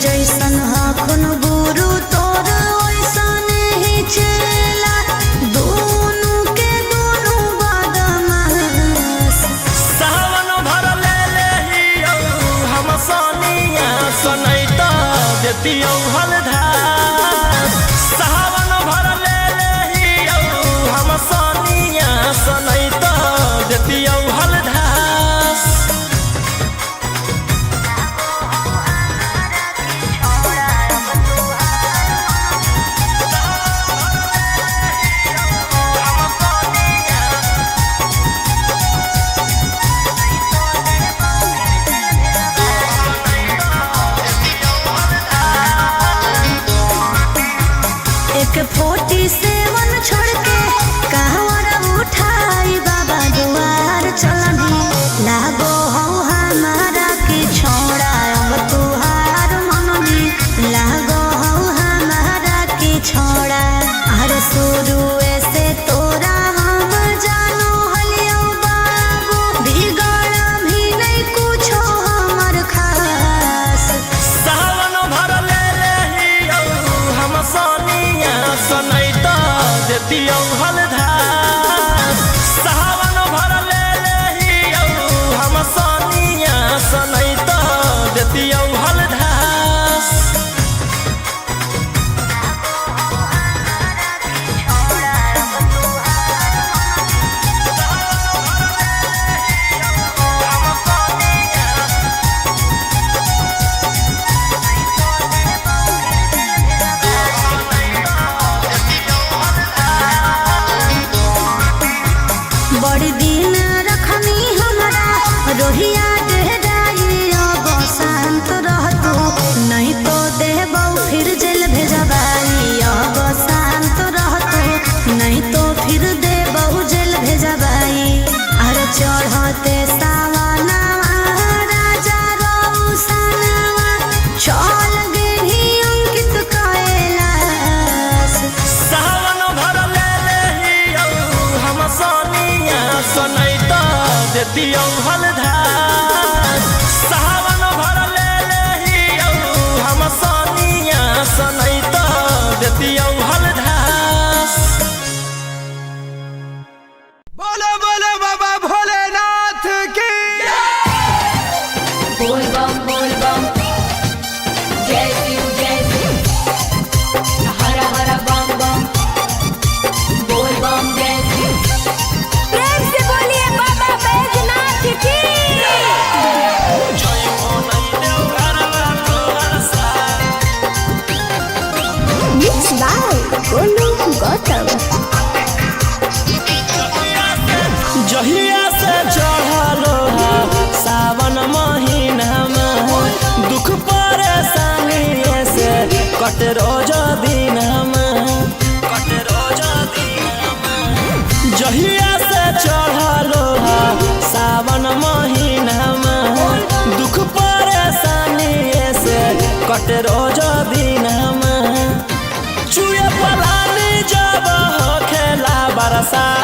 जैसन हखुन गुरु तोर वैसन ही चेला दोनों के दोनों बदमाश। सावन भर ले हियो हम सोनिया सनैता देतियौ हलधार। सावन भर ले हियो हम सोनिया सनैता देतियौ हलधार। एक 47 छोड़ के कहवर उठाई बाबा दुआर चलनी लागो हो हमारा के छोड़ा अब तुहार मननी लागो हो हमारा के छोड़ा। अरे शुरू से तोरा हम जानो हलियो बाबू बिगड़ भी नहीं कुछो हमर खास। सावन भर ले हियो हम सोनिया सनैता देतियौ हलधार। सावन भर ले हियो हम सोनिया सनैता देतियौ हलधार। बड़ी दिन रखनी हमारा रोहिया डेहराई अब शांत रहतू नहीं तो देबौ फिर जेल भेजबाई। अब शांत रहतू नहीं तो फिर देबौ जेल भेजबाई। अरे चढ़ते सावनवा राजा रौसनवा चल गेली अंकित कैलाश। सावन भर ले हियो हम सोनिया सनैता देतियौ हलधार। सावन भर ले हियो हम सोनिया सनैता देतियौ हलधार। बोलो बोलो बाबा भोलेनाथ की। बोल बम जय शिव हर हर बम बम बोल बम जय शिव। प्रेम से बोलिए बाबा बैजनाथ की। जय हो नहीं देव घरवा तोहर साथ। Mixed by Golu Gautam। जहिया से चढ़लो सावन महीना में दुख परेशानी से कट रोज दिन कट रोज दिन। जहिया से चढ़लो सावन महीना में दुख परेशानी से कट रोज दिन चुए पलानी जब हो खेला बरसात।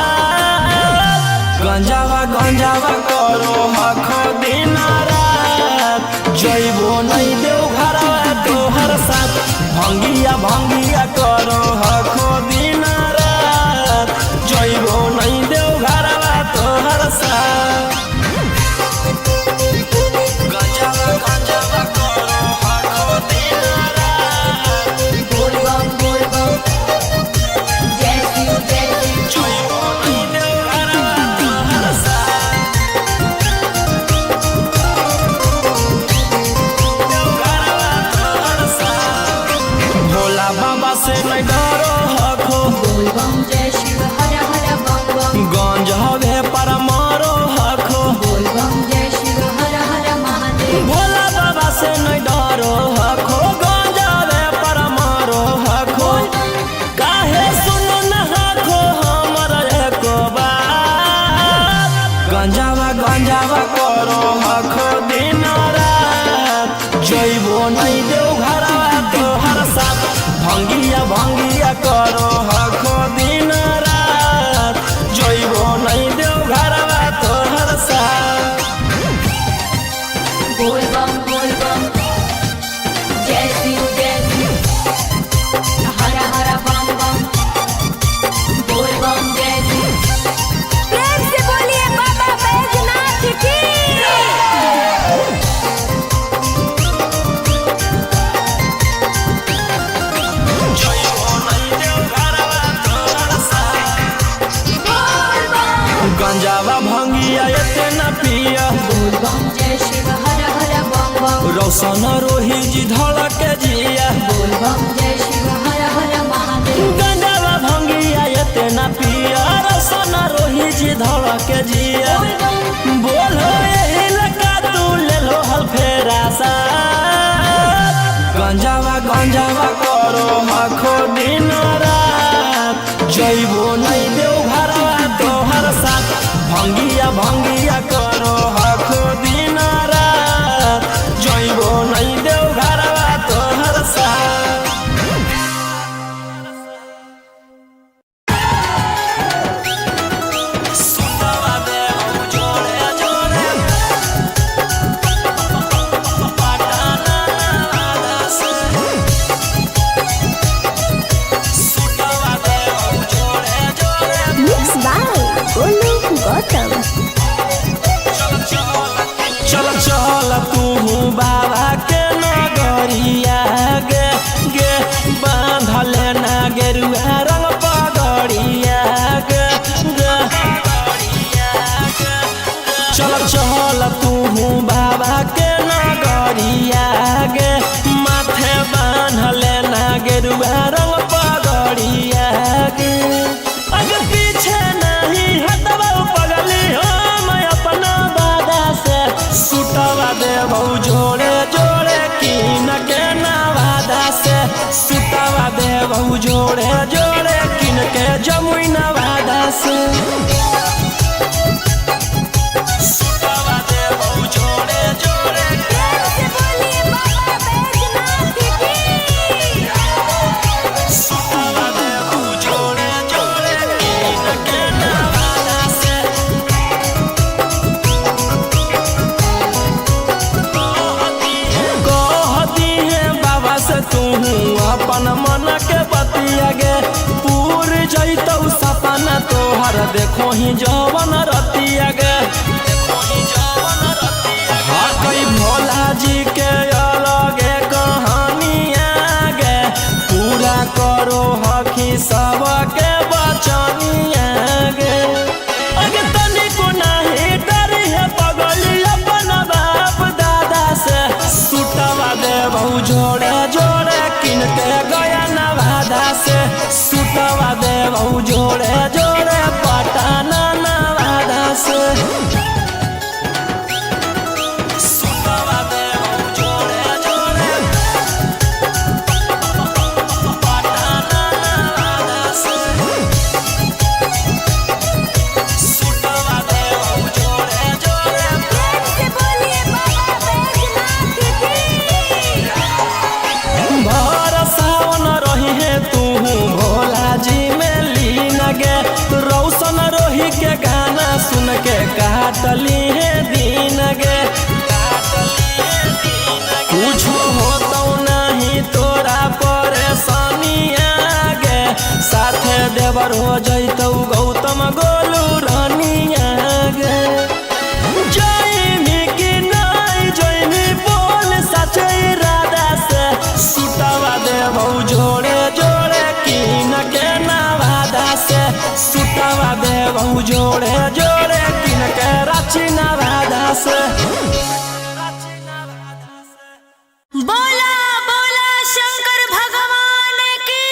गंजावा करो हखो दिन रात जइबो नहीं देव घरवा तोहर साथ। भंगिया करो हखो दिन रात जइबो नहीं देव घरवा तोहर साथ। गंजावा करो हखो दिन रात बोल बम जय शिव जइबो नहीं देव घरवा तोहर साथ। भोला बाबा से नहीं डरो हखो बोल बम जय शिव हर हर बम बम गंज हवे पर मारो हखो। बोल बम जय शिव हर हर महादेव। भोला बाबा से नहीं डरो हखो गंज हवे पर मारो हखो। काहे सुनो न हखो हमर एको बात। गंजावा करो हखो दिन रात जइबो नहीं देव घरवा तोहर साथ। भंगिया करो हखो दिन रात जइबो नहीं देव घरवा तोहर साथ। बोल बम जय जय शिव हर हर बम बम बोल बम जय शिव। प्रेम से बोलिए बाबा बैजनाथ की। गंजावा भंगिया एते न पिया बोल बम जय शिव हर हर बम बम रौशन रोही जी धड़क जिया बोल बम जय शिव हर हर महादेव। गंजावा भंगिया एते न पिया रौशन रोही जी धड़क जिया बोल बम बोलो यही लगा तू ले लो हल फेरा सा गंजावा करो आखो दिन रात जइबो नहीं देव घरवा तोहर साथ भंगिया करो आखो दिन रात जइबो नहीं देव घरवा तोहर साथ। सुतवा देव जोड़े जोड़े पटाना से सुतवा देव जोड़े जोड़े मिक्स बाय गोलू गौतम। चल तू बाबा के नगरिया गे गे बांधले ना गेरुआ रंग पगड़िया गे गे चल तू बाबा के नगरिया गे माथे बांधले ना गेरुआ रंग पगड़िया गे अगर पीछे नहीं हटवा पगली हो मैं अपना दादा से सुतवा देबौ जोड़े जोड़े किन के नवादा से सुतवा देबौ जोड़े जोड़े किन के जमुई नवादा से सुतवा देबौ जोड़े जोड़े प्रेम से बोलिए बाबा बैजनाथ की। सुतवा देबौ जोड़े जोड़े किन के नवादा से कहती है बाबा से तू अपन मन के बतिया गे पूर जैतौ सपना तोहर देखो ही जवन रतिया गे हाँ कई भोला जी के अलगे कहानिया गे पूरा करो हकी सबके बचनिया गे अगे तनिको नहीं डरी है पगली अपन बाप दादा से सुतवा देबौ जोड़े जोड़े किन के गया नवादा से सुतवा देबौ जोड़े जोड़े पटाना नवादा से सुतवा देबौ जोड़े जोड़े पटाना नवादा से सुतवा देबौ जोड़े जोड़े प्रेम से बोलिए बाबा बैजनाथ की। भर सावन रही है तू भोला जी में लीन गे रौशन रोही के गाना सुन के काटली है दीन गे कुछ होतो नहीं तोरा परेशानिया गे साथे देवर हो जैतौ गौतम गोलू रानिया गे जइमी कि नहीं जइमी बोल सचे इरादा से सुतवा देबौ जोड़े जोड़े किन के नवादा से सुतवा देबौ जोड़े जोड़े किन के रांची नवादा से। बोला बोला शंकर भगवान की।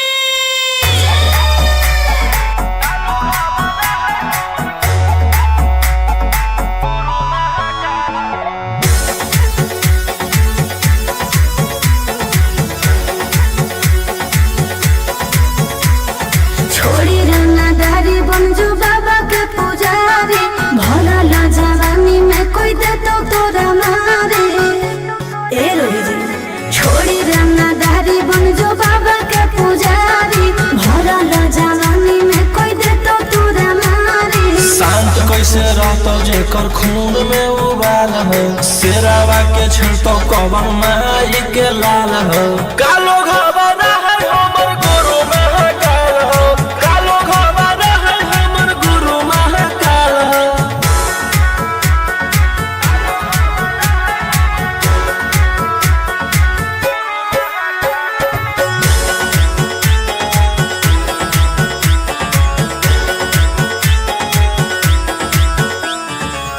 छोड़ी रंगदारी बनजो बाबा के पुजारी भरला जवानी में कोई दे तो तोरा तो जेकर खून में उबाल हो, शेरावा के छेड़तो कवन माई के लाल हो। कालो घबरा है हमर गुरु महाकाल हो, कालो घबरा है हमर गुरु महाकाल हो।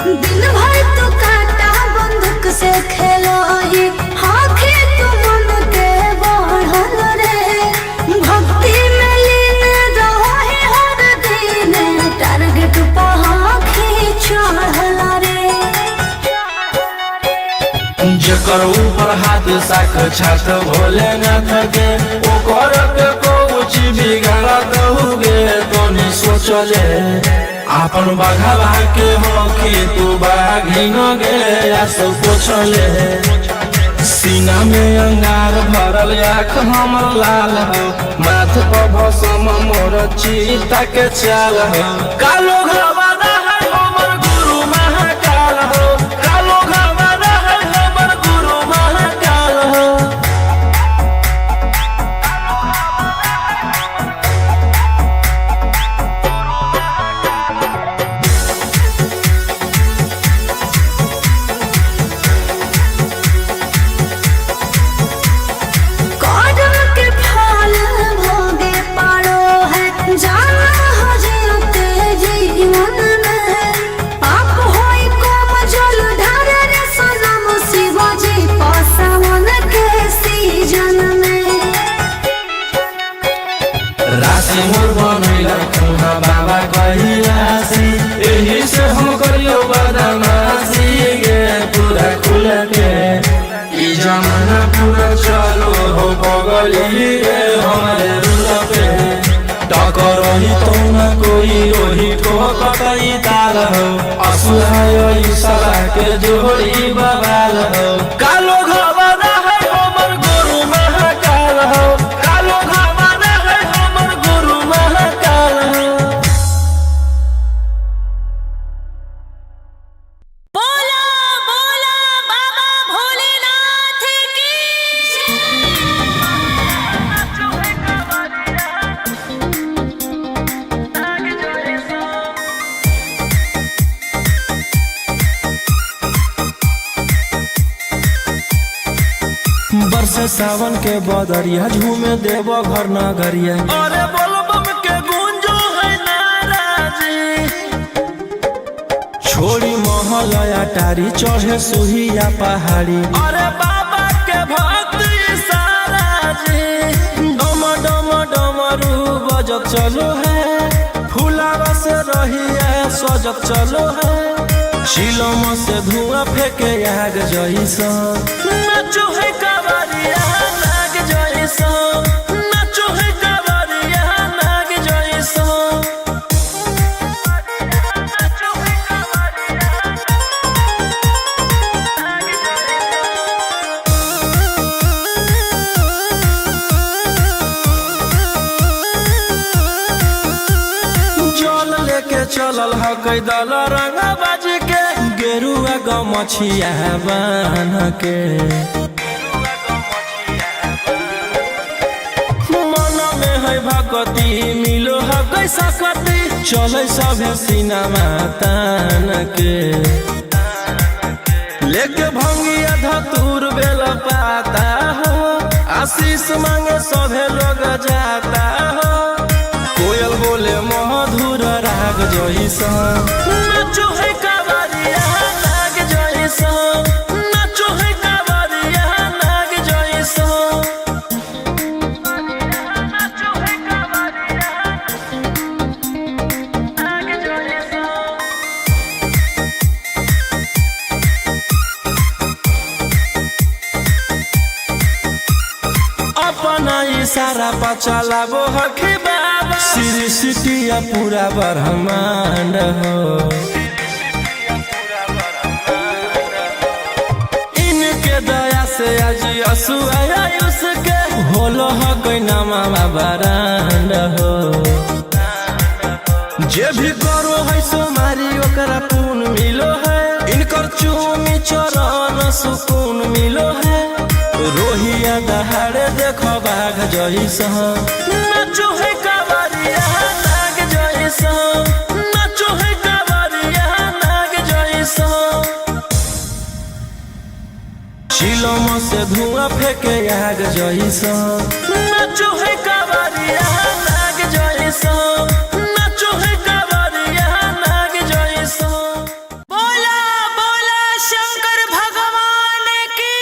दिन भर तो काटा बंदूक से खेलो ये आँखें तो मन के बढ़ल रे। भक्ति में लीन रहो है हर दिन, टारगेट पर आँखें चढ़ल रे। जेकर ऊपर हाथ साक्षात भोलेनाथ के, ओकर के कुछ बिगाड़त होगे तो नहीं सोचले। आपन बघावा के हो कि तू बाघिन गे या सब पूछले। सीना में अंगार भरल आँख हमर लाल हो, माथ पर भसम मोर चीता के चाल हो। कालो घबरा है हमर गुरु महाकाल हो, कालो घबरा है हमर गुरु महाकाल हो। कर्म के फल भोगे पारो है, जाना हो जीते जीवन में। पाप होई कम जल ढारे रे सनम, शिव जी पासावन के सीजन में। राशि मोर बनैला खुना बाबा कहिलासी, एही से हम करियो बदमाशी गे पूरा खुल के। ई जमाना पूरा चलो हो बगली रे हमारे रूल पे। टकरही तो न कोई रोही ठोकतई ताल हो, असुहाय सला के जोड़ी बवाल हो। कालो घबरा है हमर गुरु महाकाल हो, कालो घबरा है हमर गुरु महाकाल हो। बोला बोला बाबा भोलेनाथ की बरसे सावन के बदरिया, झूमे देव घर नगरिया। अरे बोलो बम के गूंजो है नाराजी, छोड़ी महल अटारी चढ़े सुहिया पहाड़ी। अरे बाबा के भक्त सारा जी, डम डम डमरू बजत चलो है, फुलावा से रहिया सजत चलो है। चिलम से धुआं फेंके आग जैसा, नाचो है कावरिया नाग जैसा, नाचो है कावरिया नाग जैसा। जल लेके चलल ह कैदल रंगा बाज के, गेरुआ गमछिया बान के। मन में है भक्ति मिलो है कैसा कति, चले सभे सिनेमा तान के। लेके भंगिया धतूर बेल पाता हो, आशीष मांगे सभे लोग जाता हो। कोयल बोले मधुर राग जैसा, नाचो है कावरिया नाग जैसा, नाचो है कावरिया नाग जैसा। अपना इशारा पर चलाबो हखी बाबा, श्री सिटिया पूरा ब्रह्मांड हो। इनके दया से आज असुआयुष के, होलो ह कोई नामा बरांड हो। जे भी करो है सो मारी ओकरा पुन दहाड़े देखो बाघ जैसा नाचो है कावरिया नाग जैसा नाचो है कावरिया नाग जैसा शिलोम से धुआं फेंके आग जैसा नाचो है कावरिया नाग जैसा नाचो है कावरिया नाग जैसा। बोला बोला शंकर भगवान की।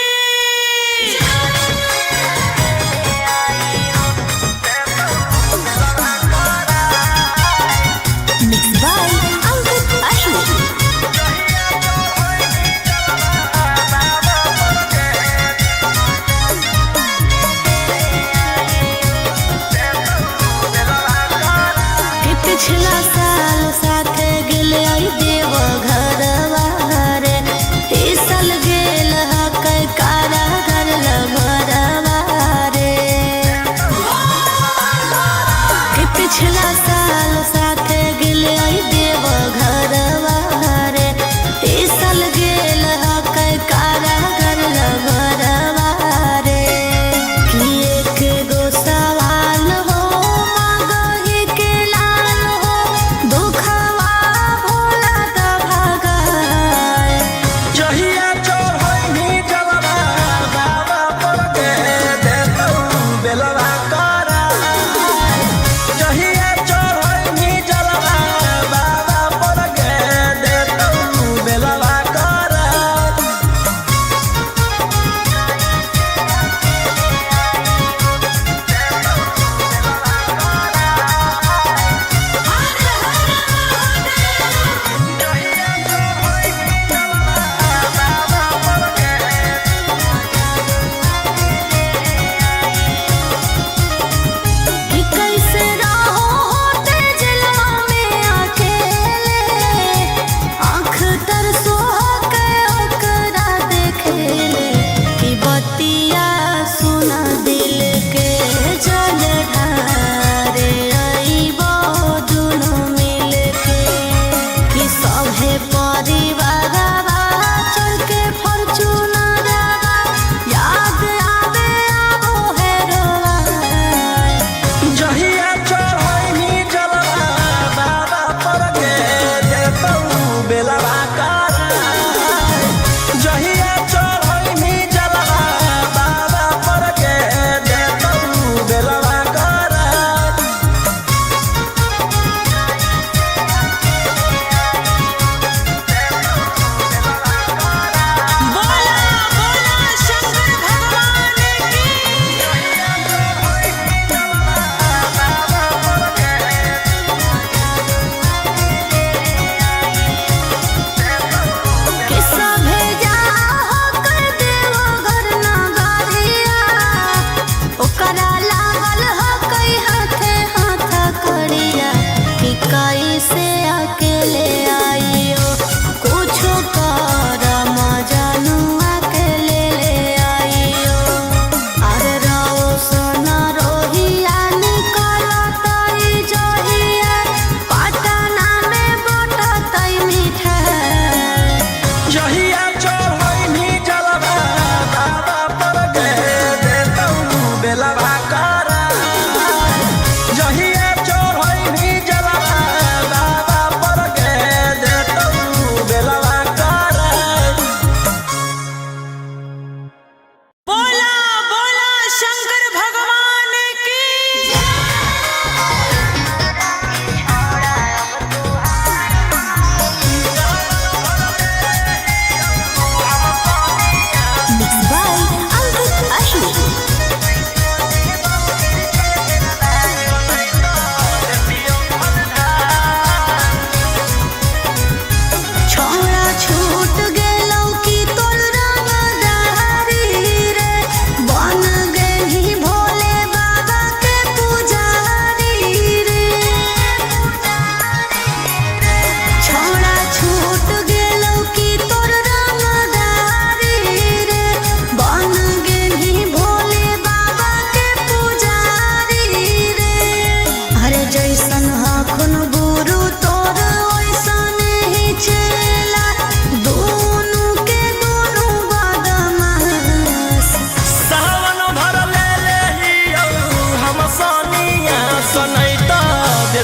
Mixed by Ankit Ashok.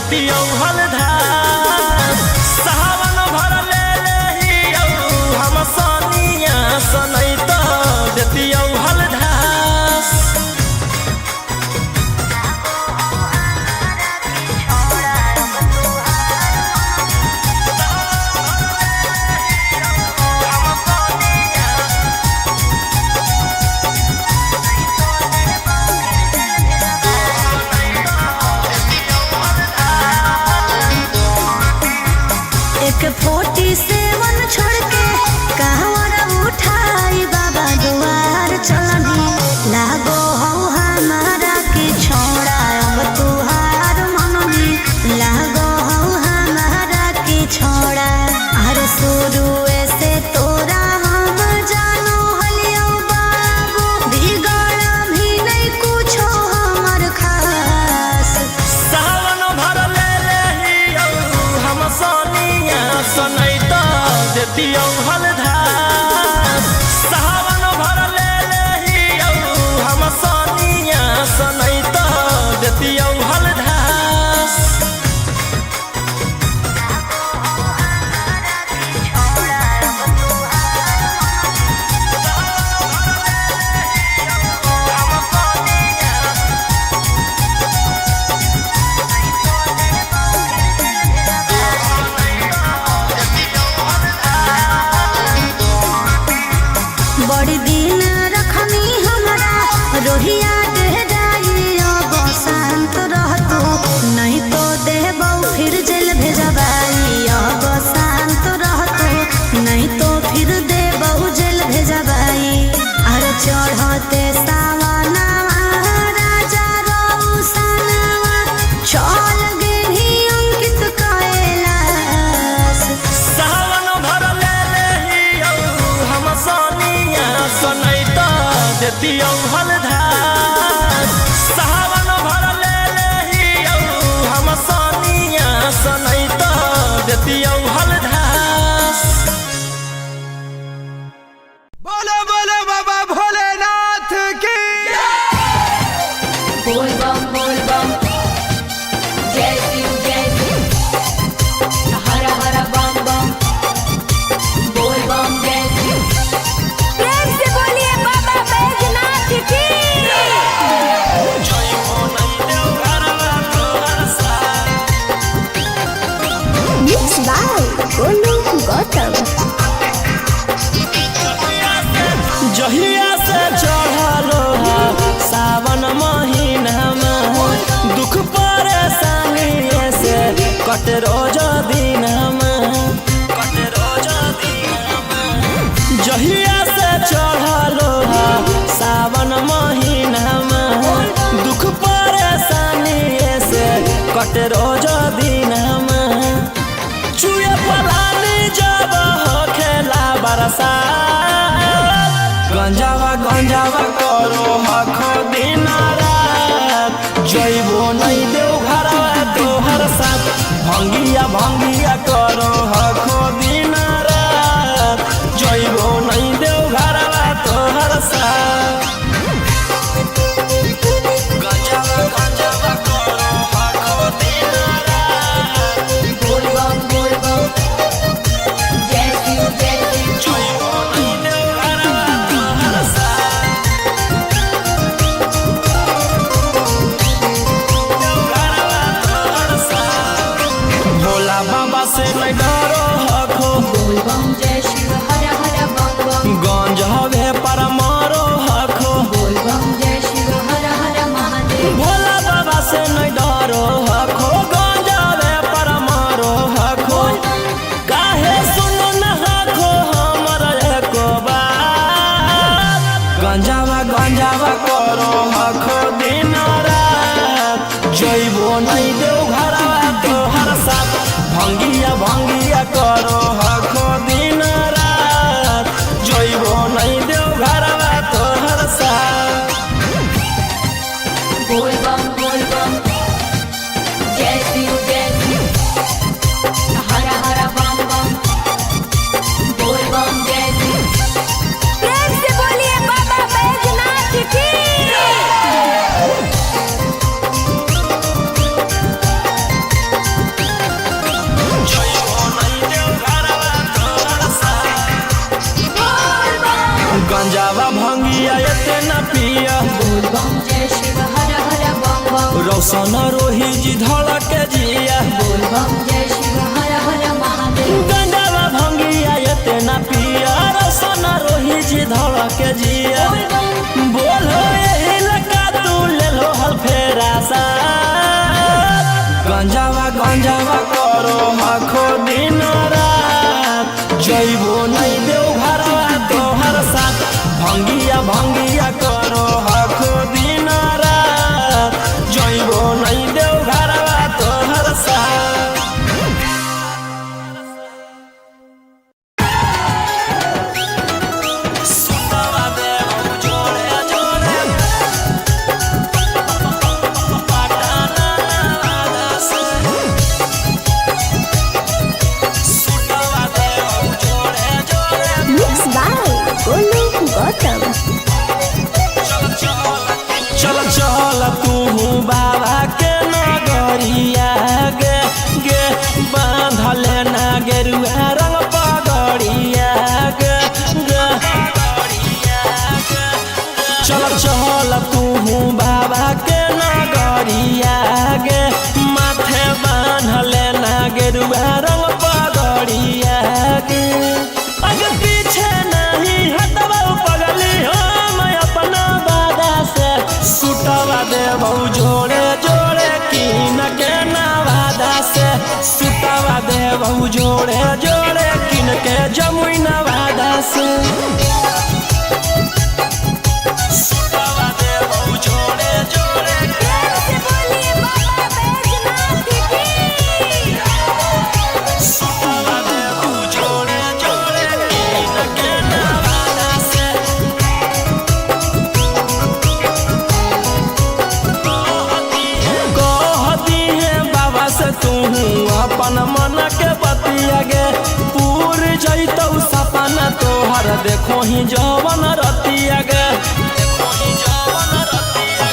देतियौ हलधार सावन भर ले लेहियौ हम सनिया सनई त देतियौ हलधार एक 47 छोड़ के कहवर उठाई बाबा दुआर चलनी लागो हो हमारा के छोड़ा अब तुहार मननी लागो हो हमारा के छोड़ा अरे शुरू से तोरा हम जानो हलियो बाबू बिगड़ भी नहीं कुछो हमर खास सावन भर ले लेहियौ हम सनिया सनई त देतियौ हलधार सावन भर ले लेहियौ हम सनिया सनई त देतियौ हलधार बड़ी दिन रखनी हमरा रोहिया डेहराई अब शांत रहतो नहीं तो देबौ फिर जेल भेजबाई अब शांत रहतो नहीं तो फिर देबौ जेल भेजबाई अरे चढ़ते सावनवा राजा रौसनवा चल गेली अंकित कैलाश सावन भर ले लेहियौ हम सनिया सनई त देतियौ हलधार सावन भर ले लेहियौ हम सनिया सनई त देतियौ हलधार बोलो बोलो बाबा भोलेनाथ की बोल बम जय शिव हर हर बम बम बोल बम जय शिव प्रेम से बोलिए बाबा बैजनाथ की मिक्स बाय गोलू गौतम जहिया से चढ़लो सावन महीनामा दुख परेशानी से कट रोज दिनमा जहिया से चढ़लो सावन महीनामा दुख परेशानी से कट रोज दिनमा चुए पलानी जब खेला बरसा गंजावा करो हखो दिन रात जइबो नहीं देव घरवा तोहर साथ भंगिया करो हखो दिन रात जइबो नहीं देव घरवा तोहर साथ गंजावा करो हखो दिन रात बोल बम जय शिव जइबो नहीं देव घरवा तोहर साथ भोला बाबा से नहीं डरो हखो बोल बम जय शिव हर हर बम बम गंज हवे पर मारो हखो बोल बम जय शिव हर हर महादेव भोला बाबा से नहीं डरो हखो गंज हवे पर मारो हखो काहे सुनो न हखो हमर एको बात गंजावा करो हखो दिन रात जइबो नहीं देव घरवा तोहर साथ भंगिया करो हखो दिन रात जइबो नहीं देव घरवा तोहर साथ बोल बम रौशन रोही जी धड़क जिया बोल बम जय शिव हर हर महादेव। गंजावा भंगिया एते ना पिया रौशन रोही जी धड़क जिया बोल हो यही लगा तू ले लो हल फेरा सा गंजावा गंजावा करो हखो दिन रात जइबो नहीं देव घरवा तोहर साथ भंगिया भंगिया करो हखो दिन रात जइबो नहीं देव घरवा तोहर साथ। सुतवा देव जोड़े जोड़े पटाना वादा से सुतवा देव जोड़े जोड़े मिक्स बाय गोलू गौतम। चल चल तू बाबा के नगरिया गे गे बांधले ना गेरुआ रंग पगड़िया गे गे चल चल तू बाबा के नगरिया गे माथे बांधले ना गेरुआ रंग पगड़िया गे आगे पीछे नहीं हटवा पगली हम अपना बादा से सुटवा देबौ जोड़े जोड़े कीन के नवादा से सुटवा देबौ जोड़े जोड़े कीन के जमुई नवादा से सुटवा देबौ जोड़े जोड़े सुटवा देबौ जोड़े जोड़े कीन के नवादा से कहती है बाबा से तू अपन मन के बतिया गे पूर जैतौ सपना तोहर देखो ही जवन रतिया गे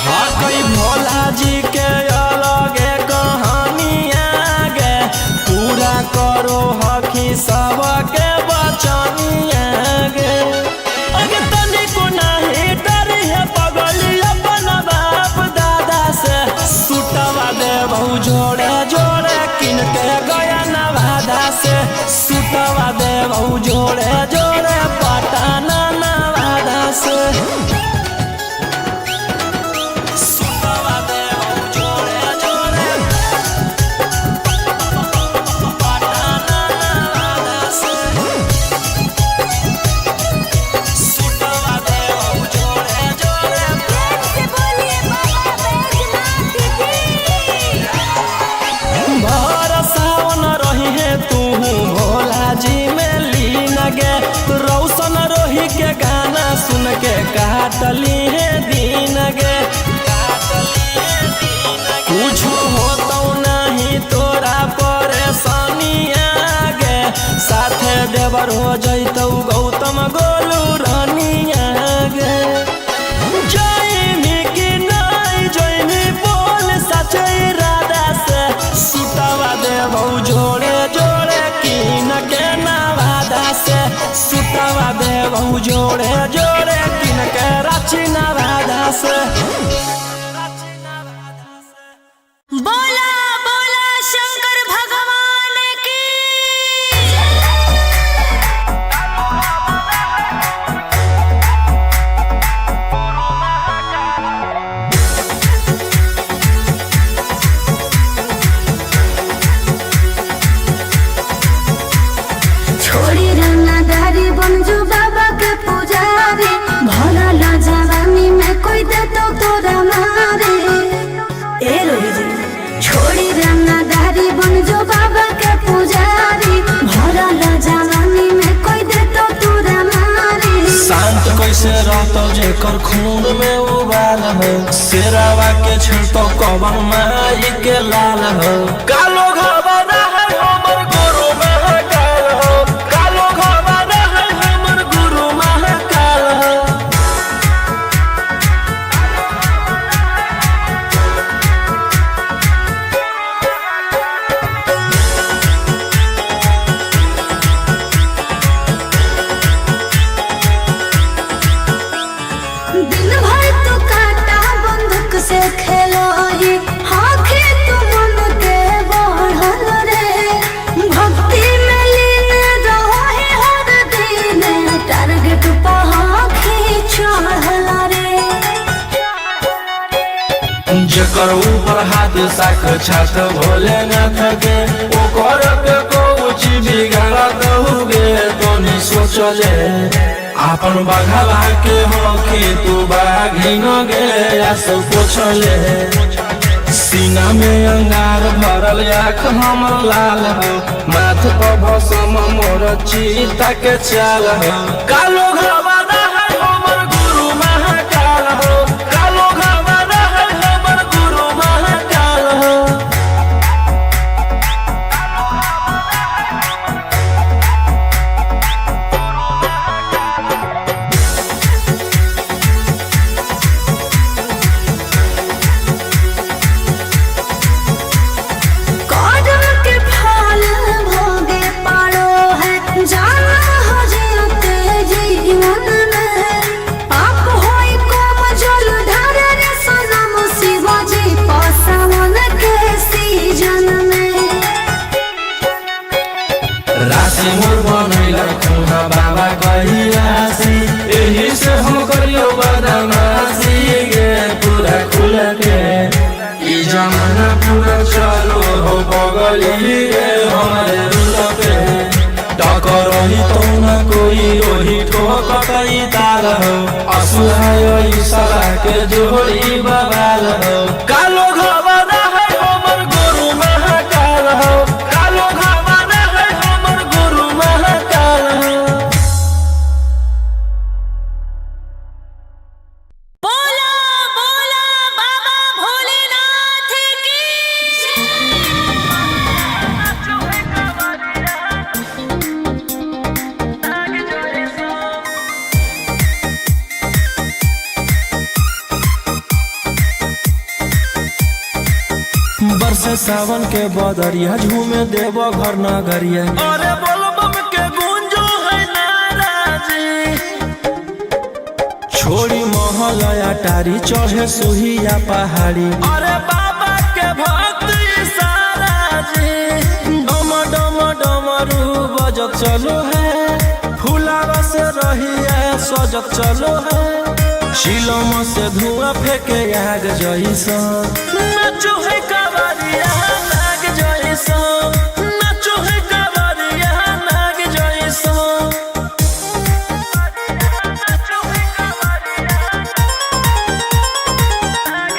हाँ कई भोला जी के अलगे कहानिया गे पूरा करो हकी सबके बचनिया गे अगे तनिको नहीं डरी है पगली अपन बाप दादा से सुटवा देबौ जोड़े जोड़े किन के गया नवादा से सुटवा देबौ जोड़े जोड़े पटाना नवादा से सुटवा देबौ जोड़े जोड़े पटाना नवादा से सुटवा देबौ जोड़े जोड़े भर सावन रही है तू भोला जी में लीन गे रौशन रोही के गाना सुन के काटली है दीन गे कुछ होतौ नहीं तोरा परेशानिया गे साथे देवर हो जैतौ गौतम गोलू रानिया गे जइनी कि नहीं जइनी बोल सचे इरादा से सुटवा देबौ जोड़े जोड़े कीन के नवादा से सुटवा देबौ जोड़े जोड़े कीन के रांची नवादा से। बोला बोला शंकर भगवान की। छोड़ी रंगदारी बन जो बाबा के पुजारी भला ला जवानी में कोई दे तो तोरा मारे ए रोही जी छोड़ी रंगदारी बन जो बाबा के पुजारी भला ला जवानी में कोई दे तो तोरा मारे शांत कैसे रहतो जेकर खून में उबाल हो शेरावा के छिड़तो कवन माई के लाल हो कालो घबरा है हमर गुरु महाकाल हो कालो घबरा है हमर गुरु महाकाल हो दिन भर तो काटा बंदूक से खेलो ही जेकर ऊपर हाथ साक्षात भोलेनाथ के ओकर के कुछ बिगाड़त हुए तनी सोचले आपन बघवा के होखी तू बाघिन गे आस पोछले सीना में अंगार भरल आँख हमर लाल हो माथ पर भसम मोर चीता के चाल हो कालो घवाना है हमर गुरु महाकाल हो कालो घवाना है हमर गुरु महाकाल हो कौन के फल भोगे पारो है जाना हो जियते जीवन में पाप होई कोम जल ढारे रे सनम शिवाजी पासवन के सीजन में राशि मोर बनैला खुना बाबा कही राशि एही से हम करियो बदमाशी गे पूरा खुल के ई जमाना पूरा चलो हो बगली गे हमारे रुल पे टकर ही तो न कोई ओही ठोकई ताल हो असुहाय सला के जोड़ी बवाल हो कालो घवाना है हमर गुरु महाकाल हो कालो घवाना है हमर गुरु महाकाल हो बोला बोला बाबा भोलेनाथ की बरसे सावन के बदरिया झूमे देव घर नगरिया अरे बोलबम के गूंजो है नाराजी छोड़ी महल अटारी चढ़े सुहिया पहाड़ी अरे बाबा के भक्त सारा जी डम डम डमरू बजत चलो है फुलावा से रहिया सजत चलो है शिलम से धुआं फेंके आग जैसा नाचो है कावरिया नाग जैसा नाचो है कावरिया नाग जैसा नाचो है कावरिया नाग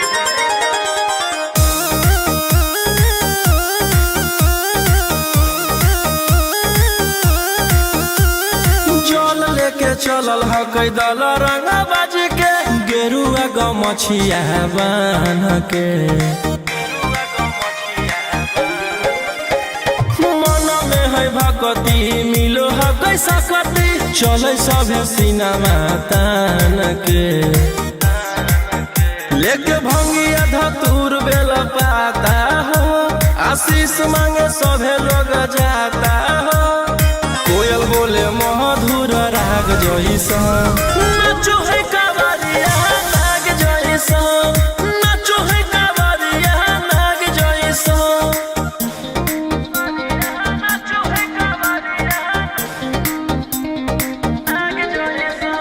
जल लेके चलल ह कैदल रंगा बाज के गेरुआ गमछिया बान के मन में है भक्ति मिलो है कैसा कति चले सभे सिनेमा तान के लेके भंगिया धतूर बेल पाता हो आशीष मांगे सभे लोग जाता हो कोयल बोले मधुर राग जैसा नाचो है कावरिया नाग जैसा नाचो है कावरिया नाग जैसा नाचो है कावरिया नाग जैसा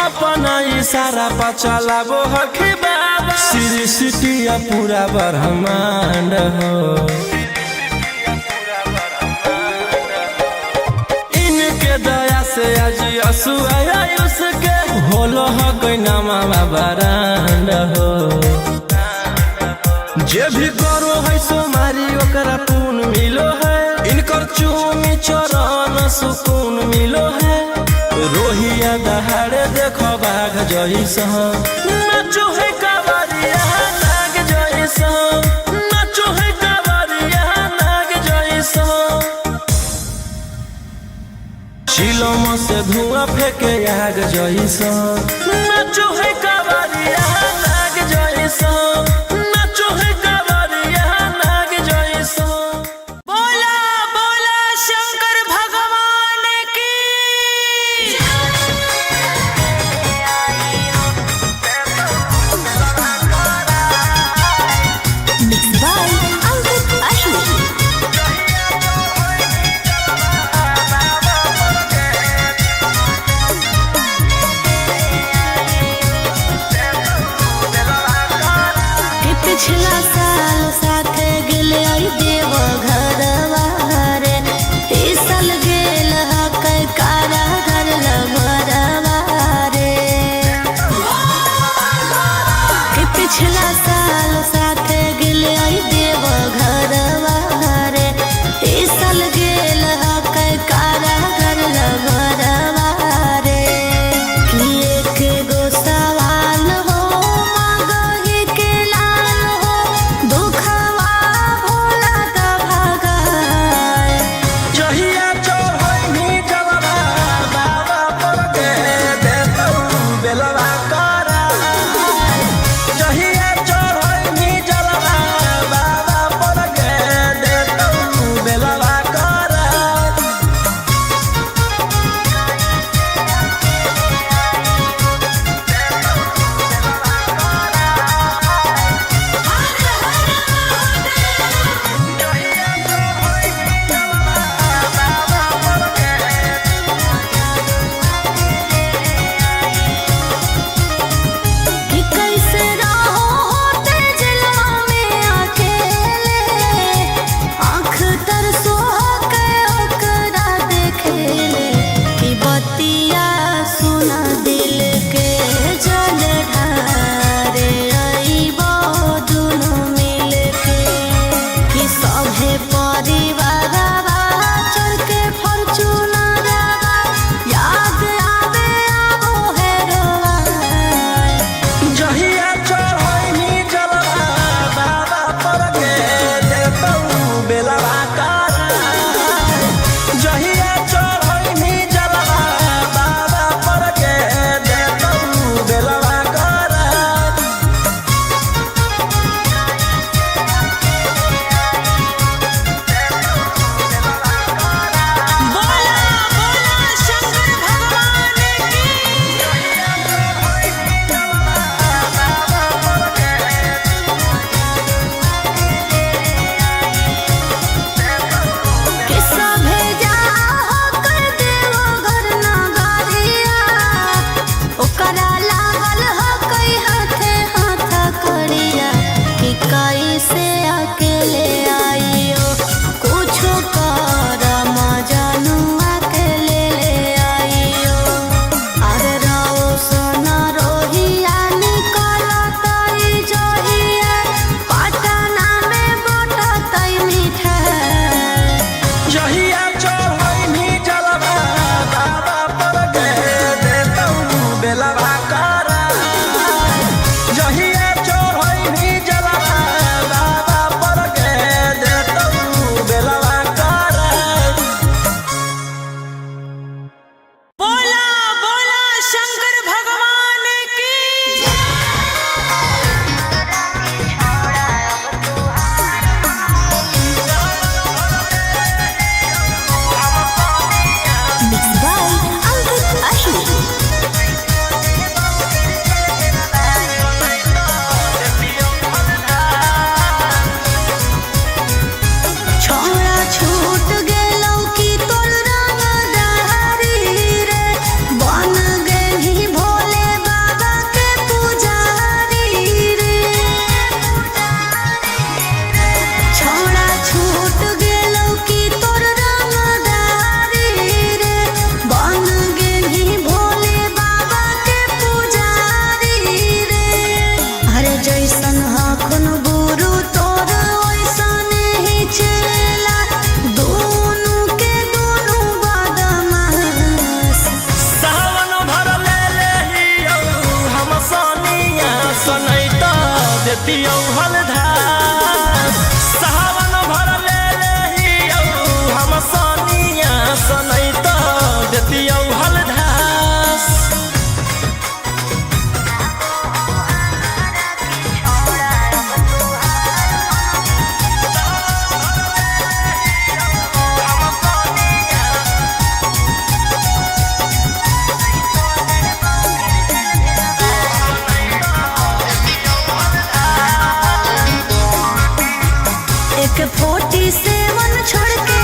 अपना इशारा पर चलाबो हखी बाबा श्री सिटिया पूरा ब्रह्मांड हो इनके दया से आज असुआ उसके होलो हो कोई नामा बरांड हो जे भी करो है सोमारी ओकरा पून मिलो है इनकर चूमी चरण सुकून मिलो है रोहिया दहाड़े देखो बाघ जैसा नाचो है कावरिया नाग जैसा नाचो है कावरिया नाग जैसा शिलम से धुआं फेंके आग जैसा नाचो है कावरिया नाग जैसा नाचो है कावरिया नाग जैसा बोला बोला शंकर भगवान की Mixed by Ankit Ashwin. देतियौ हलधार सावन भर ले लेहियौ हम सनिया सनई त देतियौ हलधार एक 47 छोड़ के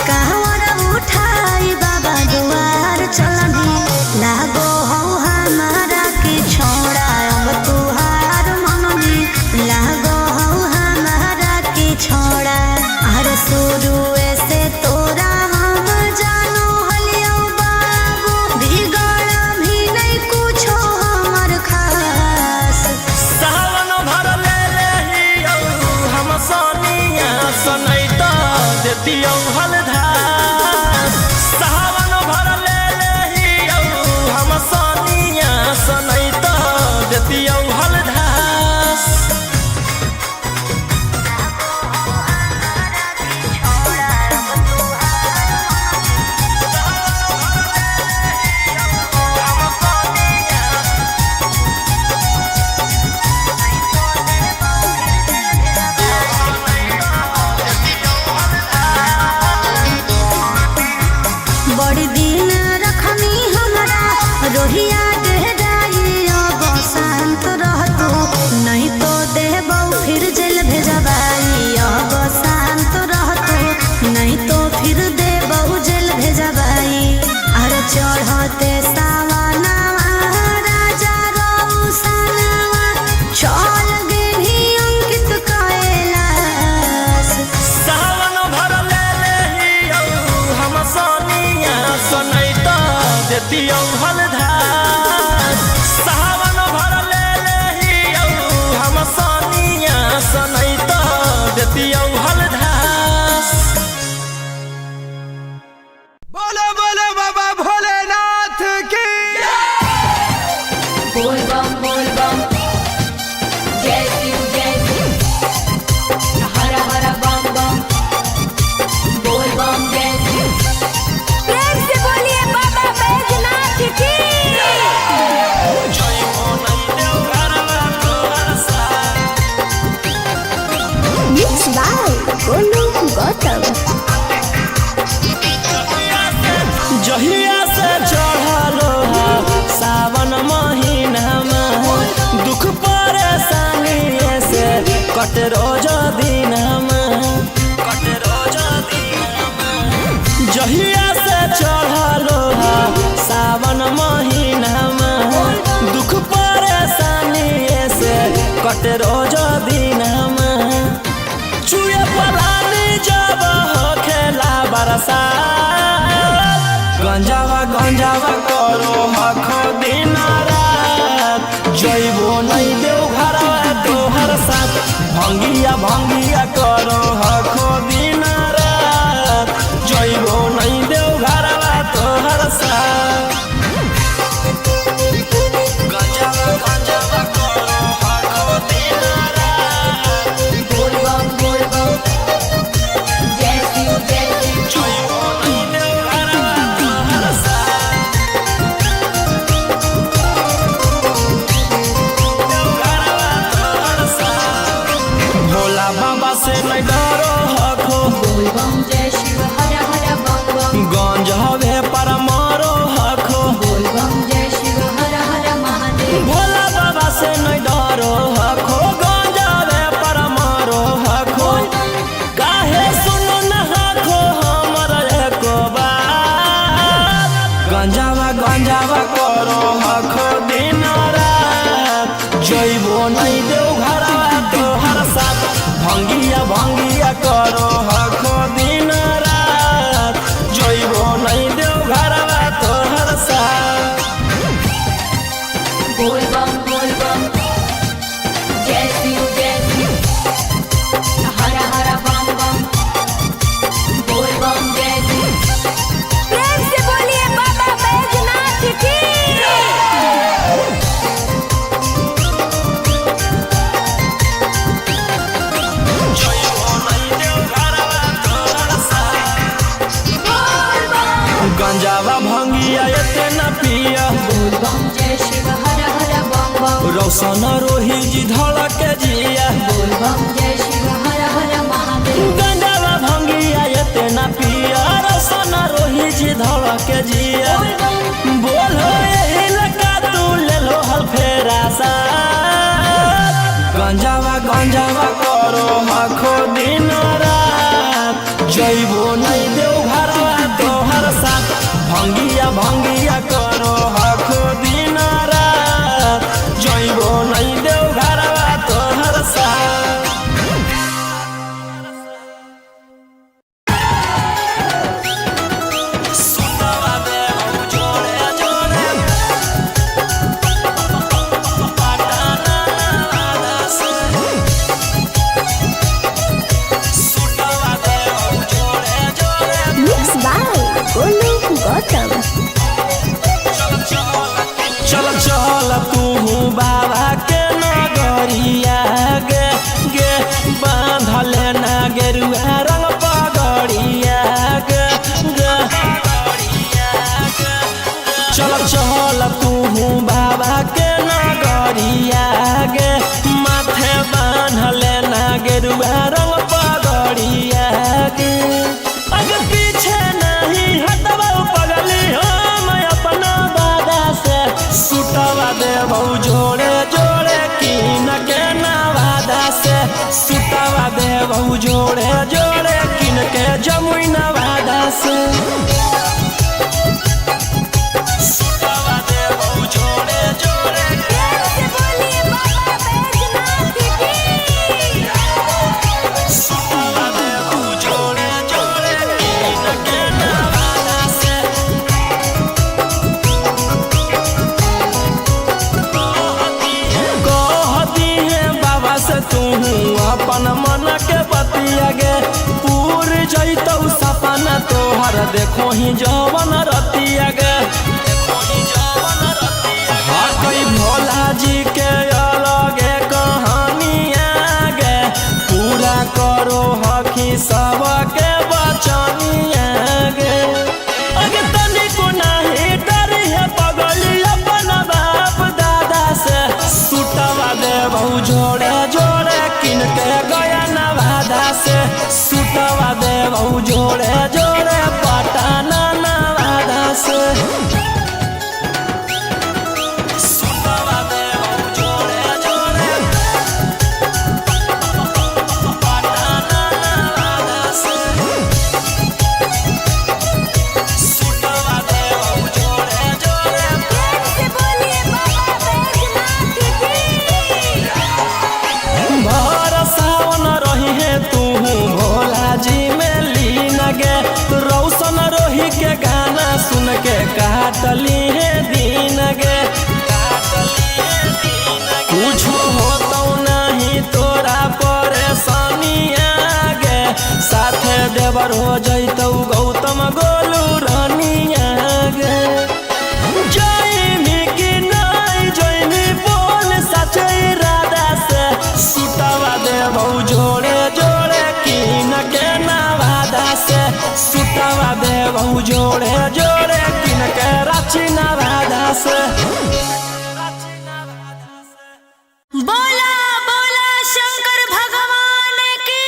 कहवर उठाई बाबा दुआर चलनी लागो हो हमारा की छोड़ा अब तुहार मननी लागो हो हमारा की छोड़ा अरे शुरू से तोरा हम जानो हलियो बाबू बिगड़ भी नहीं कुछो हमर खास सावन भर ले लेहियौ हम सनिया सनई त देतियौ हलधार सावन भर ले लेहियौ हम सनिया सनई त देतियौ हलधार बड़ी दिन रखनी हमरा रोहिया डेहराई अब शांत रहतो नहीं तो देबौ फिर जेल भेजबाई अब शांत रहतो नहीं तो फिर देबौ जेल भेजबाई अरे चढ़ते सावनवा राजा रौसनवा चल गेली अंकित कैलाश सावन भर ले लेहियौ हम सनिया सनई त देतियौ हलधार सावन भर ले लेहियौ हम सनिया सनई त देतियौ हलधार बोलो बोलो बाबा भोलेनाथ की बोल बम जय शिव हर हर बम बम बोल बम जय शिव प्रेम से बोलिए बाबा बैजनाथ की मिक्स बाय गोलू गौतम जहिया से चढ़लो सावन महीनामा दुख परेशानी से कट रोज दिनमा जहिया से चढ़लो सावन महीनामा दुख परेशानी से कट रोज दिनमा चुए पलानी जब खेला बरसा गंजावा करो हख दिन रात जइबो नहीं देव घर तोहर साथ भंगिया करो हख दिन रात जइबो नहीं देव घर तोहर साथ गंजावा करो हख दिन रात बोल बम जय शिव जइबो नहीं देव घर तोहर साथ भोला बाबा से नहीं डरो हखो बोल बम जय शिव हर हर बम बम गंज हवे पर मारो हखो बोल बम जय शिव हर हर महादेव भोला बाबा से नहीं डरो हखो गंज हवे पर मारो हखो काहे सुनो न हखो हमर एको बात गंजावा करो हखो दिन रात जइबो नहीं देव घर तोहर साथ भंगिया करो हखो दिन रात जइबो नहीं देव घर तोहर साथ बोल बम जय शिव हर हर बम बम बोल बम जय शिव प्रेम से बोलिए बाबा बैजनाथ की भंगिया इतना पिया बोल बम जय शिव हर हर बम बम रोशन रोही जी धड़क जिया बोल बम जय शिव हर हर महादेव गंजावा भंगिया इतना पिया रोशन रोही जी धड़क जिया बोलो यही लगा तू ले लो हल फेरा सा गंजावा गंजावा करो आखो दिन रात जइबो नहीं देव घरवा तोहर साथ भंगिया भंगिया करो आखो दिन रात जइबो नहीं देव घरवा तोहर साथ सुतवा देव जोड़े जोड़े पटाना से सुतवा देव जोड़े जोड़े मिक्स बाय गोलू गौतम। चल चल तू बाबा के नगरिया गे गे बांधल ना गेरुआ रंग पगड़िया गे गे चल चल तू बाबा के नगरिया गे माथे बांधल ना गेरुआ रंग पगड़िया गे अग पीछे नहीं हटवा पगली हम अपना दादा से सुटवा देबौ जोड़े जोड़े कीन के नवादा से सुटवा देबौ जोड़े जोड़े कीन के जमुई नवादा से सुटवा देबौ जोड़े जोड़े सुटवा देबौ जोड़े जोड़े कीन के नवादा से कहती है बाबा से तू अपन मन के बतिया गे पूर जैतौ सपना तोहर देखो ही जवन रतिया गे हाँ कई भोला जी के अलगे कहानिया गे पूरा करो हकी सबके बचनिया गे अगे तनिको नहीं डरी है पगली अपन बाप दादा से सुटवा देबौ जोड़े जोड़े किन के गया नवादा से सुटवा देबौ जोड़े जोड़े पटाना नवादा से सुटवा देबौ जोड़े जोड़े पटाना नवादा से सुटवा देबौ जोड़े जोड़े भर सावन रही है तू भोला जी में लीन गे रौशन रोही के गाना सुन के काटली है दीन गे कुछ होतौ नहीं तोरा परेशानिया गे साथे देवर हो जैतौ गौतम गोलू रानिया गे जइमी कि नहीं जइमी बोल सचे इरादा से सुटवा देबौ जोड़े जोड़े कीन के नवादा से सुटवा देबौ जोड़े जोड़े कीन के रांची नवादा से बोला बोला शंकर भगवान की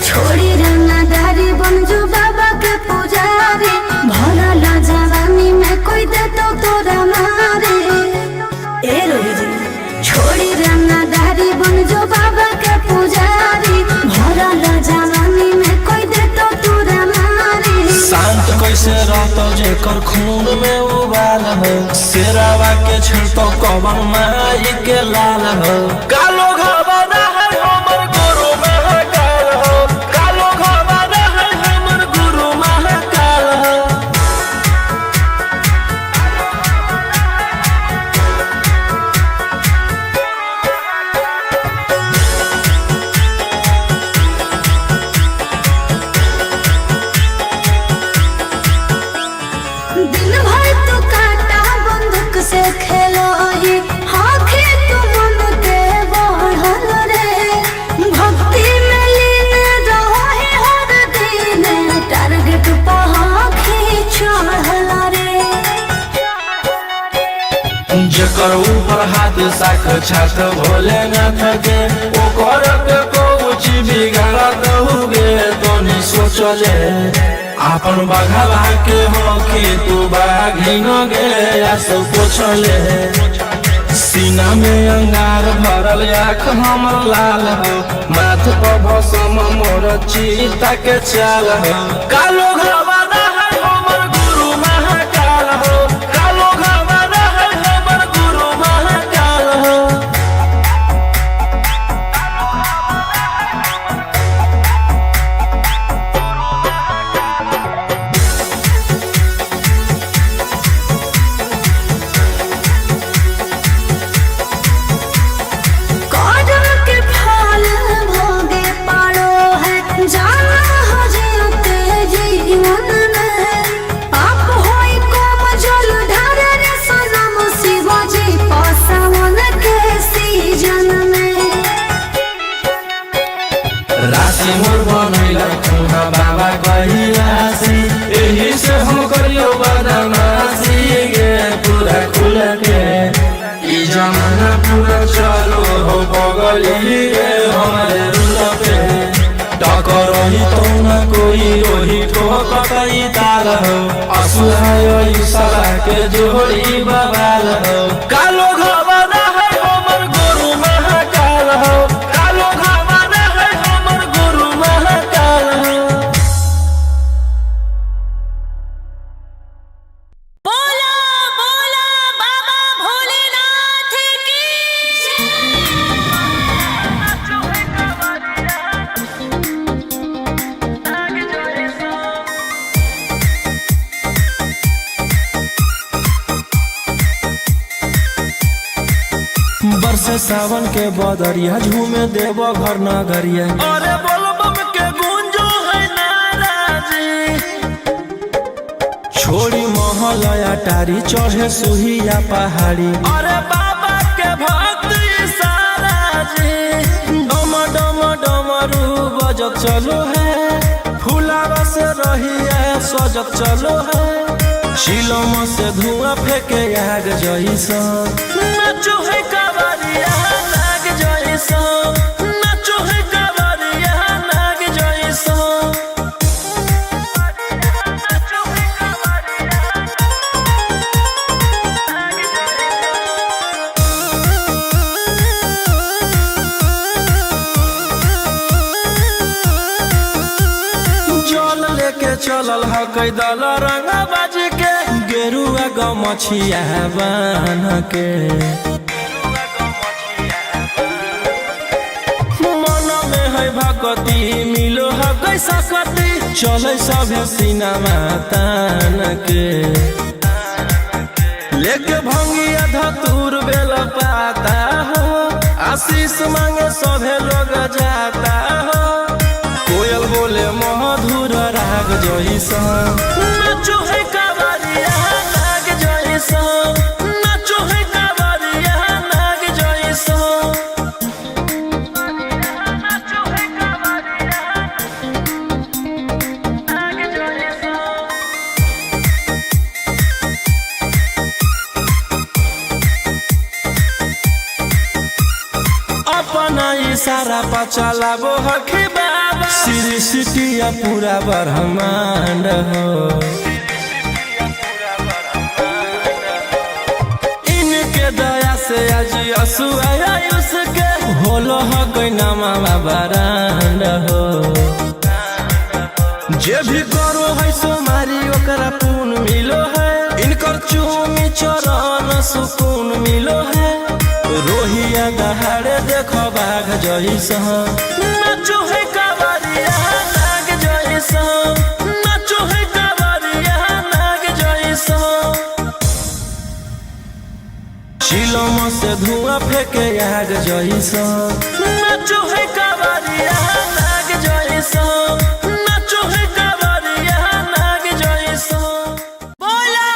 छोड़ी रंगदारी बन जो बाबा के पुजारी भरल जवानी में कोई दे तो तोरा मारे ए रोही जी छोड़ी रंगदारी बन जो बाबा के पुजारी भरल जवानी में कोई दे तो तोरा मारे शांत कैसे रहतो जेकर खून में उबाल हो शेरावा के छिड़तो कवन माई के लाल हो कालो घबरा है हमर गुरु महाकाल हो कालो घबरा है हमर गुरु महाकाल हो दिन भर तो काटा बंदूक से खेलो ही हाथी तो मन के बढ़ल रे भक्ति में लीन रहो ही हर दिन टारगेट पहाड़ी चढ़ल रे जकर ऊपर हाथ साख छात भोलेनाथ के ओकर के कुछ बिगाड़त हुए तनी सोचले आपन बघवा के होखी तू बाघिन गे आस पोछले सीना में अंगार भरल आँख हमर लाल हो माथ पर भसम मोर चीता के चाल हो कालो घरवाना है हमर गुरु महाकाल हो कालो घरवाना है हमर गुरु महाकाल हो कौन के फल भोगे पारो है जाना हो जियते जीवन में पाप होई कोम जल ढारे रे सनम शिवाजी पासवन के सीजन में राशि मोर बनैला खुना बाबा कहिलासी एही से हम करियो बदमाशी गे पूरा खुल के ई जमाना पूरा चलो हो बगली गे हमारे रुल पे टकर ही तो न कोई ओही ठोकई ताल हो असुहाय सला के जोड़ी बवाल हो कालो घरवाना है हमर गुरु महाकाल हो कालो घरवाना है हमर गुरु महाकाल हो बोला बोला बाबा भोलेनाथ की बरसे सावन के बदरिया झूमे देव घर नगरिया अरे बोलबम के गूंजो है नाराजी छोड़ी महल अटारी चढ़े सुहिया पहाड़ी अरे बाबा के भक्त सारा जी डम डम डमरू बजत चलो है फुलावा से रहिया सजत चलो है शिलम से धुआं फेंके आग जैसा नाचो है कावरिया नाग जैसा नाचो है कावरिया नाग जैसा जल लेके चलल ह कैदल रंगा बाज के गेरुआ गमछिया बान के मन में है भक्ति मिलो है कैसा कति चले सभे सिनेमा तान के लेके भंगिया धतूर बेल पाता हो आशीष मांगे सभे लोग जाता हो कोयल बोले मधुर राग जैसा नाचो है कावरिया नाग जैसा नाचो है कावरिया नाग जैसा नाचो है कावरिया नाग जैसा अपना इशारा पर चलाबो हखी बाबा श्री सिटिया पूरा ब्रह्मांड हो इनके दया से आज असुआया उसके होलो हो कोई नामा बरांड हो जे भी करो है सोमारी ओकरा पून मिलो है इनकर चूमी चरण सुकून मिलो है रोहिया दहाड़े देखो बाघ जैसा नाचो है कावरिया नाग जैसा नाचो है कावरिया नाग जैसा शिलम से धुआं फेंके आग जैसा नाचो है कावरिया नाग जैसा नाचो है कावरिया नाग जैसा बोला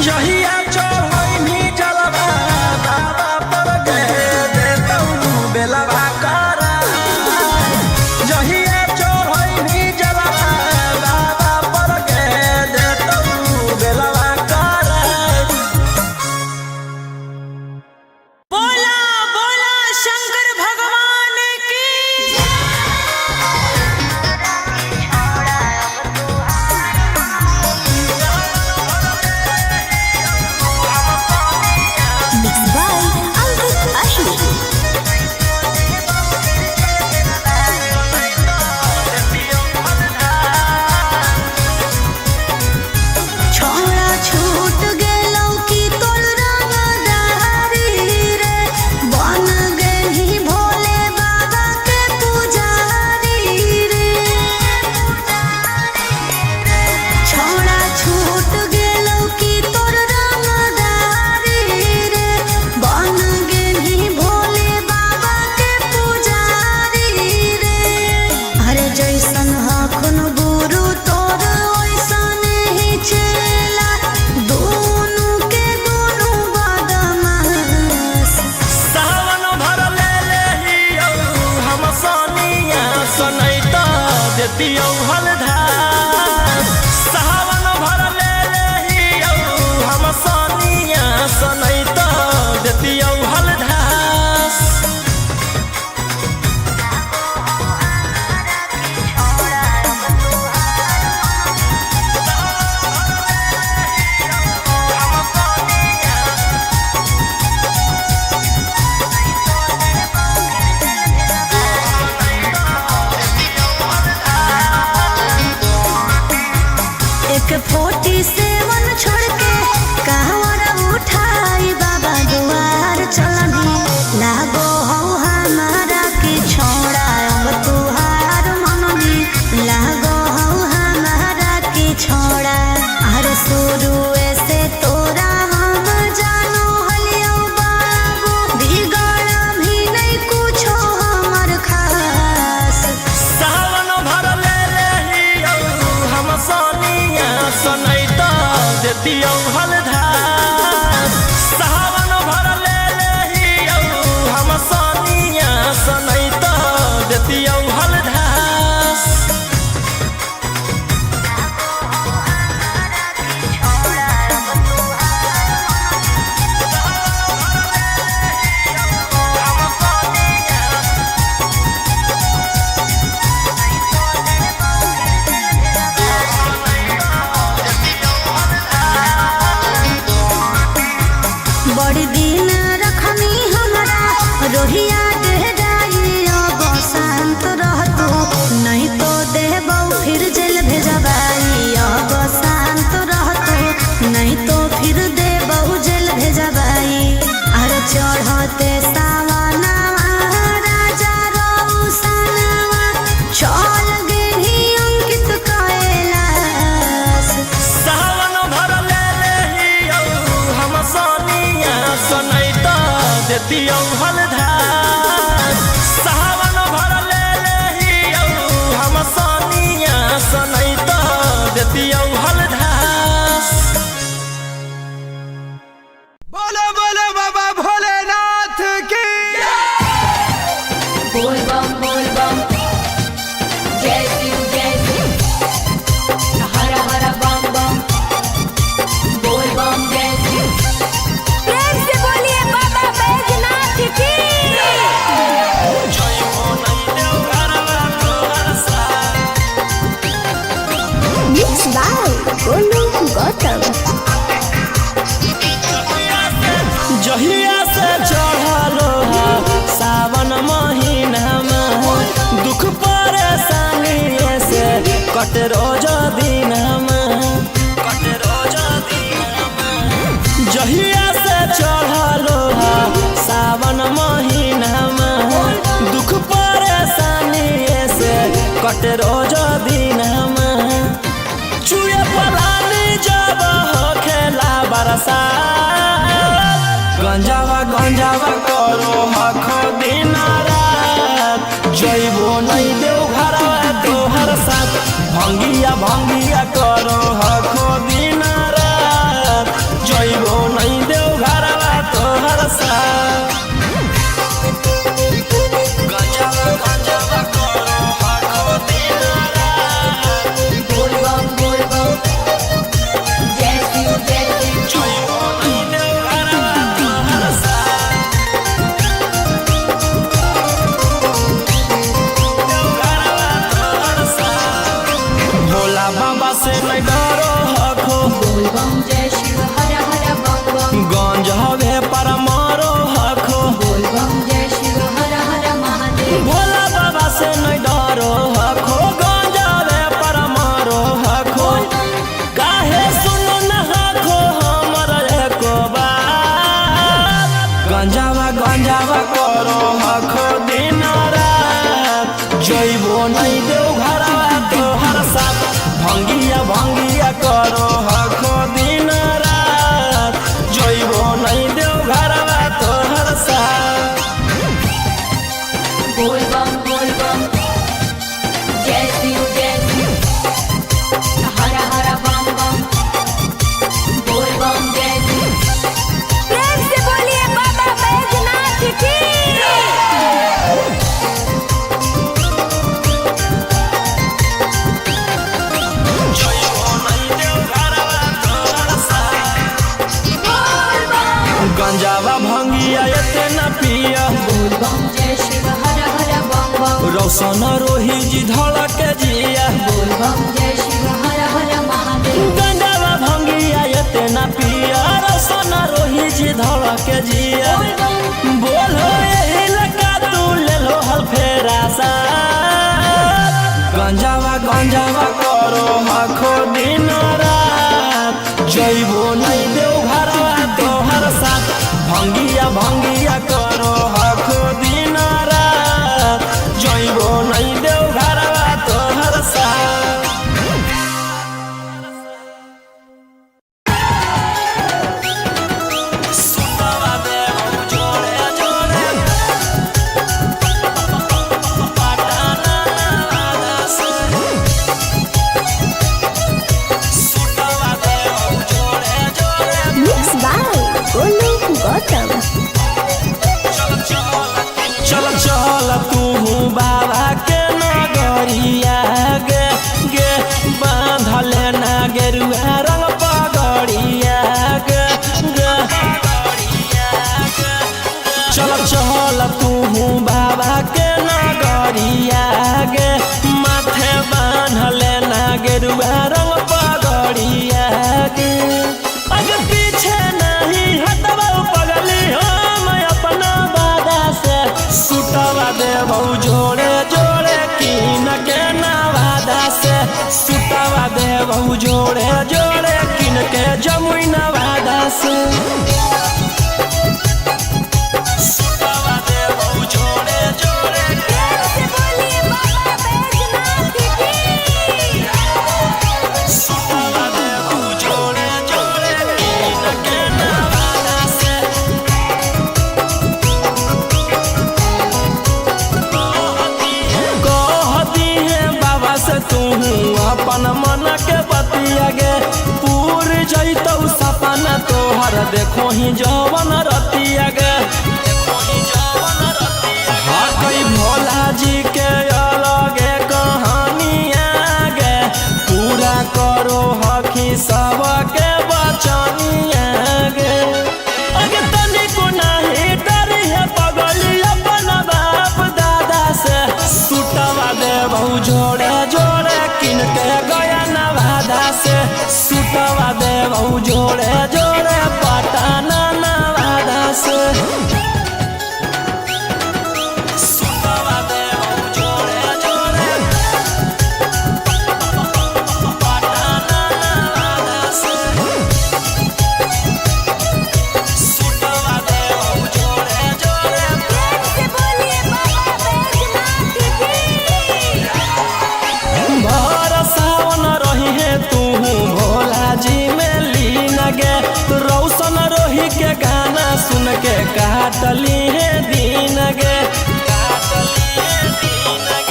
जहिया चढ़ैनी जलवा बाबा पर गे देतौ बेलवा करा जहिया चढ़ैनी जलवा बाबा पर गे देतौ बेलवा करा। बोला बोला शंकर भगवान की Mixed by Ankit Ahi. छोड़ा छूट गेलौ की तोर रंगदारी रे बन गेली भोले बाबा के पुजारी रे छोड़ा छूट गेलौ की तोर रंगदारी रे बन गेली भोले बाबा के पुजारी रे अरे जैसन हखुन गुरु तोर ओइसन ही चेला दोनों के दोनों बदमाश सावन भर ले लेहियौ हम सोनिया सनैता देतियौ हलधार सावन भर ले लेहियौ हम सोनिया सनैता देतियौ हलधार। एक 47 छोड़ के कहवर उठाई बाबा दुआर चलनी लागो हो हमारा की छोड़ा अब तुहार मननी लागो हो हमारा की छोड़ा अरे शुरू से तोरा हम जानो हलियो बाबू बिगड़ भी नहीं कुछो हमर खास सावन भर ले लेहियौ हम सोनिया सनैता देतियौ हलधार सावन भर ले लेहियौ हम सोनिया सनैता देतियौ हलधार। बड़ी दिन रखनी हमरा रोहिया डेहराई अब शांत रहतो नहीं तो देबौ फिर जेल भेजबाई अब शांत रहतो नहीं तो फिर देबौ जेल भेजबाई अरे चढ़ते सावनवा राजा रौसनवा चल गेली अंकित कैलाश सावन भर ले लेहियौ हम सोनिया सनैता देतियौ हलधार सावन भर ले लेहियौ हम सोनिया सनैता देतियौ हलधार। बोलो बोलो बाबा भोलेनाथ की बोल बम जय शिव हर हर बम बम बोल बम जय शिव। प्रेम से बोलिए बाबा बैजनाथ की मिक्स बाय गोलू गौतम जहिया से चढ़लो सावन महीना में दुख परेशानी से कट रोज दिन जहिया से चढ़लो सावन महीना में दुख परेशानी से कट रोज दिन चुए पलानी जब हो खेला बरसा गंजावा करो हख दिन रात जइबो नहीं देव घर तोहर साथ भंगिया करो हख दिन रात जइबो शिव हर हर बम बम गंजवे पर मारो हखो बोल बम जय शिव हर हर महादेव भोला बाबा से नहीं डरो हखो गंजवे पर मारो हखो काहे सुनो न हखो हमर एको बात गंजावा करो हखो दिन रात जइबो नहीं देव घरवा तोहर साथ भंगिया करो हखो दिन रात जइबो नहीं देव घरवा तोहर साथ बोल बम जय शिव हर हर बम बम बोल बम जय शिव प्रेम से बोलिए बाबा बैजनाथ की गंजावा भंगिया एते न पिया बोल बम जय शिव हर हर बम बम रौशन रोही जी धड़क जिया बोल बम जय शिव हर हर महादेव गंजावा भंगिया एते न पिया रौशन रोही जी धड़क जिया बोलो यही लगा तू ले लो हल फेरा सा गंजावा करो हखो दिन रात जइबो नहीं देव घरवा तोहर साथ भंगिया करो हखो दिन रात जइबो नहीं देव घरवा तोहर साथ सुतवा देव जोड़े पटाना से सुतवा देव जोड़े मिक्स बाय गोलू गौतम चल तू बाबा के नगरिया गे बांधले ना गेरुआ रंग पगड़िया गे चल तू बाबा के नगरिया गे माथे बांधले ना गेरुआ रंग पगड़िया गे अगे पीछे नहीं हटवा पगली हम अपना बादा से सुटवा देबौ जोड़े कीन के नवादा से सुटवा देबौ जोड़े कीन के जमुई नवादा से सुटवा देबौ जोड़े प्रेम से बोलिए बाबा बैजनाथ की सुटवा देबौ जोड़े कीन के नवादा से कहती है बाबा से तू अपन मन के बतिया गे पूर जइतौ सपना तोहर देखो ही जवन रतिया गे हाँ कई भोला जी के अलगे कहानिया गे पूरा करो हखी सबके बचनिया गे अगे तनिको नहीं डरी है पगली अपन बाप दादा से सुटवा देबौ जोड़े किन के गया नवादा से सुटवा देबौ जोड़े पटाना नवादा से सुटवा देबौ जोड़े पटाना नवादा से सुटवा देबौ जोड़े प्रेम से बोलिए बाबा बैजनाथ की भर सावन रही है तू भोला जी में लीन गे रौशन रोही के गाना सुन के काटली है दिन गे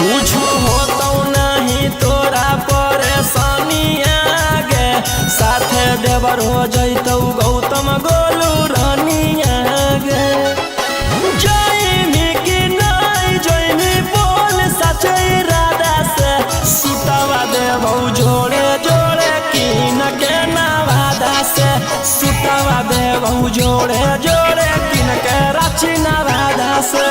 कुछ होतौ नहीं तोरा परेशानिया गे साथे देवर हो जइतौ गौतम गोलू रानिया गे जइनी कि नहीं जइनी बोल सचे इरादा से सुटवा देबौ जोड़े कीन के नवादा से सुटवा देबौ जोड़े कीन के रांची नवादा से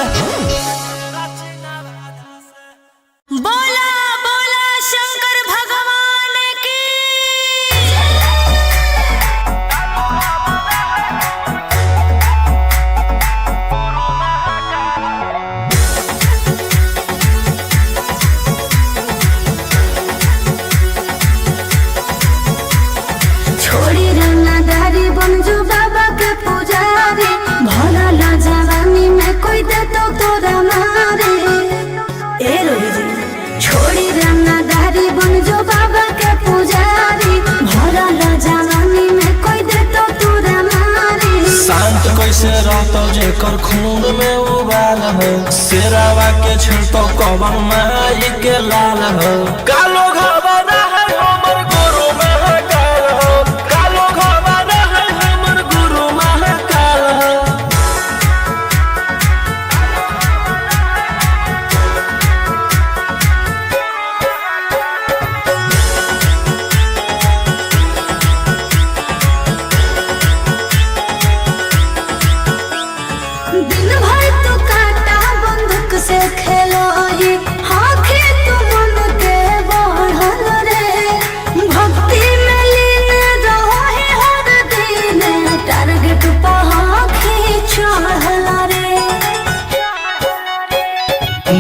बोला बोला शंकर भगवान की से रहतो जेकर खून में उबाल हो, शेरावा के छिड़तो कवन माई के लाल हो। कालो घबरा है हमर गुरु महाकाल हो, कालो घबरा है हमर गुरु महाकाल हो। दिन भर तो काटा बंदूक से खेलो ही, हाथी तो मन के बढ़ल रे। भक्ति में लीन रहो ही हर दिन, टारगेट पर आँखें चढ़ल रे।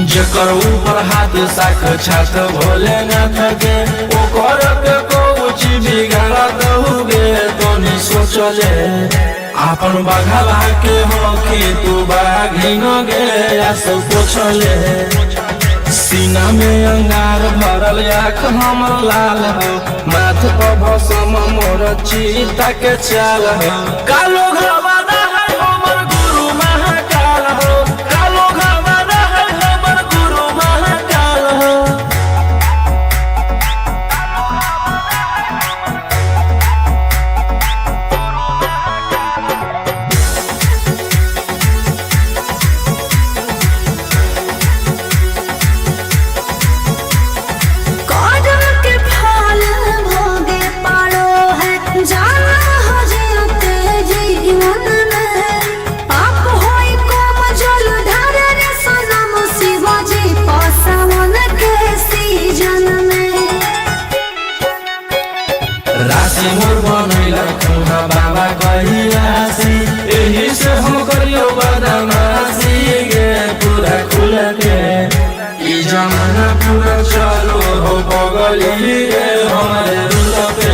जेकर ऊपर हाथ साख छात भोलेनाथ के, ओकर के कुछ बिगाड़त हुए तो नहीं सोचले। आपन बघला के हो कि तू बाघिन गे आस पोछले। सीना में अंगार भरल आँख हमर लाल हो, माथ पर भसम मोर चीता के चाल हो। कालो घबरा है हमर गुरु महाकाल हो, कालो घबरा है हमर गुरु महाकाल हो। कदम के फल भोगे पारो है, जाना हो जियते जीवन में। पाप होई कोम जल ढारे रे सनम शिवाजी पासवन के सीजन में। राशि मोर बनैला खुना बाबा कहियासी, एही से हम करियो बदमाशी गे पूरा खुल के। ई जमाना पूरा चलो हो बगली गे हमारे रुल पे।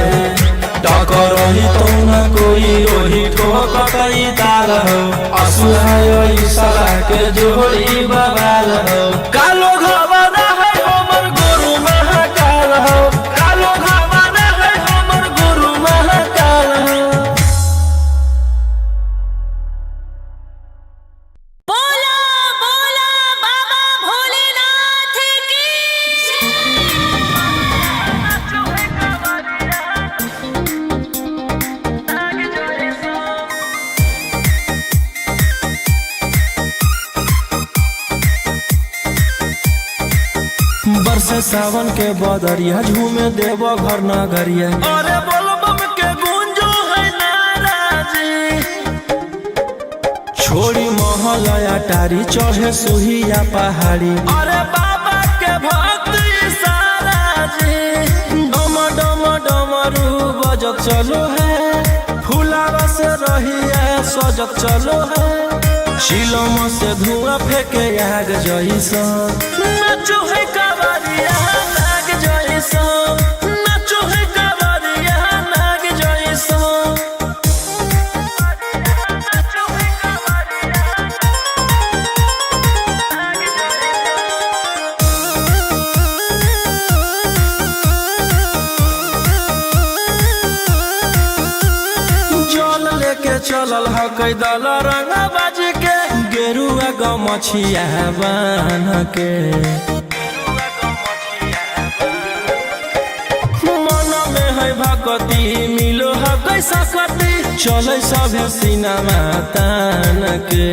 टकर ही तो न कोई ओही को कटई ताल हो, असुहाय सला के जोड़ी बवाल हो। कालो घबरा है हमर गुरु महाकाल हो, कालो घबरा है हमर गुरु महाकाल हो। बोला बोला बाबा भोलेनाथ की बरसे सावन के बदरिया, झूमे देव घर नगरिया। अरे बोलबम के गूंजो है नाराजी, छोड़ी महल अटारी चढ़े सुहिया पहाड़ी। अरे बाबा के भक्त सारा जी, डम डम डमरू बजत चलो है, फुलावा से रहिया सजत चलो है। शिलम से धुआं फेंके आग जैसा, नाचो है कावरिया नाग जैसा, नाचो है कावरिया नाग जैसा। जल लेके चलल ह कई दल रंगा बाज के, गेरुआ गमछिया बान्ह के। मन में है भक्ति मिलो है कैसा कति, चले सभे सिनेमा तान के।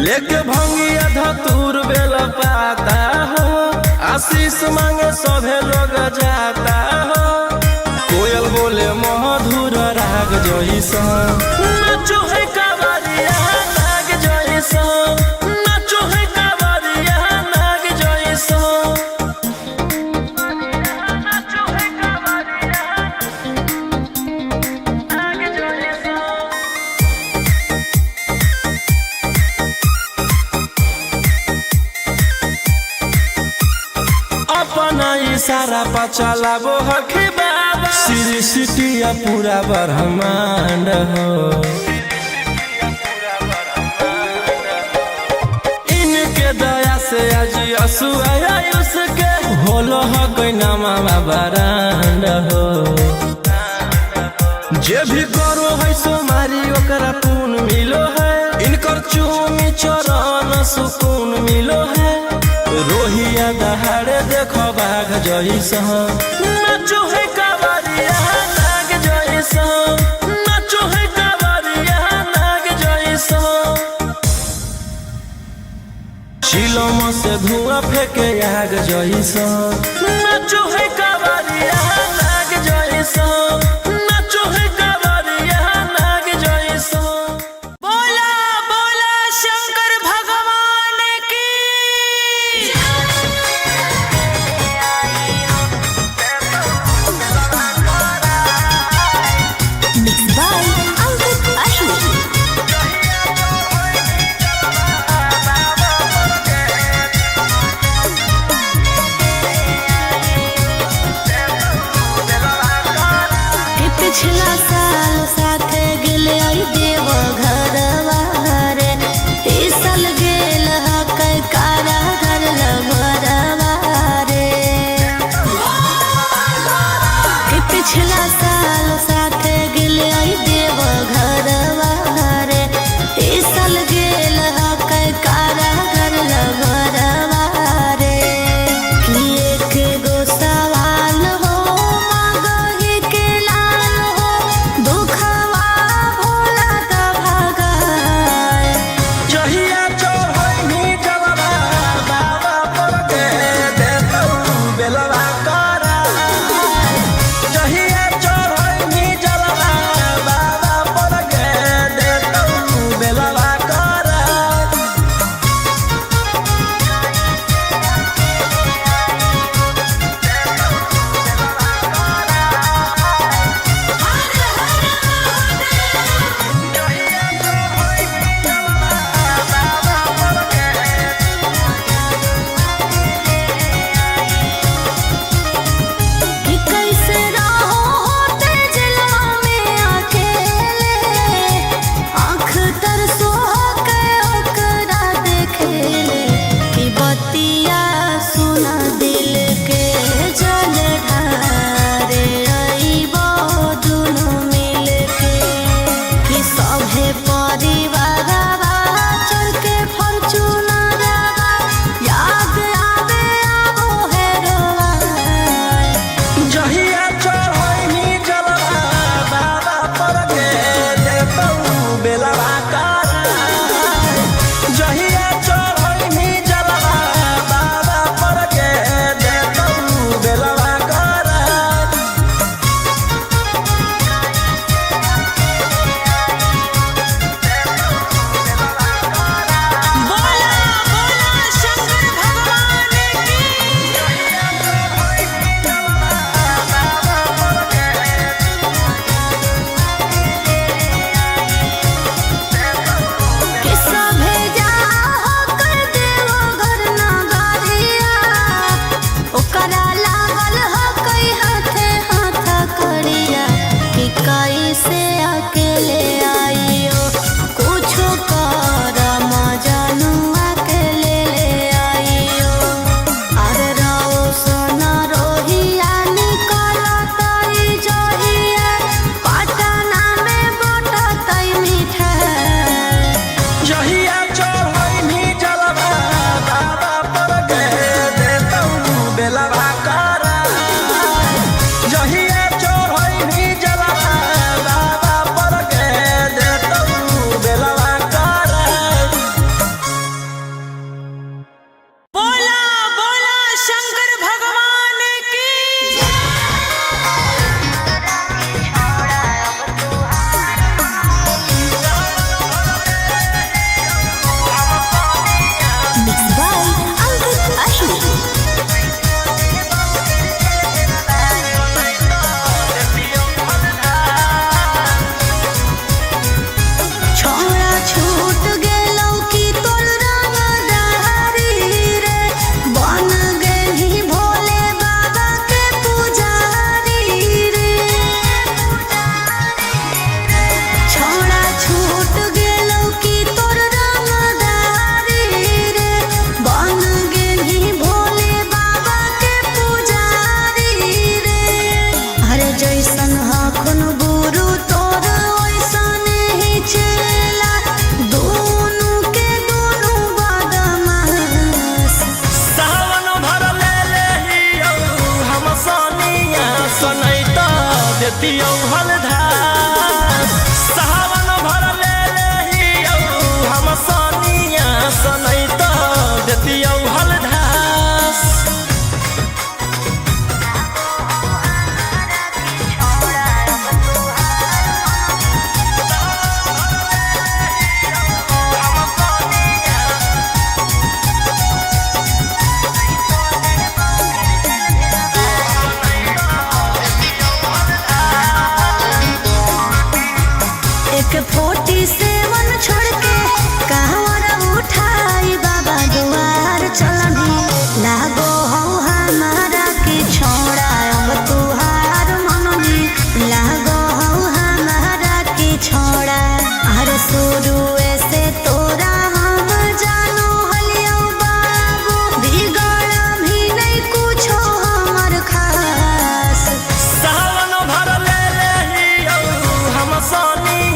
लेके भंगिया धतूर बेल पाता हो, आशीष मांगे सभे लोग जाता हो। कोयल बोले मधुर राग जैसा, नाचो है कावरिया नाग जैसा, नाचो है कावरिया नाग जैसा। अपना इशारा पर चलाबो हखी बाबा, श्री सिटिया पूरा ब्रह्मांड हो। इनके दया से आज असुआ उसके, होलो हो कोई नामा बरांड हो। जे भी करो है सोमारी ओकरा पून मिलो है, इनकर चूमी चरण सुकून मिलो है। रोहिया दहाड़े देखो बाघ जैसा, नाचो है कावरिया नाग जैसा, नाचो है कावरिया नाग जैसा। चिलम से धुआं फेंके आग जैसा, नाचो है कावरिया नाग जैसा, नाचो है कावरिया नाग जैसा। बोला बोला शंकर भगवान की। Mixed by Ankit Ashwin. कि पिछला साल साथे गेले आई देव घरवा रे, ई साल गेल हकै कारा घर लभरवा रे। कि पिछला साल साथे गेले आई देव घरवा रे, ई साल गेल हकै कारा घर लभरवा रे। कि एक गो सवाल हो मांगहि के लाल हो, दुखवा भोला द भगाए। जहिया चढ़ैनी जलवा बाबा पर के देतौ बेलवा करा, जहिया चढ़ैनी जलवा बाबा पर के देतौ बेलवा करा। कि कैसे रहो होते जिला में अकेले, आँख तरसो के ओकरा देखेले। कि बतिया सुना दिल के जल ढारे अइबो दुनू मिल के। कि सभे परिवारवा चढ़ के फॉर्च्यूनरवा, याद आवे आबो हेरोवा। जहिया चढ़ैनी जलवा बाबा पर के देतौ बेलवा करा, जहिया चढ़ैनी जलवा बाबा पर के देतौ बेलवा करा। बोला बोला शंकर भगवान की। कि सभे जाहो कर देवो घर नगरिया, ओकरा लागल हकै हाथे हाथ करिया। कि कैसे अकेले आइयो कुछो कर मजनुआ के ले आइयो। अरे रहो सोना रोहिया निकलतै जहिया, पटना में बटतै मिठाई। जहिया चढ़ैनी जलवा बाबा पर के देतौ बेलवा करा, जहिया चढ़ैनी जलवा बाबा पर के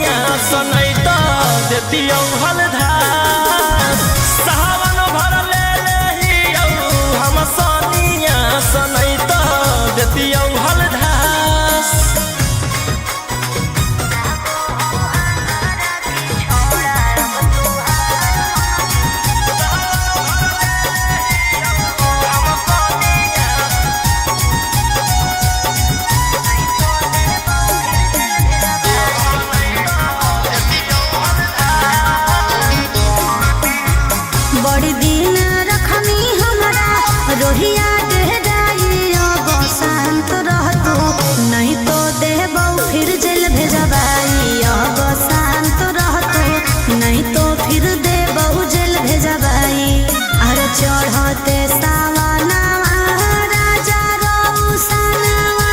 सोनिया सनई तो देतियौ हलधार सावन भर ले लेहियौ हम सोनिया सनई तो देतियौ हलधार बड़ी दिन रखनी हमरा रोहिया देहराइया बसंत रहतो नहीं तो देबौ फिर जेल भेजबाइया बसंत रहतो नहीं तो फिर देबौ जेल भेजबाई अरे चढ़ते सावनवा राजा रौसनवा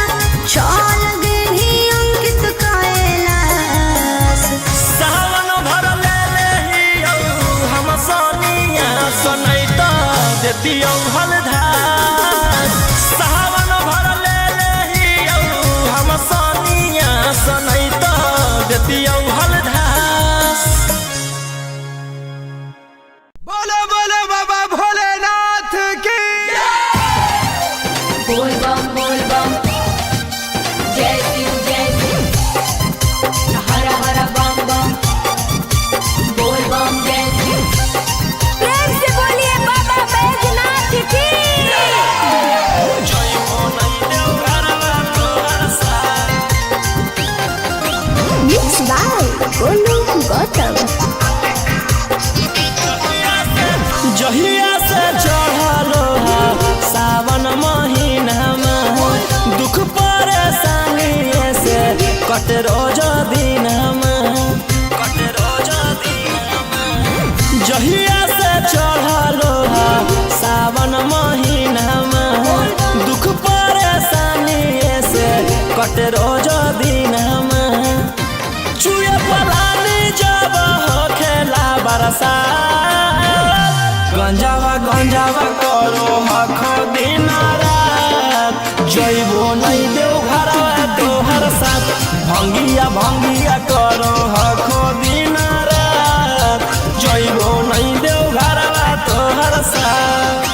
चल गेली अंकित कैलाश सावन भर ले लेहियौ हम सोनिया सनई तो देतियौ हलधार सावन भर ले लेहियौ हम सोनिया सनई तो देतियौ हलधार बोलो बोलो बाबा भोलेनाथ की बोल बम जय शिव हर हर बम बम बोल बम जय शिव प्रेम से बोलिए बाबा बैजनाथ की जय हो नहीं देव घरवा तोहर साथ मिक्स बाय गोलू गौतम जहिया से चढ़लो सावन महीना में दुख परेशानी से कट रोज दिन जहिया से चढ़लो सावन महीना में दुख परेशानी से कट रोज दिन चुए पलानी जब हो खेला बरसा गंजावा करो हखो दिन रात जइबो नहीं देव घरवा तोहर साथ भंगिया करो हखो दिन रात जइबो नहीं देव घरवा तोहर साथ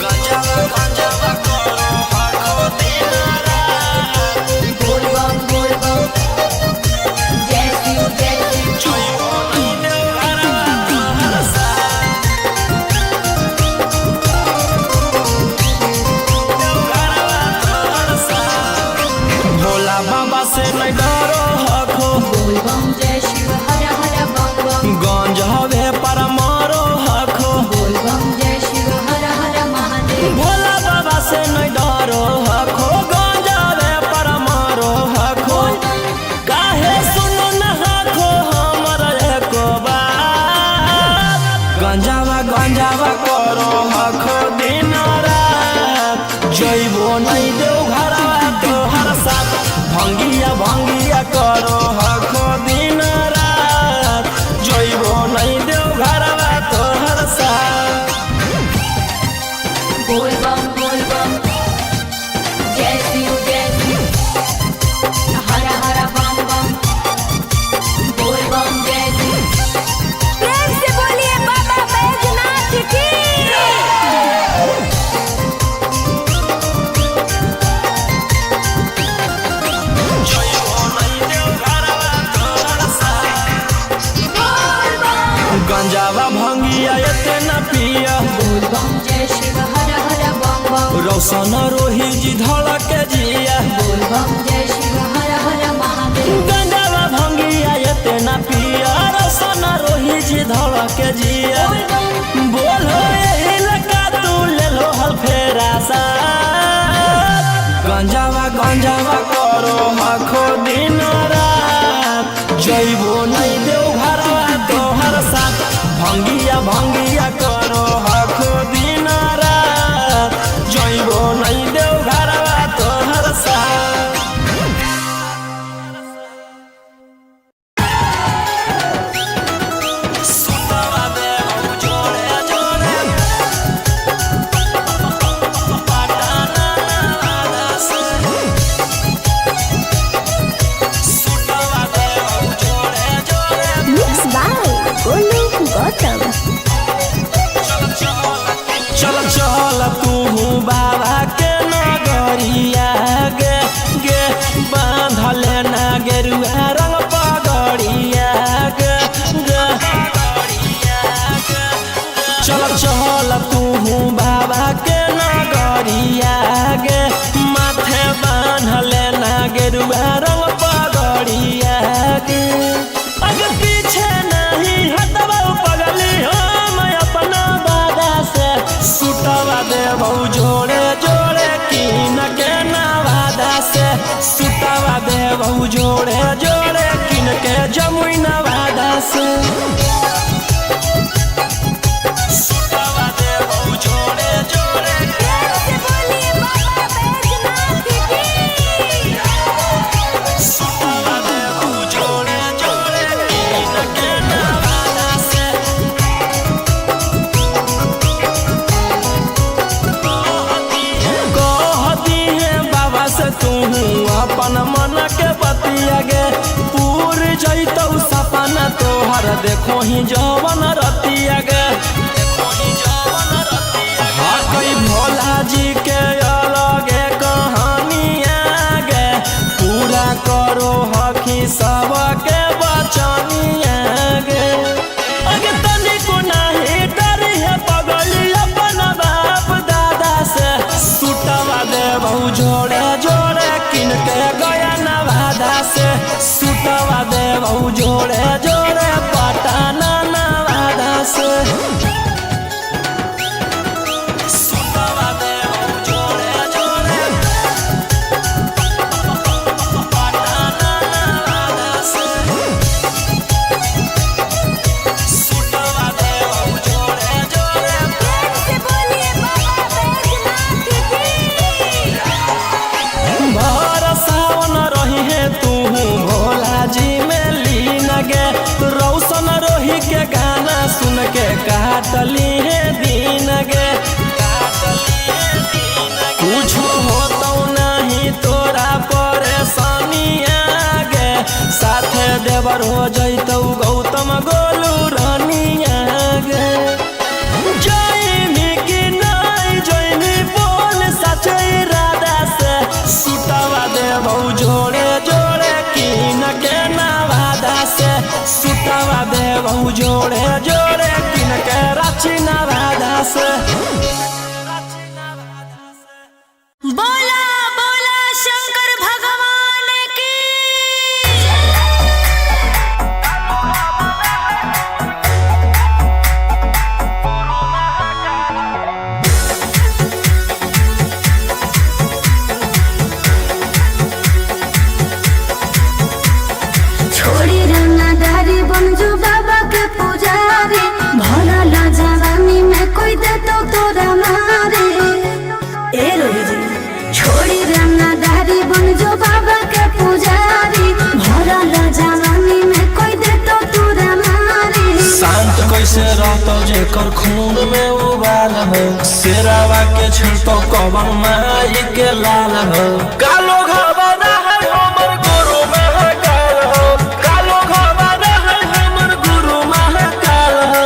गंजावा करो हखो दिन रात बोल बम जय शिव जइबो नहीं देव घरवा तोहर साथ भोला बाबा से नहीं डरो हखो बोल बम जय शिव हर हर बम बम गंज हवे पर मारो हखो बोल बम जय शिव हर हर महादेव भोला बाबा से नहीं डरो हखो गंज हवे पर मारो हखो काहे सुनो न हखो हमर एको बात गंजावा करो हखो दिन रात जइबो नहीं देव घरवा तोहर साथ भंगिया करो हखो दिन रात जइबो नहीं देव घरवा तोहर साथ बोल बम जय शिव हर हर बम बम बोल बम जय शिव प्रेम से बोलिए बाबा बैजनाथ की जइबो नहीं देव घरवा तोहर साथ गंजावा भंगिया एते न पिया बोल बम जय शिव हर हर बम बम रौशन रोही जी धड़क जिया बोल बम जय शिव हर हर महादेव गंजावा भंगिया एते न पिया रौशन रोही जी धड़क जिया बोलो यही लगा तू ले लो हल फेरा सा गंजावा करो हखो दिन रात जइबो नहीं देव घरवा तोहर साथ भंगिया करो हखो दिन रात जइबो नहीं देव घरवा तोहर साथ सुतवा दे जो से सुतवा देबो जोड़े जोड़े प्यार से बोलिए बाबा बैजनाथ की सुतवा देबो जोड़े जोड़े कीन के नवादा से कहती है बाबा से तू अपन मन के बतिया गे पूर जैतौ सपना तोहर देखो ही जवन रतिया गे हाँ कई भोला जी के अलगे कहानिया गे पूरा करो हकी सबके बचनिया गे अगे तनिको नहीं डर है बगली अपन बाप दादा से सुतवा देबो जोड़े जोड़े किन के गया नवादा से सुतवा देबो जोड़े जोड़े पटना नवादा से सुतवा देबो जोड़े जोड़े पटना नवादा से सुतवा देबो जोड़े जोड़े प्यार से बोलिए बाबा बैजनाथ की भर सावन रही है तू भोला जी में लीन गे रौशन रोही के गाना सुन के काटली है दीन गे कुछ होतो नहीं तोरा परेशानिया गे साथे देवर हो जैतौ गौतम गोलू रानिया गे जैनी कि नहीं जैनी बोल सचे इरादा से सुतवा देबो जोड़े जोड़े कीन के नवादा से सुतवा देबो जोड़े जोड़े कीन के रांची नवादा से बोला बोला शंकर भगवान की छोड़ी रंगदारी बन जो बाबा के पुजारी भला ला जवानी में कोई दे तो तोरा मारे ए रोही जी छोड़ी रंगदारी बन जो बाबा के पुजारी भला ला जवानी में कोई दे तो तोरा मारे शांत कैसे रहतो जेकर खून में उबाल हो शेरावा के छिड़तो कवन माई के लाल हो कालो घबरा है हमर गुरु महाकाल हो कालो घबरा है हमर गुरु महाकाल हो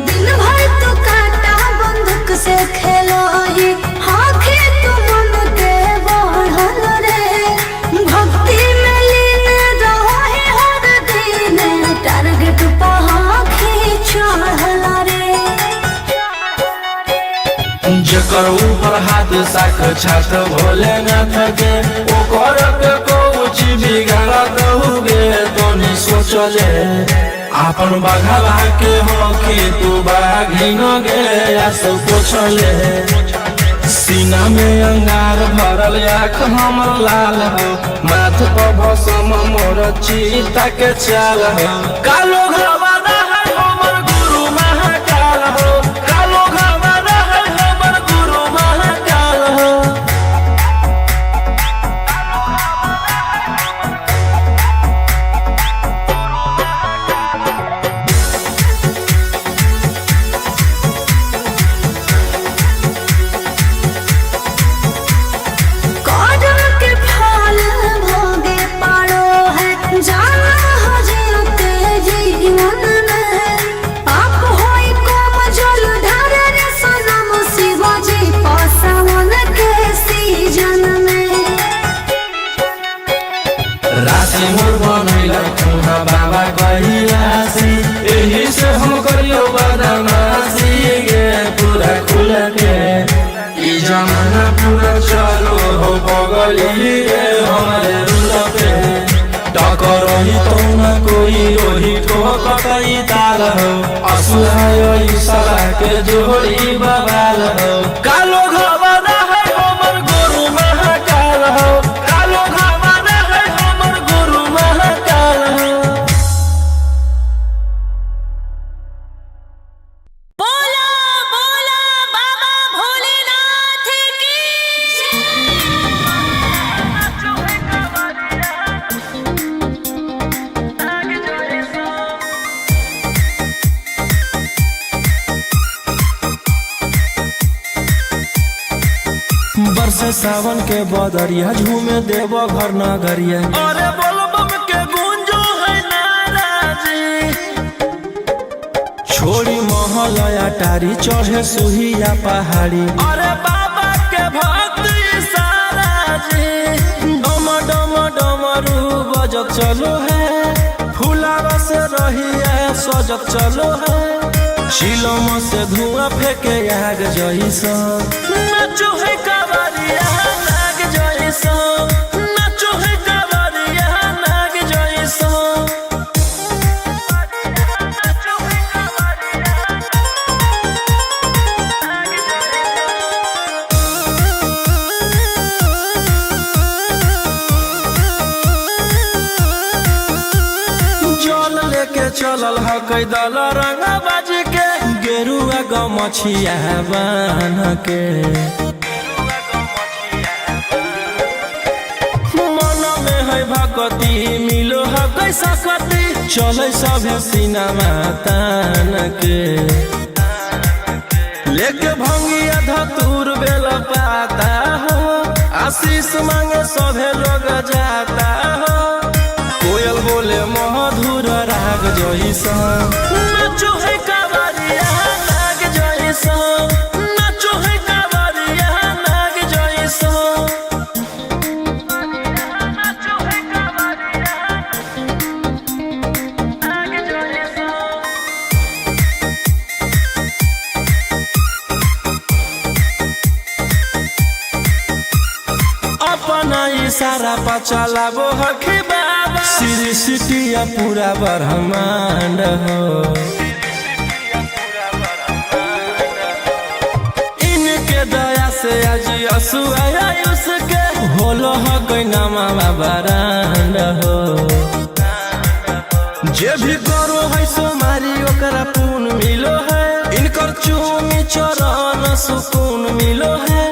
दिन भर तो काटा बंदूक से खेलो ही हाथी तो मन के बढ़ल रे भक्ति में लीन रहो ही हर दिन टारगेट पहाड़ी चढ़ल रे जेकर ऊपर हाथ साख छात भोलेनाथ के ओकर के कुछ बिगाड़त हुगे तोनी सोचले आपन बघवा के होके तू बाघिन गे आस पोछले सीना में अंगार भरल आँख हमर लाल हो माथ पर भसम मोर चीता के चाल हो कालो घबरा है हमर गुरु महाकाल हो कालो घबरा है हमर गुरु महाकाल हो कौन के फल भोगे पारो है जाना हो जीते जीवन में पाप होई कोम जल ढारे रे सनम शिवाजी पासवन के सीजन में राशि मोर बनैला खुना बाबा कहिलासी एही से हम करियो बदमाशी गे पूरा खुल के ई जमाना पूरा चलो हो बगली गे हमारे रूल पे टकर ही तो ना कोई ओही हो असुहाय ईशा के जोड़ी बवाल हो कालो घावाना है हमर गुरु महाकाल हो कालो घावाना है हमर गुरु महाकाल हो। बोला बोला बाबा भोलेनाथ की बरसे सावन के बदरिया झूमे देव घर नगरिया अरे बोलबम के गूंजो है नाराजी छोड़ी महल अटारी चढ़े सुहिया पहाड़ी अरे बाबा के भक्त सारा जी डम डम डमरू बजत चलो है फूला से रही है सजत चलो है शिलम से धुआं फेंके आग जैसा नाचो है कावरिया नाग जैसा नाचो है कावरिया नाग जैसा जल लेके चलल है कैदल रंगा बाज के गेरुआ गमछिया बान के मन में है भक्ति मिलो है कैसा कति चले सब सिनेमा तान के लेके भंगिया धतूर बेल पाता हो आशीष मांगे सभे लोग जाता हो कोयल बोले मधुर राग जैसा नाचो है कावरिया नाग जैसा नाचो है कावरिया नाग जैसा नाचो है कावरिया नाग जैसा। अपना इशारा पर चलाबो हखी बाबा श्री सिटिया पूरा ब्रह्मांड हो इनके दया से आज असुआया उसके होलो हो कोई नामा बरांड हो जे भी करो है सोमारी ओकरा पून मिलो है इनकर चूमी चरण सुकून मिलो है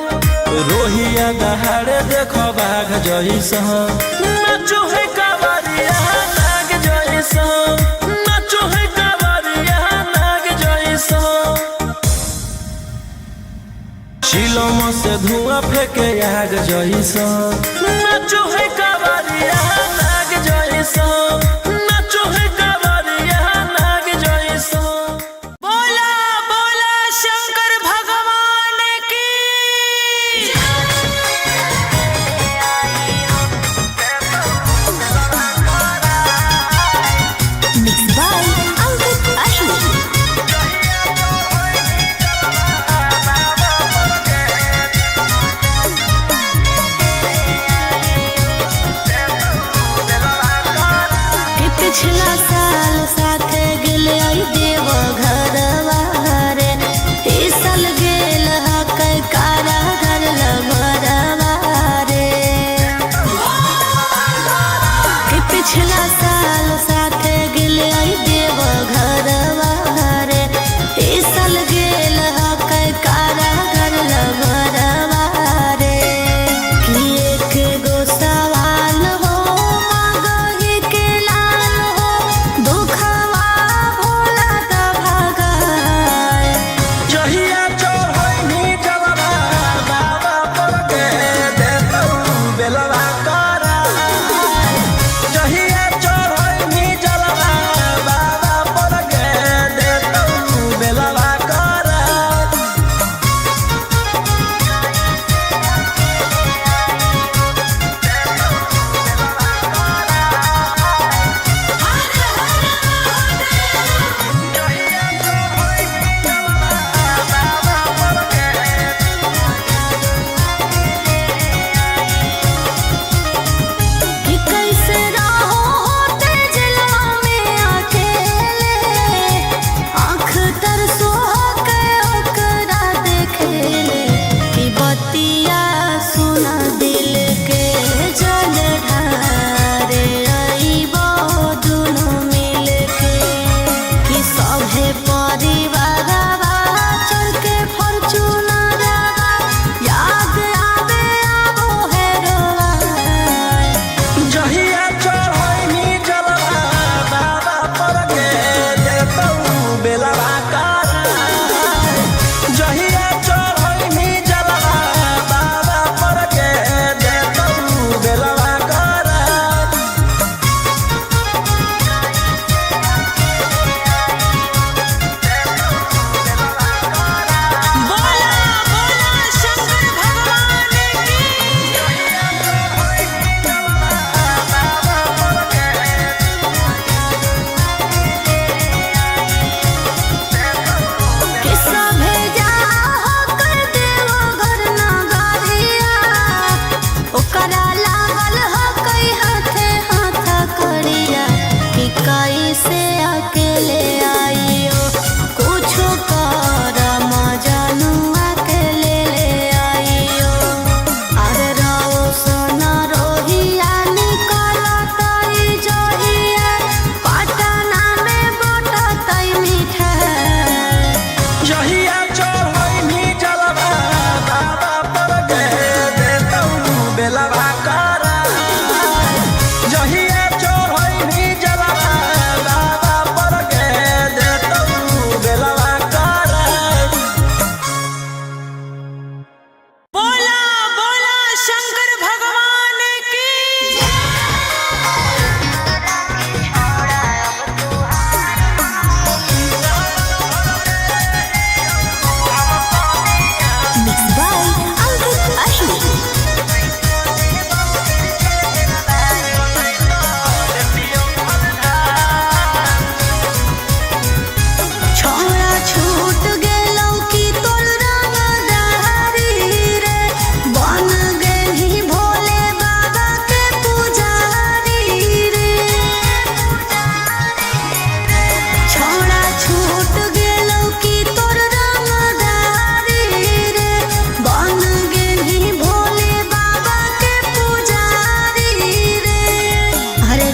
रोहिया दहाड़े देखो बाघ जैसा नाचो है कावरिया नाग जैसा नाचो है कावरिया नाग जैसा शिलम से धुआं फेंके आग जैसा नाचो है कावरिया नाग जैसा नाचो है कावरिया नाग जैसा। बोला बोला शंकर भगवान की मिक्स बाय अंकित अशोक। पिछला साल साथे गेले आई देव घरवा रे ई साल गेल हकै कारा घर लभरवा रे पिछला साल साथे गेले आई देव घरवा रे ई साल गेल हकै कारा घर लभरवा रे कि एक गो सवाल हो मगही के लाल हो दुखवा भोला द भगाए जहिया चढ़ैनी जलवा बाबा पर के देतौ बेलवा करा जहिया चढ़ैनी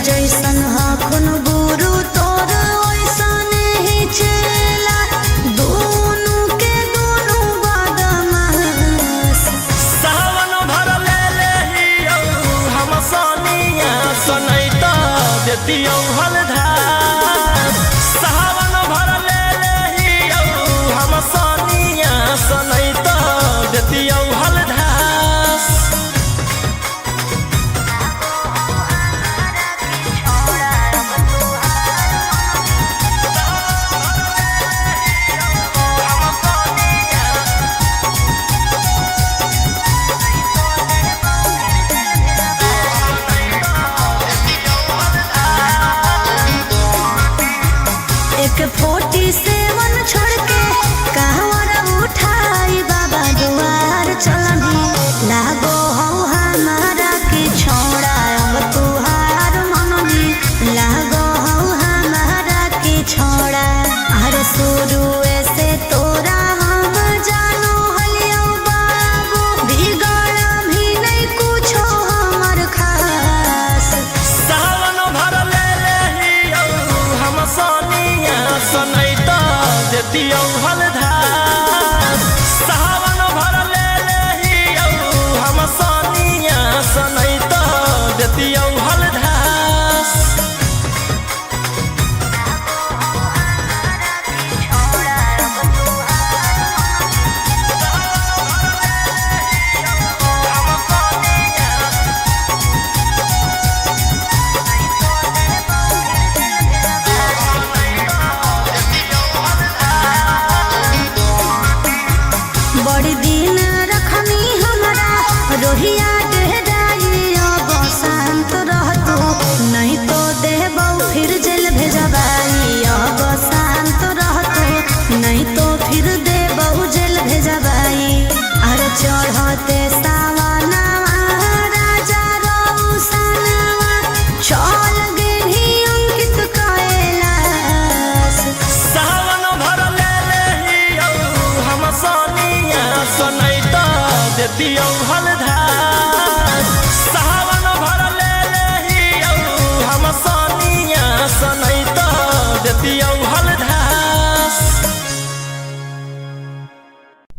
जैसन हखुन गुरु तोर ओइसन ही चेला दोनों के दोनों बदमाश सावन भर ले हियो हम सोनिया सनैता देतियौ हलधार सावन भर ले हियो हम सोनिया सनैता देतियौ हलधार एक 47 छोड़ के कहवर उठाई बाबा दुआर चलनी लागो हो हमारा के छोड़ा अब तुहार मननी लागो हो हमारा के छोड़ा अरे शुरू से तोरा हम जानो हलियो बाबू बिगड़ भी नहीं कुछो हमर खास सावन भर ले हियो हम सोनिया सनैता देतियौ हलधार सावन भर ले हियो हम सोनिया सनैता देतियौ हलधार बड़ी दिन रखनी हमरा रोहिया डेहराई अब शांत रहतो नहीं तो देबौ फिर जेल भेजबाई अब शांत रहतो नहीं तो फिर देबौ जेल भेजबाई अरे चढ़ते सावनवा राजा रौसनवा चल गेली अंकित कैलाश सावन भर ले हियो हम सोनिया सनैता देतियौ हलधार सावन भर ले हियो हम सोनिया सनैता देतियौ हलधार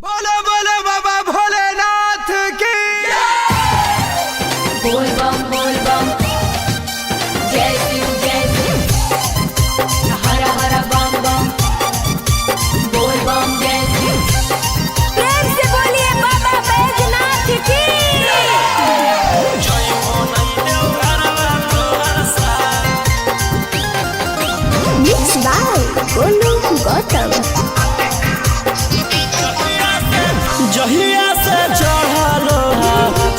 बोलो बोलो बाबा भोलेनाथ की बोल बम जय शिव हर हर बम बम बोल बम जय शिव प्रेम से बोलिए बाबा बैजनाथ की मिक्स बाय गोलू गौतम जहिया से चढ़लो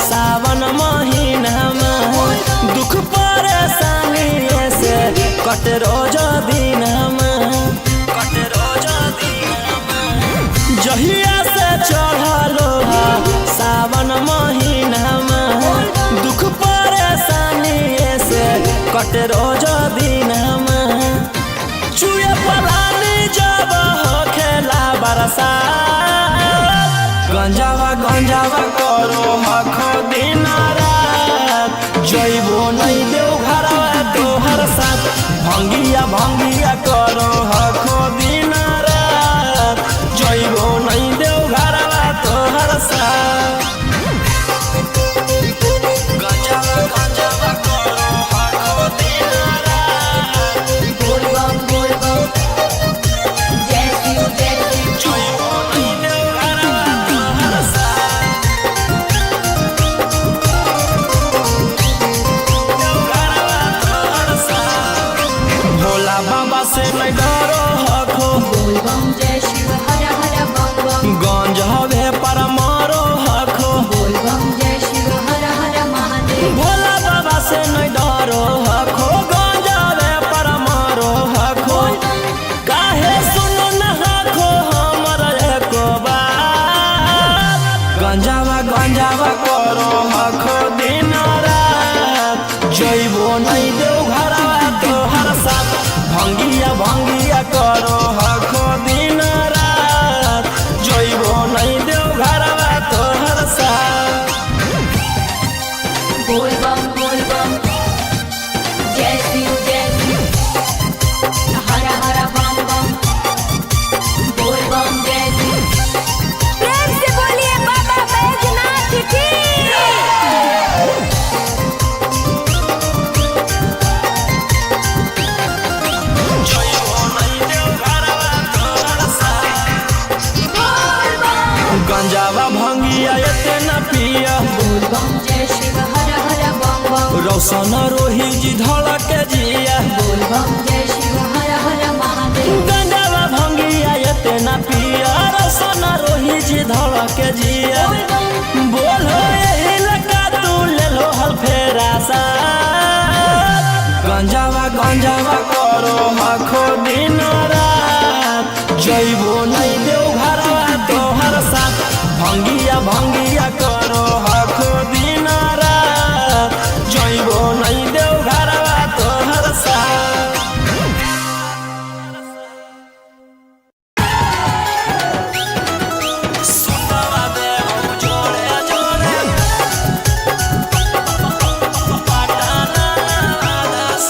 सावन महीना में दुख परेशानी से कट रोज दिन जहिया से चढ़लो सावन महीना में दुख परेशानी से कट रोज दिन चुए पलानी जब हो खेला बरसा गंजावा करो हखो दिन रात जइबो नहीं देव घरवा तोहर साथ भंगिया करो हखो दिन रात जइबो नहीं देव घरवा तोहर साथ गंजावा करो हखो दिन रात बोल बम जय शिव जइबो नहीं देव घरवा तोहर साथ भोला बाबा से नहीं डरो हखो बोल बम जय शिव हर हर बम गंज हवे पर मारो हखो बोल बम जय शिव हर हर महादेव भोला बाबा से नहीं डरो हखो गंज हवे पर मारो हखो काहे सुनो न हखो हमर एको बात गंजावा करो हखो दिन रात जइबो नहीं देव घरवा तोहर साथ भंगिया करो हखो दिन रात जइबो नहीं देव घरवा तोहर साथ बोल बम जय रोशन रोही जी धड़क जिया बोल बम जय शिव हर हर महादेव गंजावा भंगिया ये ना पिया रोशन रोही जी धड़क जिया बोलो यही लगा तू ले लो हल फेरा सा गंजावा करो हखो दिन रात जइबो नहीं देव घरवा तोहर साथ भंगिया करो हखो दिन रात जइबो नहीं देव घरवा तोहर साथ सुतवा देव जोड़े जोड़े पटाना दास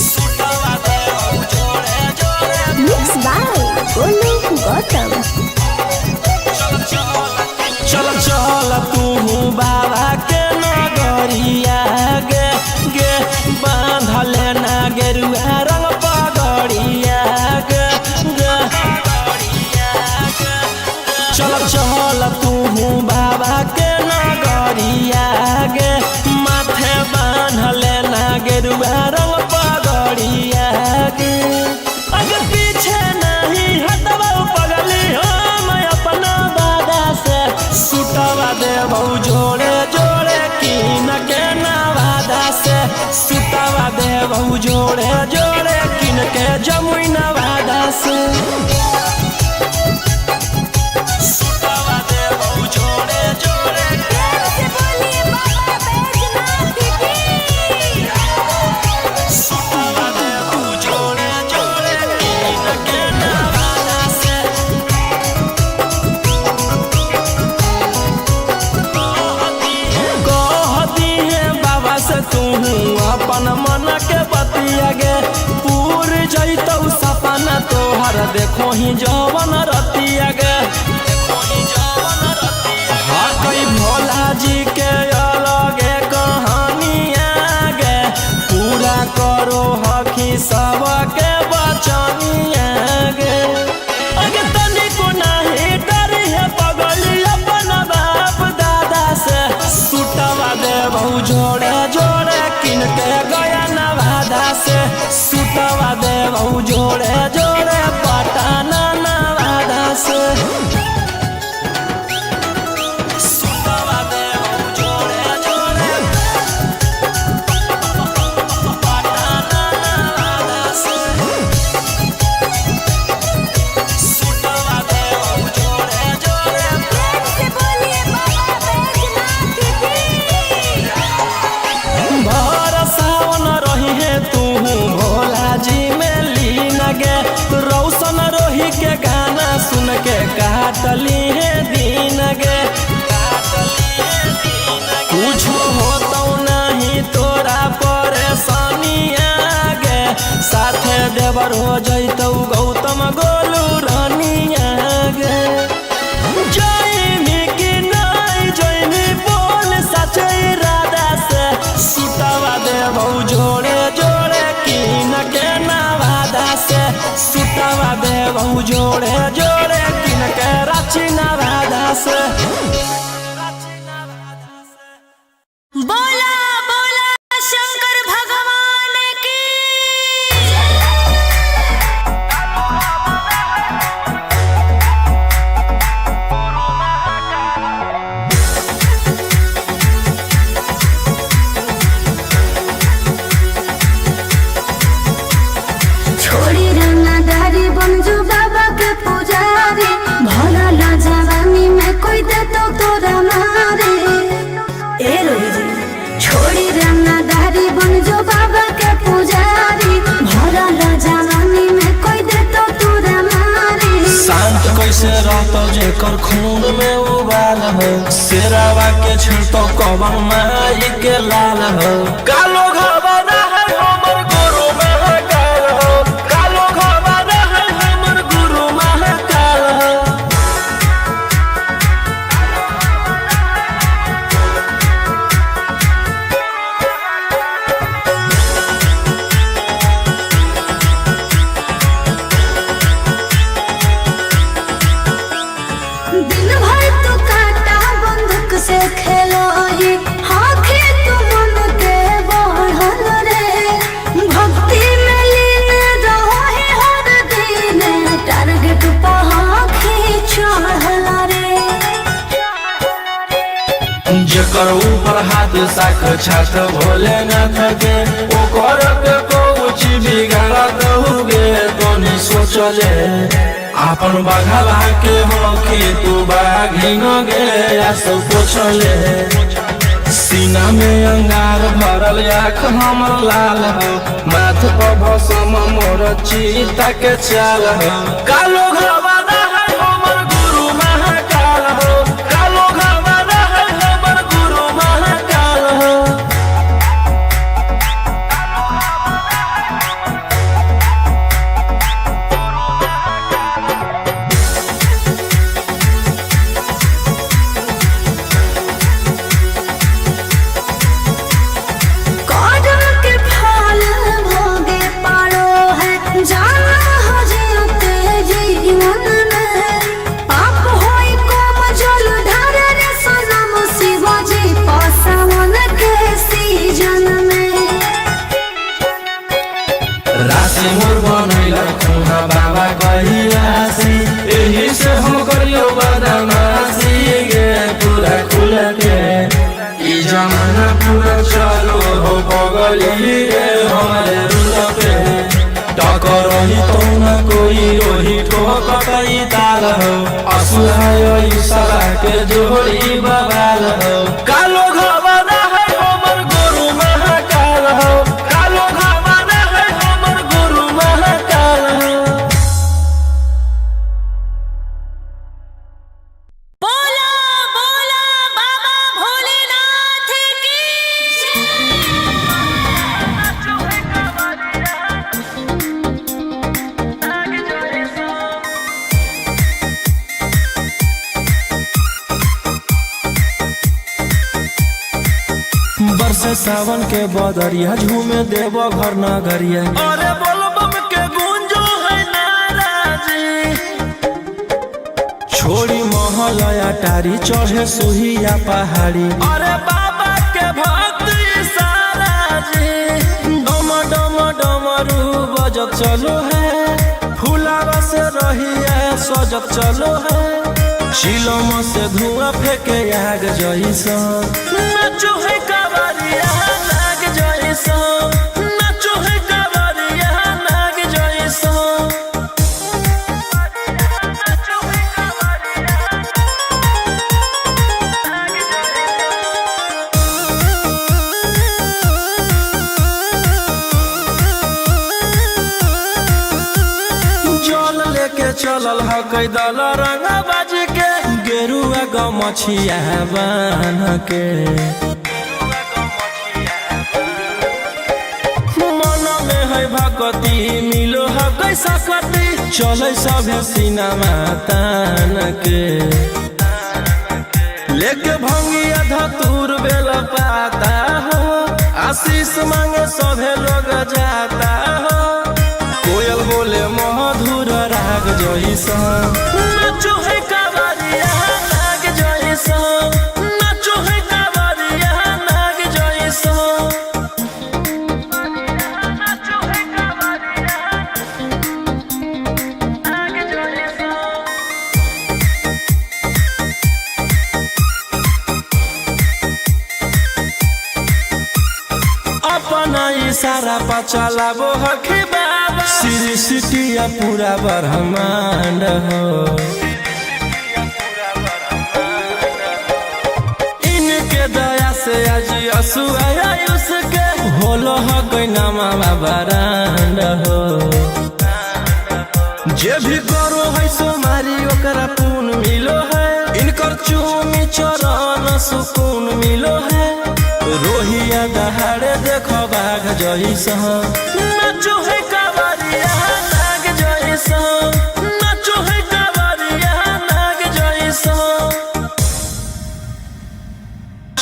सुतवा देव जोड़े जोड़े मिक्स बाय गोलू गौतम। चल तू बाबा के नगरिया गे गे बांधले ना गेरुआ रंग पगड़िया गे गे चल तू बाबा के नगरिया गे माथे बांधले ना गेरुआ रंग पगड़िया गे अगर पीछे नहीं हटवा पगली हम अपना दादा से सुतवा देबौ जोड़े जोड़े कीन के नवादा से सुतवा देबौ जोड़े जोड़े कीन के जमुई नवादा से सुतवा देबौ जोड़े जोड़े सुतवा देबौ जोड़े जोड़े कीन के नवादा से कहती है बाबा से तू अपन मन के बतिया गे पूर जैतौ सपना तोहर देखो ही जवन रतिया गे हकई भोला जी के अलगे कहानिया गे पूरा करो हकी सबके बचनिया गे अगे तनिको नहीं डरी है पगली अपन बाप दादा से सुतवा देबौ जोड़े जोड़े किन के गया नवादा से सुतवा देबौ जोड़े जोड़े पटाना नवादा से सुतवा देबौ जोड़े जोड़े पटाना नवादा से सुतवा देबौ जोड़े जोड़े भर सावन रही है तू भोला जी में लीन गे रौशन रोही के गाना सुन के काटली है दीन गे कुछ होतौ नहीं तोरा परेशानिया गे साथे देवर हो जैतौ गौतम गोलू रानिया गे जइमी कि नहीं जइमी बोल सच इरादा से सुतवा देबौ जोड़े जोड़े कीन के नवादा से सुतवा देबौ जोड़े जोड़े कीन के रांची नवादा से बोला बोला शंकर भगवान की छोड़ी रंगदारी बन जो बाबा के पुजारी भला ला जवानी में कोई दे तो तोरा मारे ए रोही जी छोड़ी रंगदारी बन जो बाबा के पुजारी भला ला जवानी में कोई दे तो तोरा मारे शांत कैसे रहतो जेकर खून में उबाल हो शेरावा के छिड़तो कवन माई के लाल हो कालो घबरा है हमर गुरु महाकाल हो कालो घबरा है हमर गुरु महाकाल हो दिन भर तो काटा बंदूक से खेलो ही हाथ साक्षात भोलेनाथ के ओकर के कुछ बिगाड़त हुए तनी सोचले आपन बघला के होके तू बाघिन गे आस पोछले सीना में अंगार भरल आँख हमर लाल हो माथ पर भसम मोर चिता के चाल हो कालो घरवाना है हमर गुरु महाकाल हो कालो घरवाना है हमर गुरु महाकाल हो कदम के फल भोगे पारो है जाना हो जियते जीवन में पाप होई कोम जल ढारे रे सनम शिवाजी पसावन के सीजन में राशि मोर बनैला खुहा बाबा कहिलासी एही से हम करियो बदमाशी गे पूरा खुल के ई जमाना पूरा चलो हो बगली रे हमारे रुल पे टकर ही तो न कोई रोही ठोकई ताल हो असुहाय ईशा के जोड़ी बवाल हो कालो घरवाना है हमर गुरु महाकाल हो कालो घरवाना है हमर गुरु महाकाल हो बोला बोला बाबा भोलेनाथ की बरसे सावन के बदरिया झूमे देव घर नगरिया अरे बोलबम के गूंजो है नाराजी छोड़ी महलया टारी चढ़े सुहिया पहाड़ी अरे बाबा के भक्ति सारा जी डम डम डमरू बजत चलो है फुलावा से रहिया सजत चलो है चिलम से धुआं फेंके आग जैसा नाचो है कावरिया नाग जैसा नाचो है कावरिया नाग जैसा जल लेके चलल ह कैदल रंग बाज के गेरुआ गमछिया बान्ह के मन में है भक्ति मिलो है कैसा कति चले सभे सीनामा तान के लेके भंगिया धतूर बेल पाता हो आशीष मांगे सभे लोग जाता हो कोयल बोले मधुर राग जैसा नाचो है कावरिया नाग जैसा नाचो है कावरिया नाग जैसा नाचो है कावरिया नाग जैसा अपना इशारा पर चलाबो हखी बाबा श्री सिटिया पूरा ब्रह्मांड हो इनके दया से आज आयुष के होलो ह कोई नामा बरांड हो जे भी करो है सोमारी ओकरा पुण्य मिलो है इनकर चूमी चरण सुकून मिलो है रोहिया दहाड़े देखो बाघ जैसा नाचो है कावरिया नाग जैसा नाचो है कावरिया नाग जैसा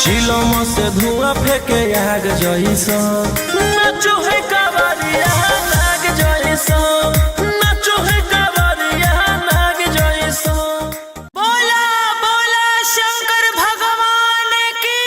चिलम से धुआं फेंके आग जैसा नाचो है कावरिया नाग जैसा नाचो है कावरिया नाग जैसा बोला बोला शंकर भगवान की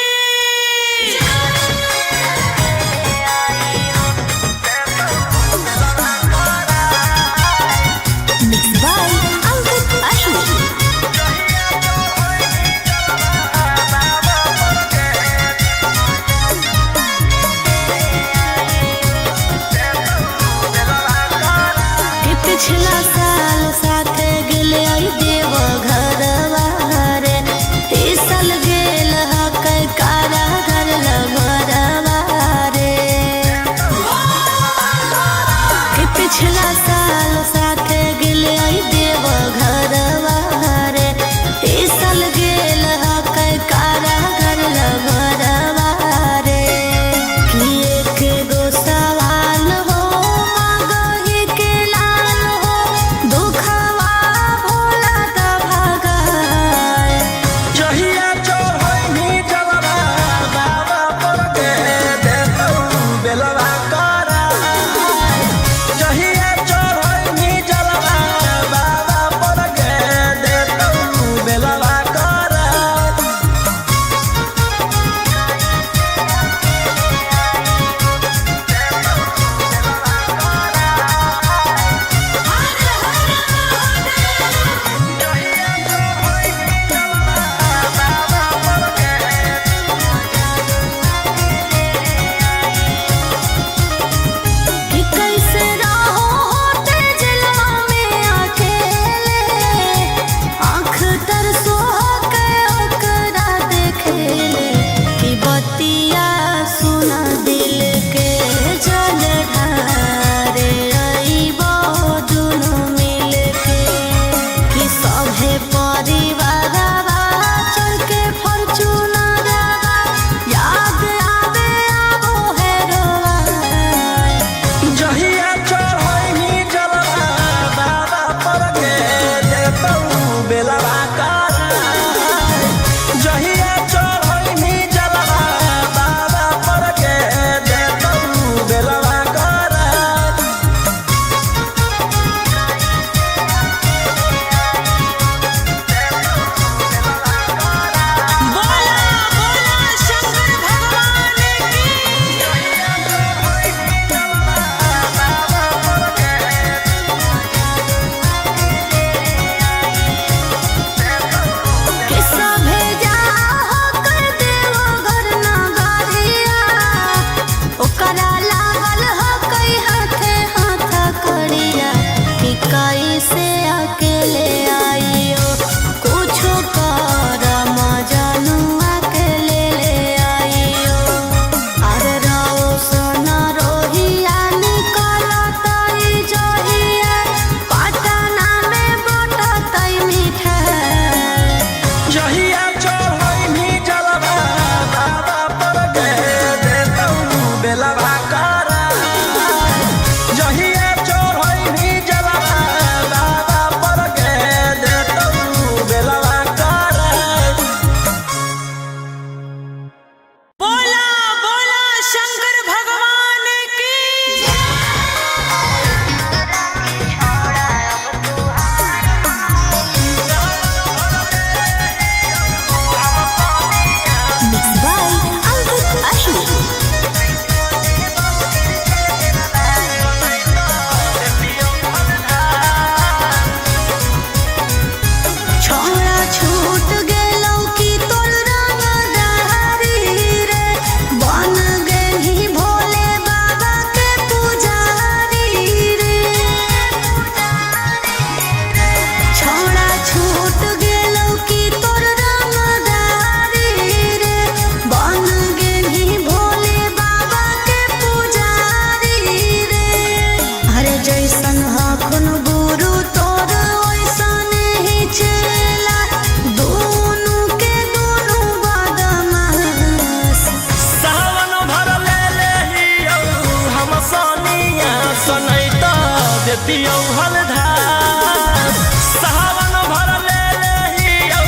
देतियौ हलधास सावन भर ले लेहियौ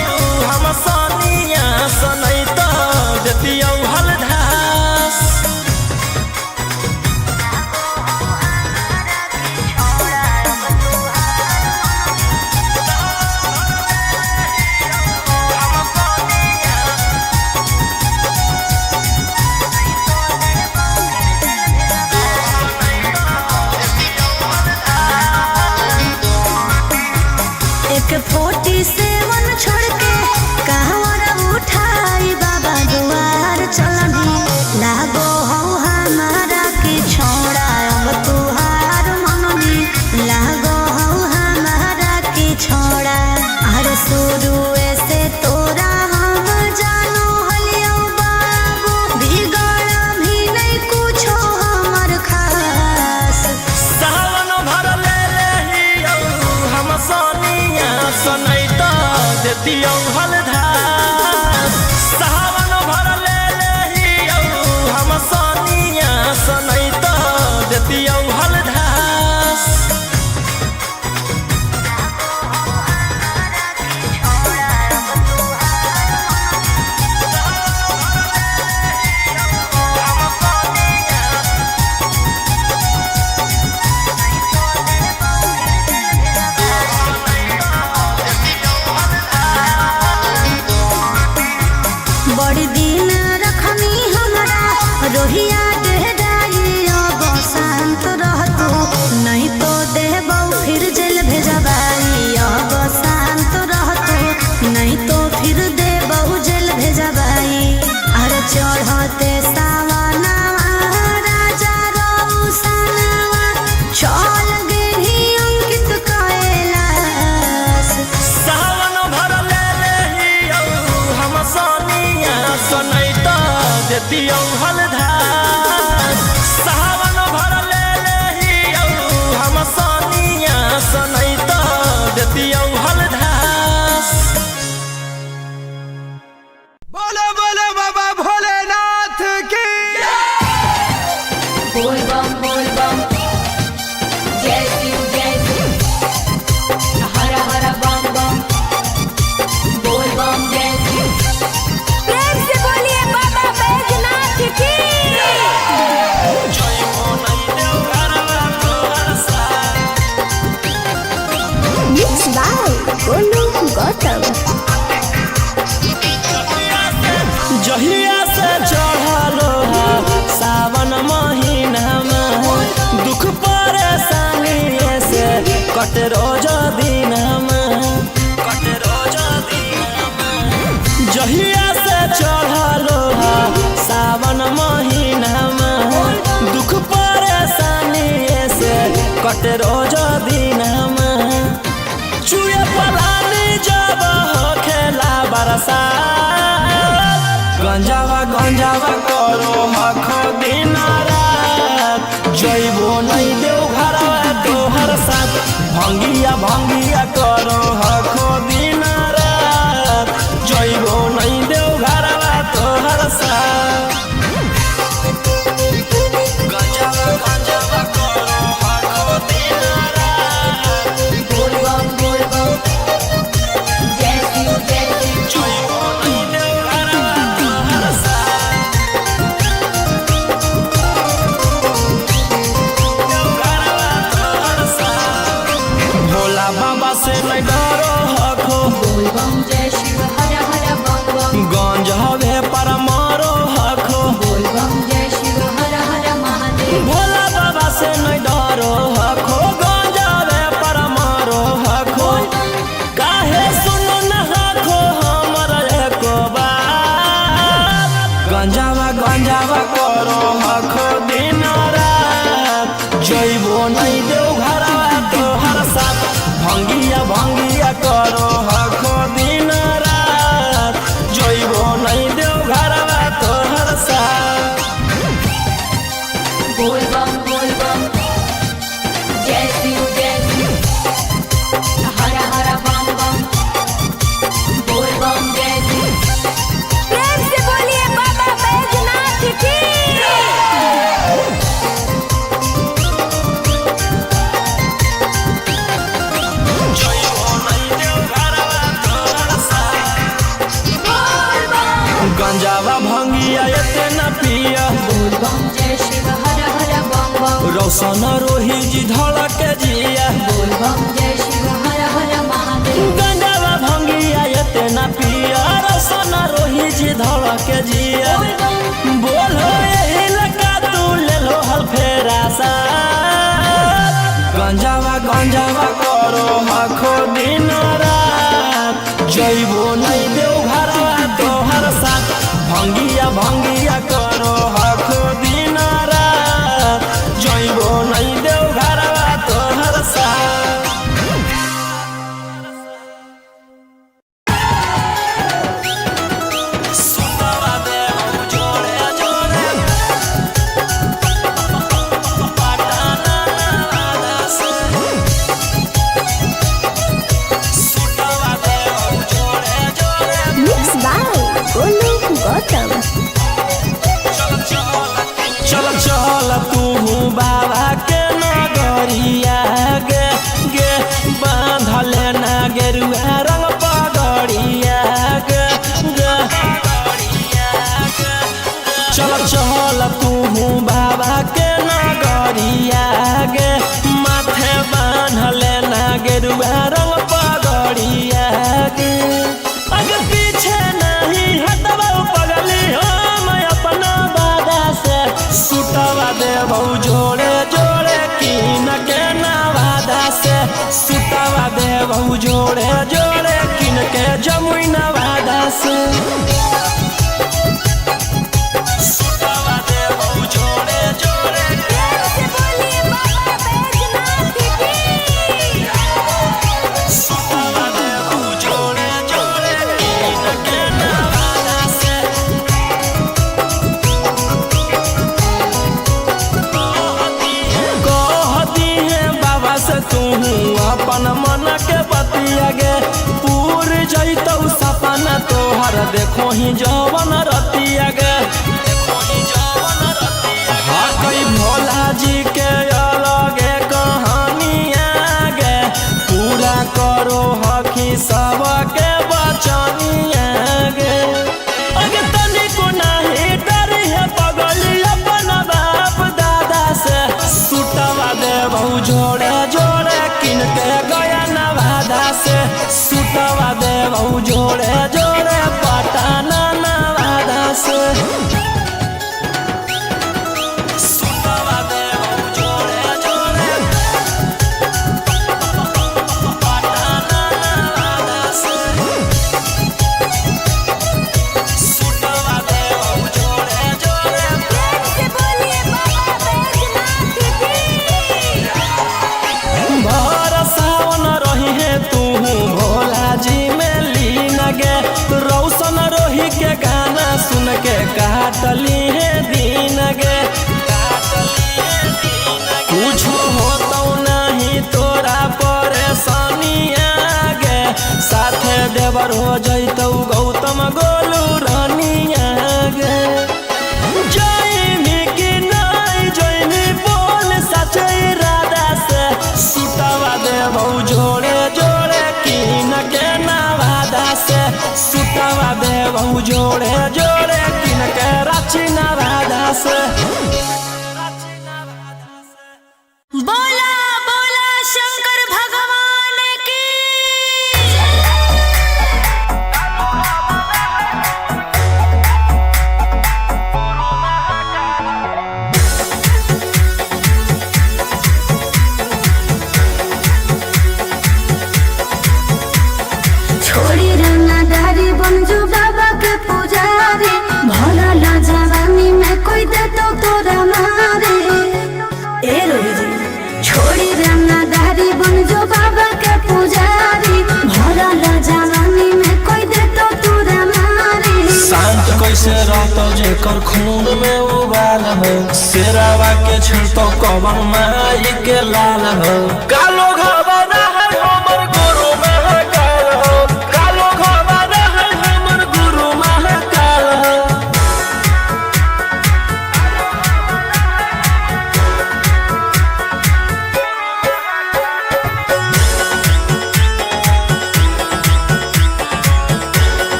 हम सनिया सनैत देतियौ हलधास एक 47 छोड़ के कहवर उठाई बाबा दुआर चलनी लागो हो हमारा के छोड़ा अब तुहार मननी लागो हो हमारा के छोड़ा अरे शुरू से तोरा हम जानो हलियो बाबू बिगड़ भी नहीं कुछो हमर खास सावन भर ले लेहियौ हम सनिया सनैत देतियौ हलधास सावन भर ले लेहियौ हम सनिया सनैत देतियौ हलधास बड़ी दिन रखनी हमरा रोहिया डेहराई अब शांत रहतू नहीं तो देबौ फिर जेल भेजबाई अब शांत रहतू नहीं तो फिर देबौ जेल भेजबाई अरे चढ़ते सावनवा राजा रौसनवा चल गेली अंकित कैलाश सावन भर ले लेहियौ हम सनिया सनैत देतियौ हलधास सावन भर ले लेहियौ हम सनिया सनैत देतियौ हलधास बोलो बोलो बाबा भोलेनाथ की बोल बम जय शिव हर हर बम बम बोल बम जय शिव प्रेम से बोलिए बाबा बैजनाथ की मिक्स बाय गोलू गौतम जहिया से चढ़लो सावन महीनामा दुख परेशानी से कट रोज दिनमा जहिया से चढ़लो सावन महीनामा दुख परेशानी से कट रोज दिनमा चुए पलानी जब हो खेला बरसा गंजावा करो हखो दिन रात जइबो नहीं देव घरवा तोहर साथ भंगिया करो हखो दिन रात जइबो नहीं देव घरवा तोहर साथ गंजावा करो हखो दिन रात बोल बम जय शिव जइबो नहीं देव घरवा तोहर साथ रोशन रोही जी धड़क जिया बोल बम जय शिव हर हर महादेव गंजावा भंगिया एते ना पिया रोशन रोही जी धड़क जिया बोल बम बोलो यही लगा तू ले लो हल फेरा सा गंजावा गंजावा करो आखो दिन रात जइबो नहीं देव घरवा तोहर साथ भंगिया भंगिया करो आखो दिन रात जइबो नहीं देव घरवा तोहर साथ सुतवा देव जोड़े जोड़े पटाना वादा से सुतवा देव जोड़े जोड़े मिक्स बाय गोलू गौतम। चल चल तू बाबा के नगरिया गे गे बांधले ना गेरुआ रंग पगड़िया गे गे चल चल तू बाबा के नगरिया गे माथे बांधले ना गेरुआ रंग पगड़िया गे अगर पीछे नहीं हटवा पगली हम अपना बादा से सुतवा देव जोड़े जोड़े किन के नवादा से सुतवा देव जोड़े जोड़े किन के जमुई नवादा से सुतवा देव जोड़े जोड़े सुतवा देव जोड़े जोड़े किन के नवादा से कहती है बाबा से तू अपन मन के बतिया गे पूर जैतौ सपना तोहर देखो ही जवन रतिया गे हाँ कई भोला जी के अलगे कहानिया गे पूरा करो हकी सबके बचनिया गे अगे तनिको नहीं डरी है पगली अपन बाप दादा से सुतवा देव जोड़े जोड़े किन के गया नवादा से सुतवा देव जोड़े जोड़े पटाना नवादा से सुतवा देव जोड़े जोड़े पटाना नवादा से सुतवा देव जोड़े जोड़े भर सावन रही है तू भोला जी में लीन गे रौशन रोही के गाना सुन के काटली है दिन गे कुछ होता नहीं तोरा परेशानिया गे साथे देवर हो जैतौ गौतम गोलू रानिया गे जयमी कि नहीं जयमी बोल सचे राधा से सुतवा देव जोड़े जोड़े किन के नवादा से सुतवा देव जोड़े जोड़े किन के रांची नवादा से बोला बोला शंकर भगवान की छोड़ी रंगदारी बन जो बाबा के पुजारी भला ला जवानी में कोई दे तो तोरा मारे ए रोही जी छोड़ी रंगदारी बन जो बाबा के पुजारी भला ला जवानी में कोई दे तो तोरा मारे शांत कैसे रहतो जेकर खून में उबाल हो शेरावा के छिड़तो कवन माई के लाल हो कालो घबरा है हमर गुरु महाकाल हो कालो घबरा है हमर गुरु महाकाल हो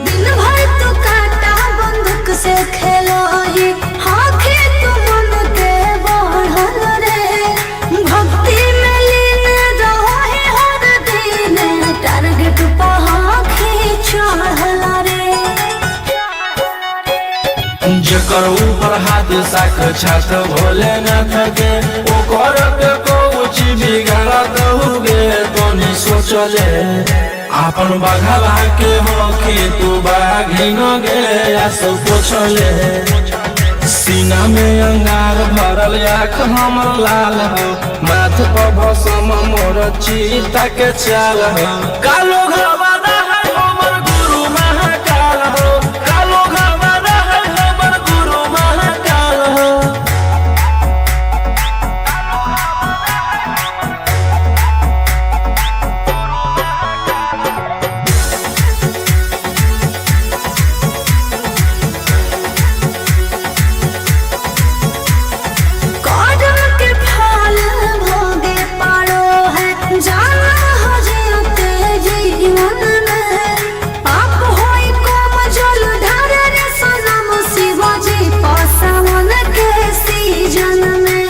दिन भर तो काटा बंदूक से खेलो ही हाँ जकर ऊपर हाथ साक्षात भोलेनाथ के ओकर के कुछ बिगाड़त हुए तोनी सोचले आपन बघला के हो कि तू बाघिन गे आस पोछले सीना में अंगार भरल आँख हमर लाल हो माथ पर भसम मोर चिता के चाल हो कालो घबादा है हमर गुरु महाकाल हो कालो घबादा है हमर गुरु महाकाल हो कदम के फल भोगे पारो है जाना हो जियते जीवन में पाप होई कोम जल ढारे रे सनम शिवजी पसावन के सीजन में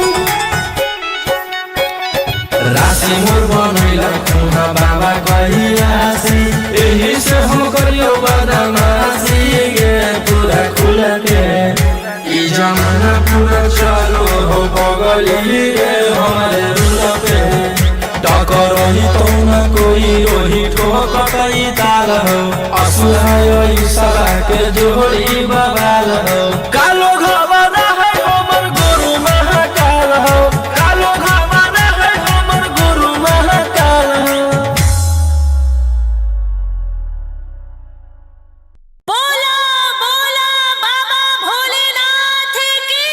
राशि मोर बनैला खुना बाबा कहियासी एही से हम करियो बदमाशी गे पूरा खुल के ई जमाना पूरा चलो हो बगली गे हमारे रुल पे टकरही तो न कोई रोही ठोकतई ताल हो असुहाय ईशा के जोड़ी बवाल हो कालो घबादा है हमर गुरु महाकाल हो कालो घबादा है हमर गुरु महाकाल हो बोला बोला बाबा भोलेनाथ की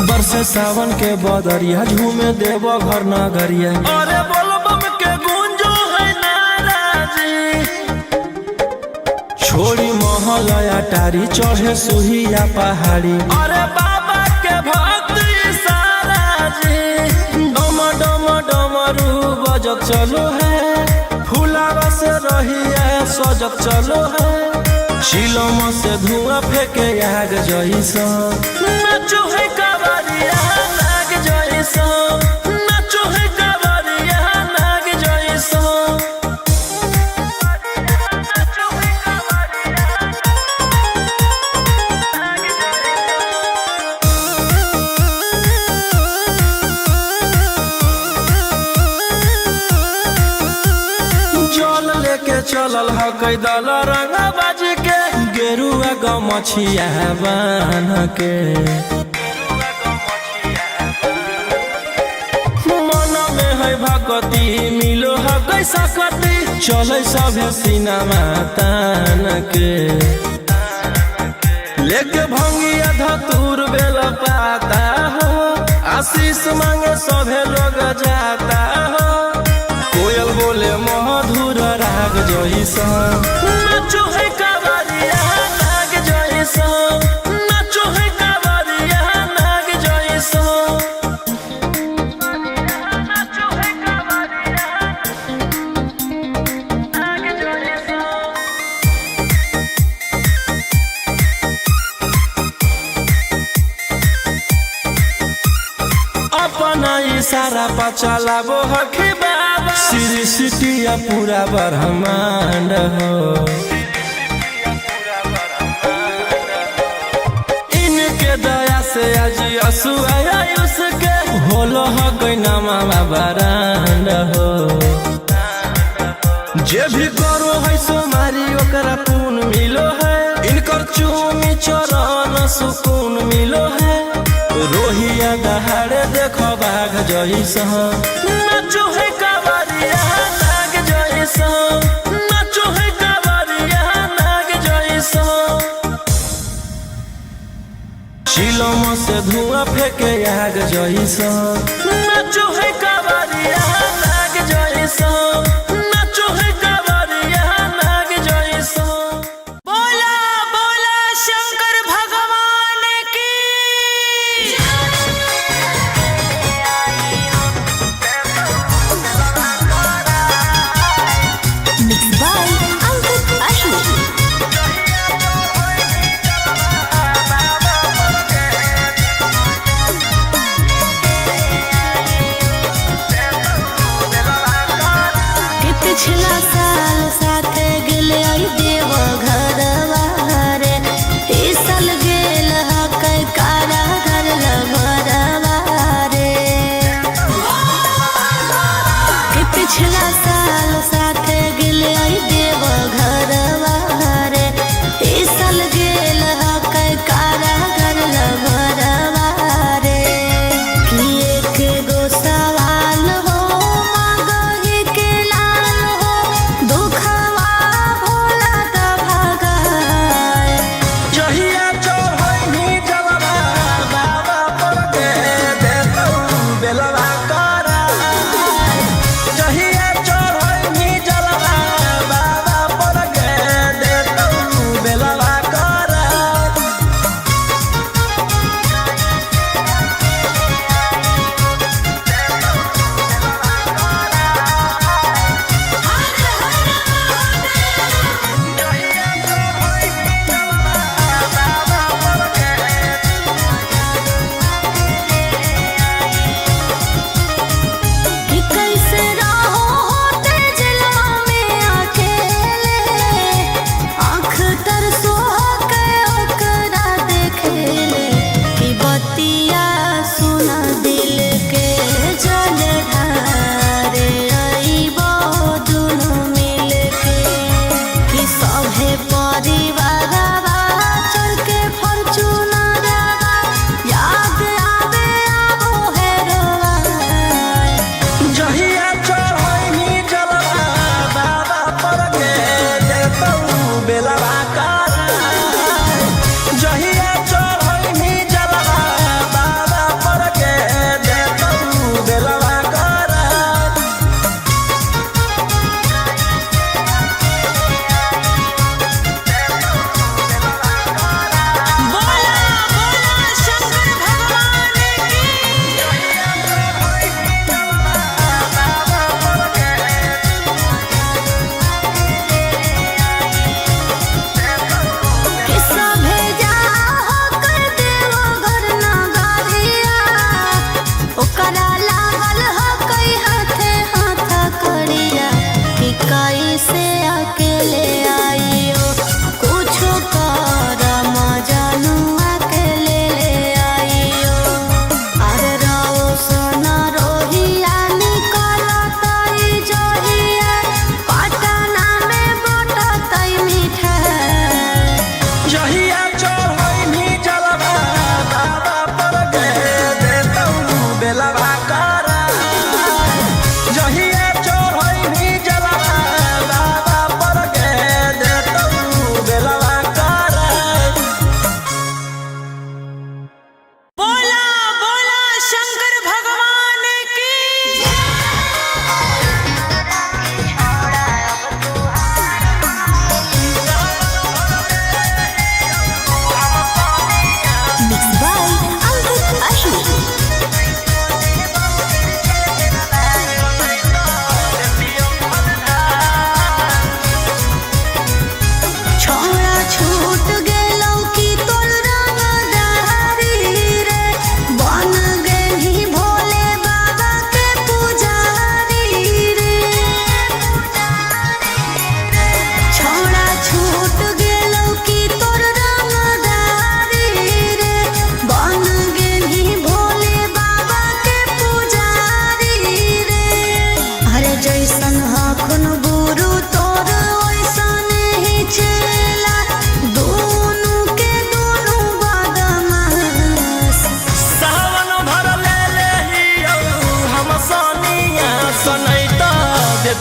बरसे सावन के बदरिया झूमे देव घर नगरिया अरे बोल बम के गूंजो है नाराजी छोड़ी महलया टारी चढ़े सुहिया पहाड़ी अरे बाबा के भक्ति सारा जी डम डम डमरू बजत चलो है फुलावा से रहिया सजत चलो है शिलम से धुआं फेंके आग जैसा नाचो है कावरिया नाग जैसा नाचो है कावरिया नाग जैसा जल लेके चलल ह कैदल रंगा बाज के गेरुआ गमछिया बान्ह के मन में है भगती मिलो है कैसा कती चले सभे सिनेमा तान के लेके भंगिया धतूर बेल पाता हो आशीष मांगे सभे लोग जाता हो कोयल बोले मधुर राग जैसा नाचो है कावरिया नाग जैसा नाचो है कावरिया नाग जैसा नाचो है कावरिया नाग जैसा अपना इशारा पर चलाबो हखी बाबा श्री सिटिया पूरा ब्रह्मांड हो इनके दया से आज असुआ उसके होलो हो कोई नामा बरांड हो जे भी करो है सोमारी ओकरा पून मिलो है इनकर चूमी चरण सुकून मिलो है रोहिया दहाड़े देखो बाघ जैसा नाचो है कावरिया नाग जैसा नाचो है कावरिया नाग जैसा शिलम से धुआं फेंके आग जैसा नाचो है कावरिया नाग जैसा नाचो है कावरिया नाग जैसा बोला बोला शंकर भगवान की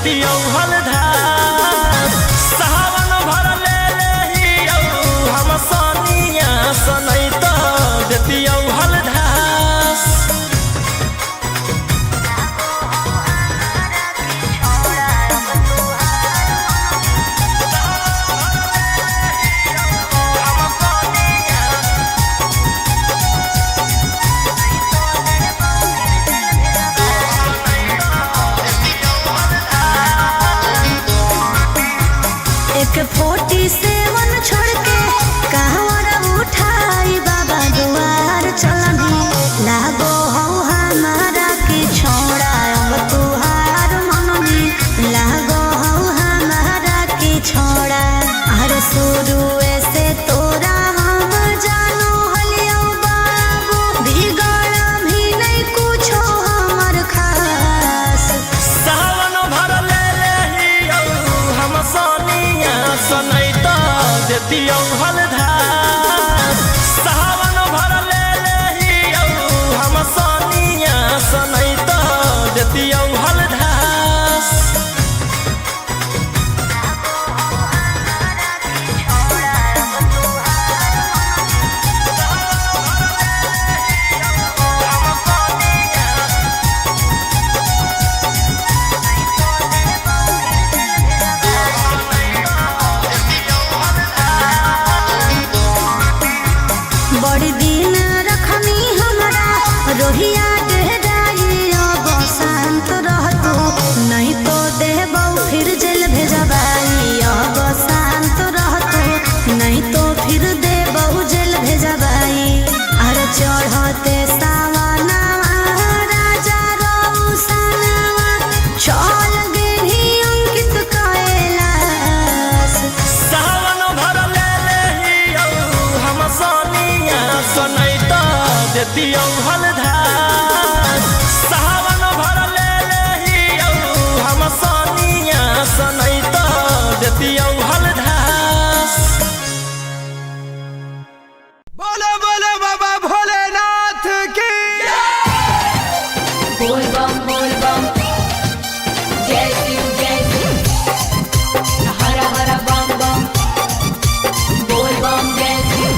देतियौ हलधार सावन भर ले लेहियौ हम सनिया सनैत देतियौ हलधार एक 47 छोड़ के कहवर उठाई बाबा दुआर चलनी लागो हो हमारा की छोड़ा अब तुहार मननी लागो हो हमारा की छोड़ा हर शुरू से तोरा हम जानो हलियो बाबू बिगड़ भी नहीं कुछो हमर खास सावन भर ले लेहियौ हम सनिया सनैत देतियौ हलधार सावन भर ले लेहियौ हम सनिया सनैत देतियौ हलधार बड़ी दिन रखनी हमरा रोहिया डेहराई अब शांत रहतू नहीं तो देबौ फिर जेल भेजबाई अब शांत रहतू नहीं तो फिर देबौ जेल भेजबाई अरे चढ़ते सावनवा राजा रौसनवा चल गेली अंकित कैलाश सावन भर ले लेहियौ हम सनिया सनैत देतियौ हलधार सावन भर ले लेहियौ हम सनिया सनैत देतियौ हलधार बोलो बोलो बाबा भोलेनाथ की बोल बम जय शिव हर हर बम बम बोल बम जय शिव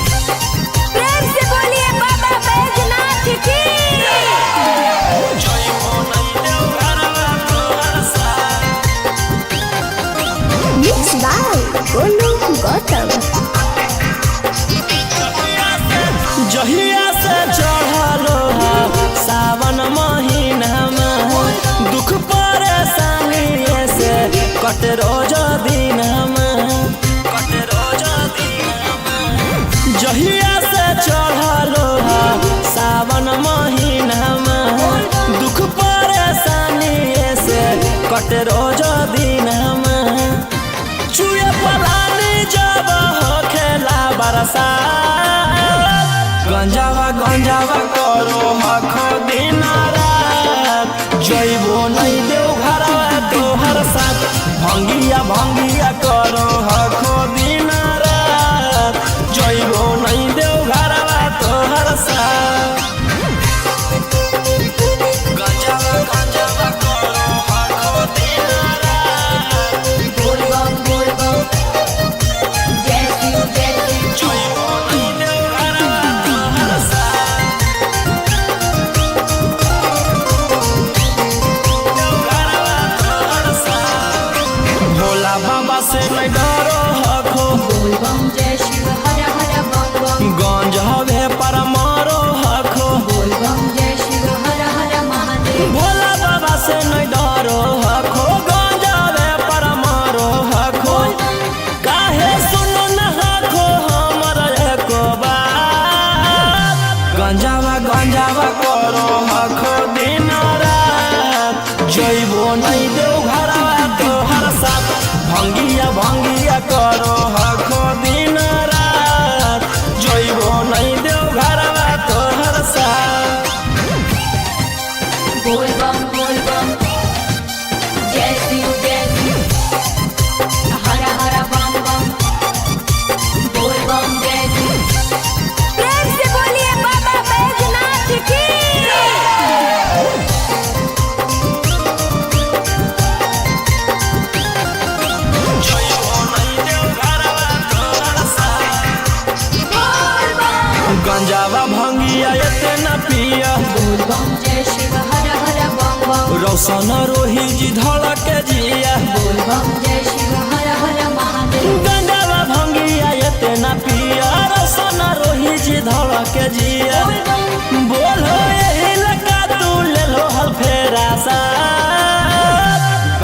प्रेम से बोलिए बाबा बैजनाथ की मिक्स बाय गोलू गौतम जहिया से चढ़लो सावन महीनामा दुख परेशानी से कट रोज दिनमा जहिया से चढ़लो सावन महीनामा दुख परेशानी से कट रोज दिनमा चुए पलानी जब हो खेला बरसा गंजावा करो मखो दिन रात जइबो नहीं देव घरवा तोहर साथ भंगिया करो हखो दिन रात जइबो नहीं देव घरवा तोहर साथ गंजावा करो हखो दिन रात बोल बम जय शिव जइबो नहीं देव घरवा तोहर साथ भोला बाबा गंजावा भंगिया इतना पिया बोल बम जय शिव हर हर बम बम रौशन रोही जी धड़क जिया बोल बम जय शिव हर हर महादेव गंजावा भंगिया इतना पिया रौशन रोही जी धड़क जिया बोल बम बोलो यही लगा तू ले लो हल फेरा सा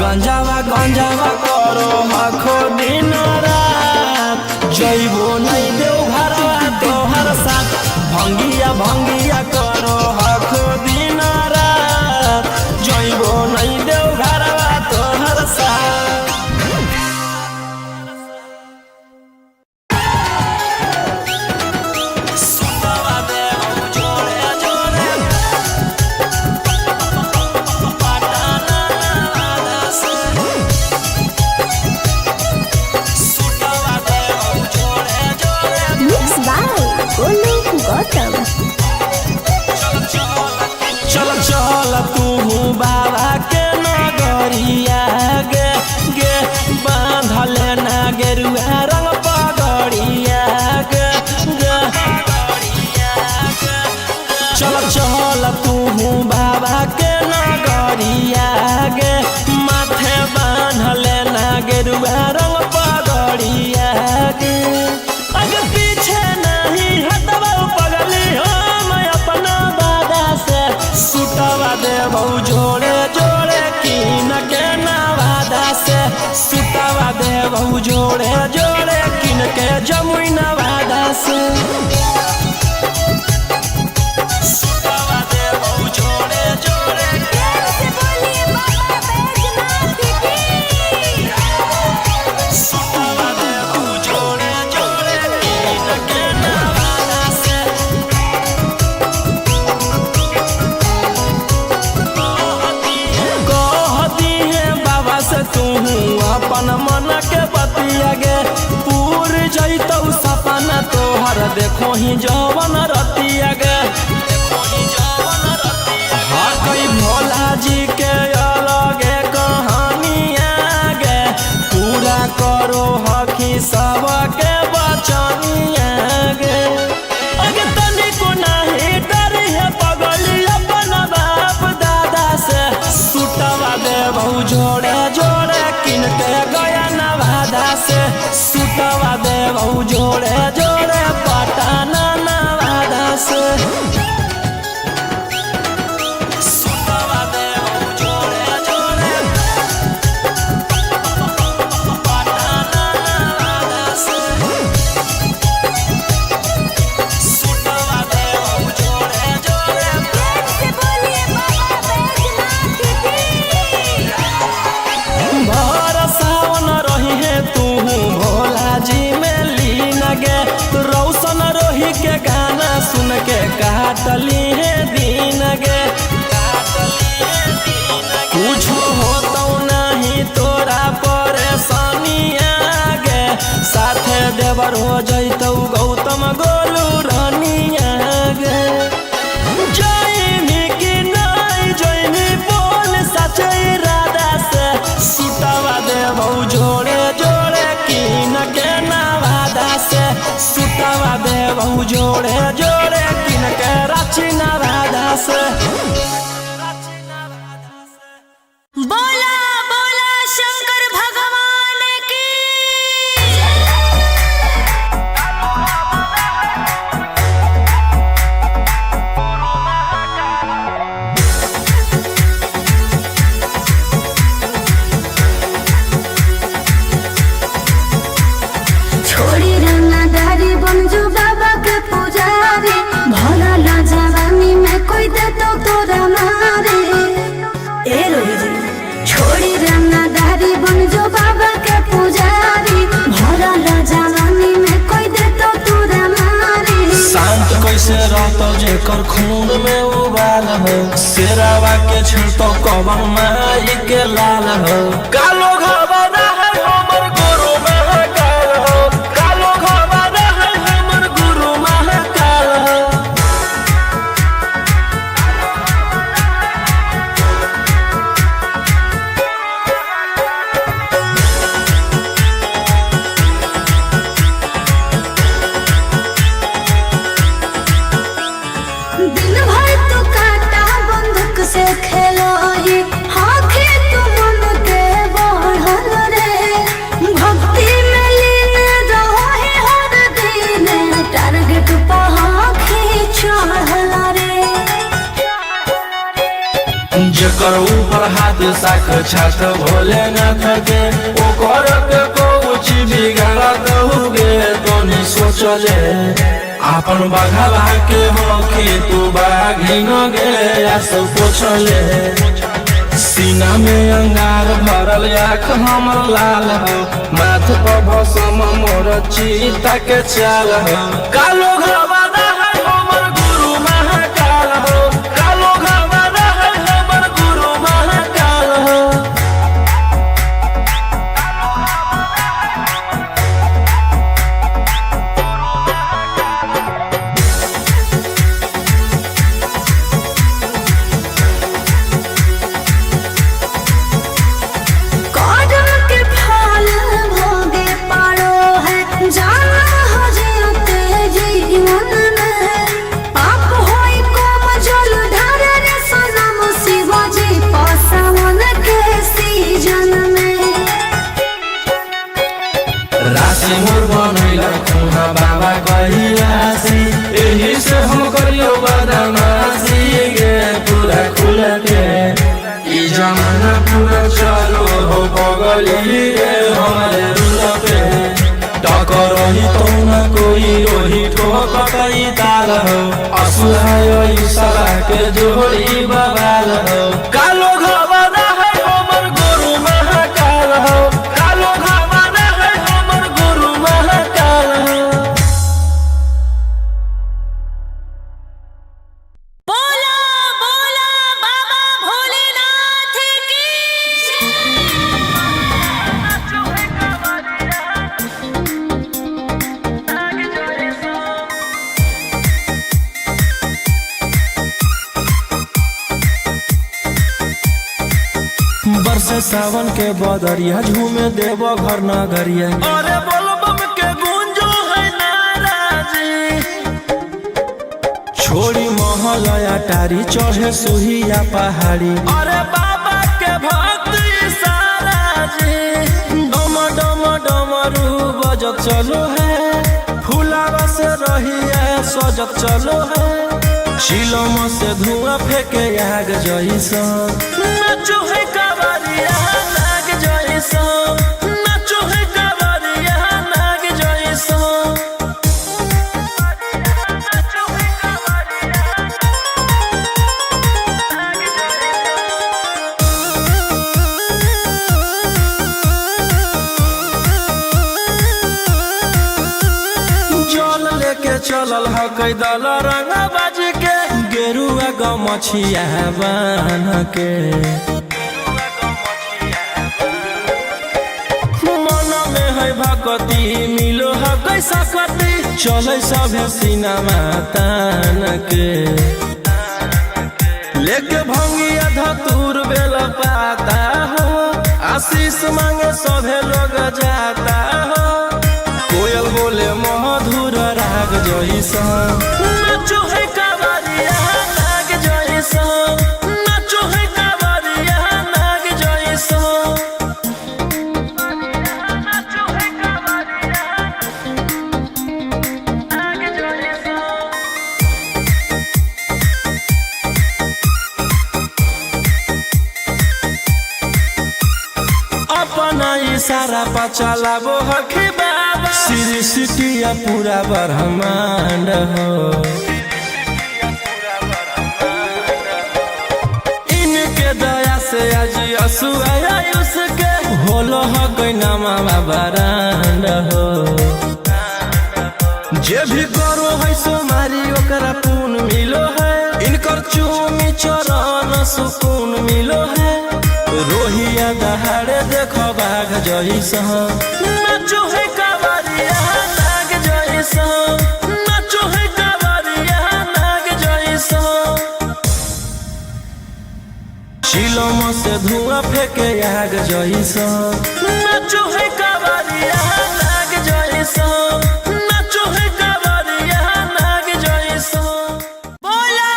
गंजावा गंजावा करो आखो दिन रात जइबो नहीं देव घरवा तोहर साथ भंगिया भंगिया करो आखो दिन रात जइबो नहीं देव घरवा तोहर साथ सुतवा देव जोड़े जोड़े पटाना वादा से सुतवा देव जोड़े जोड़े Mixed by Golu Gautam. चल चल तू बाबा के नगरिया गे गे बांधल ना गेरुआ रंग पगड़िया गे गे चल चल तू बाबा के नगरिया गे माथे बांधल ना गेरुआ रंग पगड़िया गे अगर पीछे नहीं हटवा पगली हम अपना दादा से सुतवा देबौ जोड़े जोड़े किन के नवादा से सुतवा देबौ जोड़े जोड़े किन के जमुई नवादा से सुतवा देबौ जोड़े जोड़े सुतवा देबौ जोड़े जोड़े किन के नवादा से कहती है बाबा से तू अपन मन के बतिया गे पूर जैतौ सपना तोहर देखो ही जवन रतिया गे हाँ कई भोला जी के अलगे कहानिया गे पूरा करो हकी सबके बचनिया गे अगे तनिको नाही डरी है पगली अपन बाप दादा से सुतवा देबौ जोड़े जोड़े किन के गया नवादा से सुतवा देबौ जोड़े जोड़े पटाना नवादा से सुतवा देबौ जोड़े जोड़े पटाना नवादा से सुतवा देबौ जोड़े जोड़े भर सावन रही है तू भोला जी में लीन गे रौशन रोही के गाना सुन के काटली है दिन गे कुछ होतौ नहीं तोरा परेशानिया गे साथे देवर हो जैतौ गौतम गोलू रानिया गे जयमी की नहीं जयमी बोल सचे राधा से सुतवा देबौ जोड़े जोड़े किन के नवादा से सुतवा देबौ जोड़े जोड़े किन के रांची नवादा से बोला बोला शंकर भगवान की छोड़ी रंगदारी बन जो बाबा के पुजारी भला ला जवानी में कोई दे तो तोरा मारे ए रोही जी छोड़ी रंगदारी बन जो बाबा के पुजारी भला ला जवानी में कोई दे तो तोरा मारे शांत कैसे रहतो जेकर खून में उबाल हो शेरावा के छिड़तो कवन माई के लाल हो कालो घबरा है हमर गुरु महाकाल हो कालो घबरा है हमर गुरु महाकाल हो दिन भर तू काटा बंदूक से खेलो ही आँखें तू मन के बढ़ल रे भक्ति में लीन रहो है हर दिन टारगेट पर आँखें चढ़ल रे जकर ऊपर हाथ साक्षात भोलेनाथ के ओकर के कुछ बिगाड़त हुगे तोनी सोचले आपन बघावा के होके तू बाघिन गे आस पोछले सीना में अंगार भरल आँख हमर लाल हो माथ पर भसम मोर चिता के चाल हो कालो घरवाना है हमर गुरु महाकाल हो कालो घरवाना है हमर गुरु महाकाल हो कदम के फल भोगे पारो है जाना हो जियते जीवन में पाप होई कोम जल ढारे रे सनम शिवाजी पासावन के सीजन में राशि मोर बनैला खुना बाबा कहिलासी एही से हम करियो बदमाशी गे पूरा खुल के ई जमाना पूरा चलो हो बगली रे हमारे रुल पे टकर ही तो न कोई रोही ठोकई ताल हो असुहाय ई सला के जोड़ी बवाल हो कालो घरवाना है हमर गुरु महाकाल हो कालो घरवाना है हमर गुरु महाकाल हो बोला बोला बाबा भोलेनाथ की बरसे सावन के बदरिया झूमे देव घर नगरिया अरे बोलबम के गूंजो है नाराजी छोड़ी महलया टारी चढ़े सुहिया पहाड़ी अरे बाबा के भक्ति सारा जी डम डम डमरू बजत चलो है फुलावा से रहिया सजत चलो है चिलम से धुआं फेंके आग जैसा नाचो है कावरिया नाग जैसा नाचो है कावरिया नाग जैसा नाचो है कावरिया नाग जैसा जल लेके चलल ह कैदल रंगा बाज के गेरुआ गमछिया बान के मन में है भक्ति मिलो है कैसा कति चले सभे सिनेमा तान के लेके भंगिया धतूर बेल पाता हो आशीष मांगे सभे लोग जाता हो कोयल बोले मधुर राग जैसा नाचो है कावरिया नाग जैसा नाचो है कावरिया नाग जैसा नाचो है कावरिया नाग जैसा अपना इशारा पर चलाबो हखी बाबा श्री सिटिया पूरा ब्रह्मांड हो इनके दया से आज असुआ उसके होलो हो कोई नामा बरांड हो जे भी करो है सोमारी ओकरा पून मिलो है इनकर चूमी चरण सुकून मिलो है रोहिया दहाड़े देखो बाघ जैसा नाचो है कावरिया नाग जैसा नाचो है कावरिया नाग जैसा चिलम से धुआं फेंके आग जैसा नाचो है कावरिया नाग जैसा नाचो है कावरिया नाग जैसा बोला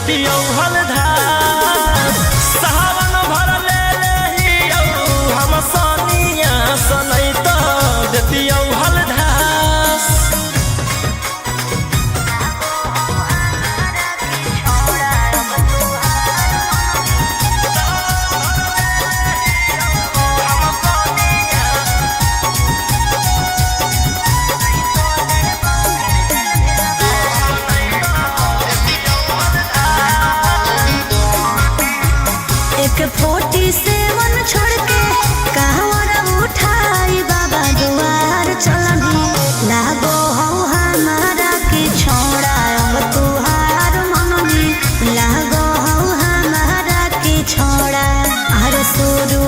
देतियौ हलधास सावन भर ले लेहियौ हम सनिया सनैत देतियौ हलधास एक 47 छोड़ के कहवर उठाई बाबा दुआर चलनी लागो हो हमारा के छोड़ा अब तुहार मननी लागो हो हमारा के छोड़ा हर शुरू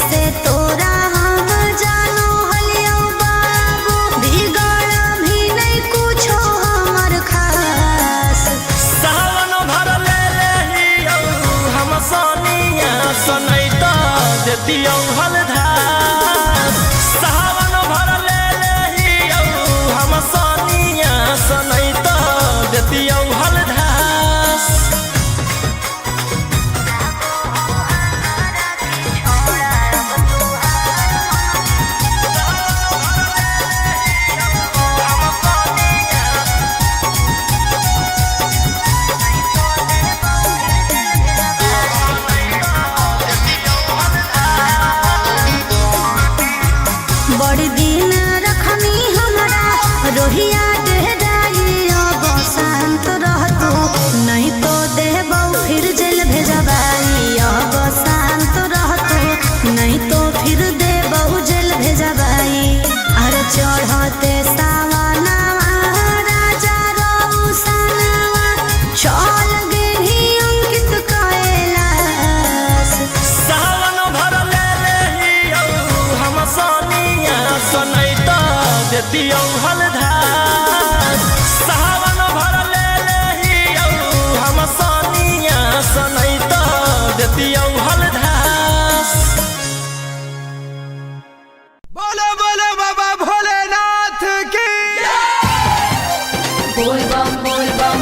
से तोरा हम जानो हलियो बाबू बिगड़ भी नहीं कुछो हमर खास सावन भर ले लेहियौ हम सनिया सनैत देतियौ हलधास सावन भर ले लेहियौ हम सनिया सनैत देतियौ हलधास बड़ी दिन रखनी हमरा रोहिया डेहराई अब शांत रहतू नहीं तो देबौ फिर जेल भेजबाई अब शांत रहतू नहीं तो फिर देबौ जेल भेजबाई अरे चढ़ते सावनवा राजा रौसनवा चल गेली अंकित कैलाश सावन भर ले लेहियौ हम सनिया सनैत देतियौ हलधास सावन भर ले लेहियौ हम सनिया सनैत देतियौ हलधास बोलो बोलो बाबा भोलेनाथ की बोल बम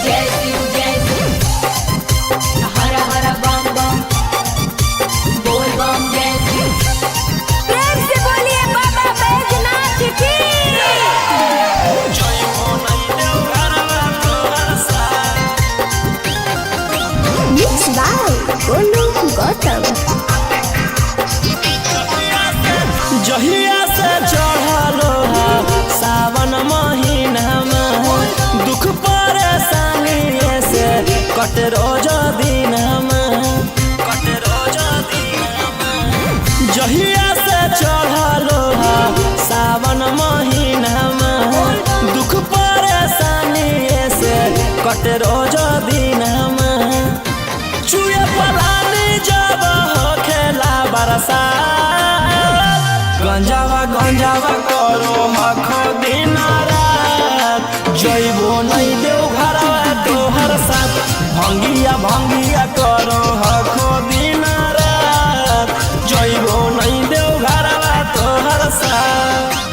जय शिव हर हर बम बम बोल बम जय शिव प्रेम से बोलिए बाबा बैजनाथ की जय हो नहीं देव घरवा तोहर साथ मिक्स बाय गोलू गौतम जहिया से चढ़लो सावन महीनामा दुख परेशानी से कट रोज दिनमा जहिया से चढ़लो सावन महीनामा दुख परेशानी से कट रोज दिनमा चुए पलानी जब हो खेला बरसात गंजावा करो हखो दिन रात जइबो नहीं देव घरवा तोहर साथ भंगिया करो हखो दिन रात जइबो नहीं देव घरवा तोहर साथ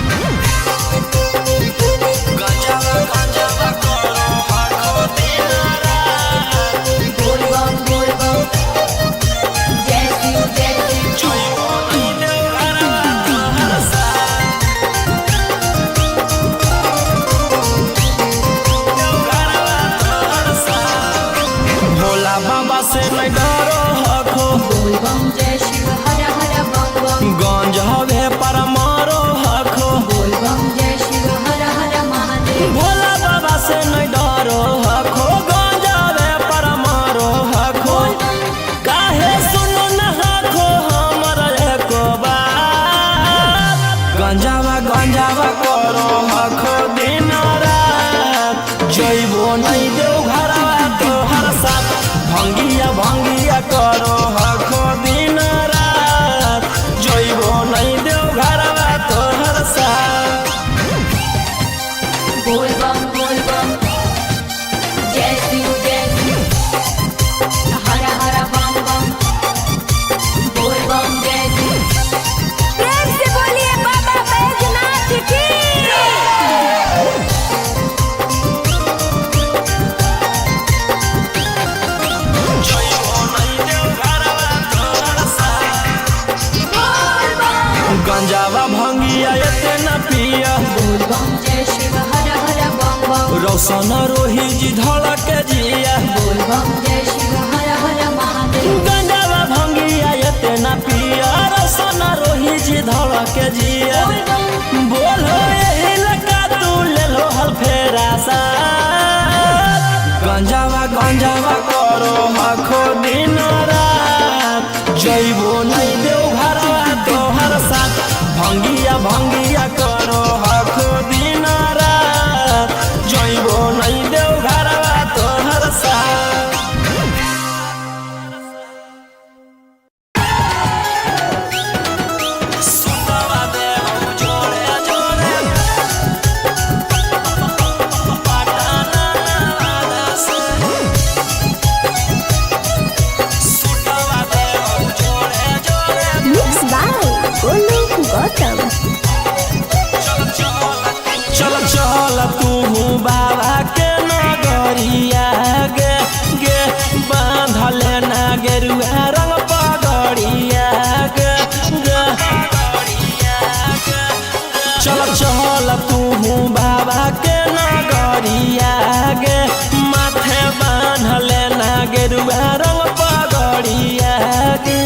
गंजावा करो हखो दिन रात बोल बम जय शिव जइबो नहीं देव घरवा तोहर साथ भोला बाबा से नहीं डरो हखो बोल बम जय शिव हर हर बम गंज हवे पर मारो हखो बोल बम जय शिव हर हर महादेव भोला बाबा से नहीं डरो हखो गंज हवे पर मारो हखो काहे सुनो न हखो हमर एको बात गंजावा करो हखो दिन रात जइबो नहीं देव घरवा तोहर साथ भंगिया करो हखो दिन रात गंजावा भंगिया एते न पिया बोल बम जय शिव हर हर बम बम रौशन रोही जी धड़क जिया बोल बम जय शिव हर हर महादेव गंजावा भंगिया एते न पिया रौशन रोही जी धड़क जिया बोल बम बोलो यही लगा तू ले लो हल फेरा सा गंजावा गंजावा करो आखो दिन रात जइबो नहीं देव घरवा तोहर साथ भंगिया भंगिया करो आखो दिन रात जइबो नहीं देव घरवा तोहर साथ सुतवा देव जोड़े जोड़े पटाना वादा से सुतवा देव जोड़े जोड़े Mixed by Golu Gautam. चल चल तू बाबा के नगरिया गे गे बांधले ना गेरुआ रंग पगड़िया गे गे चल चल तू बाबा के नगरिया गे माथे बांधले ना गेरुआ रंग पगड़िया गे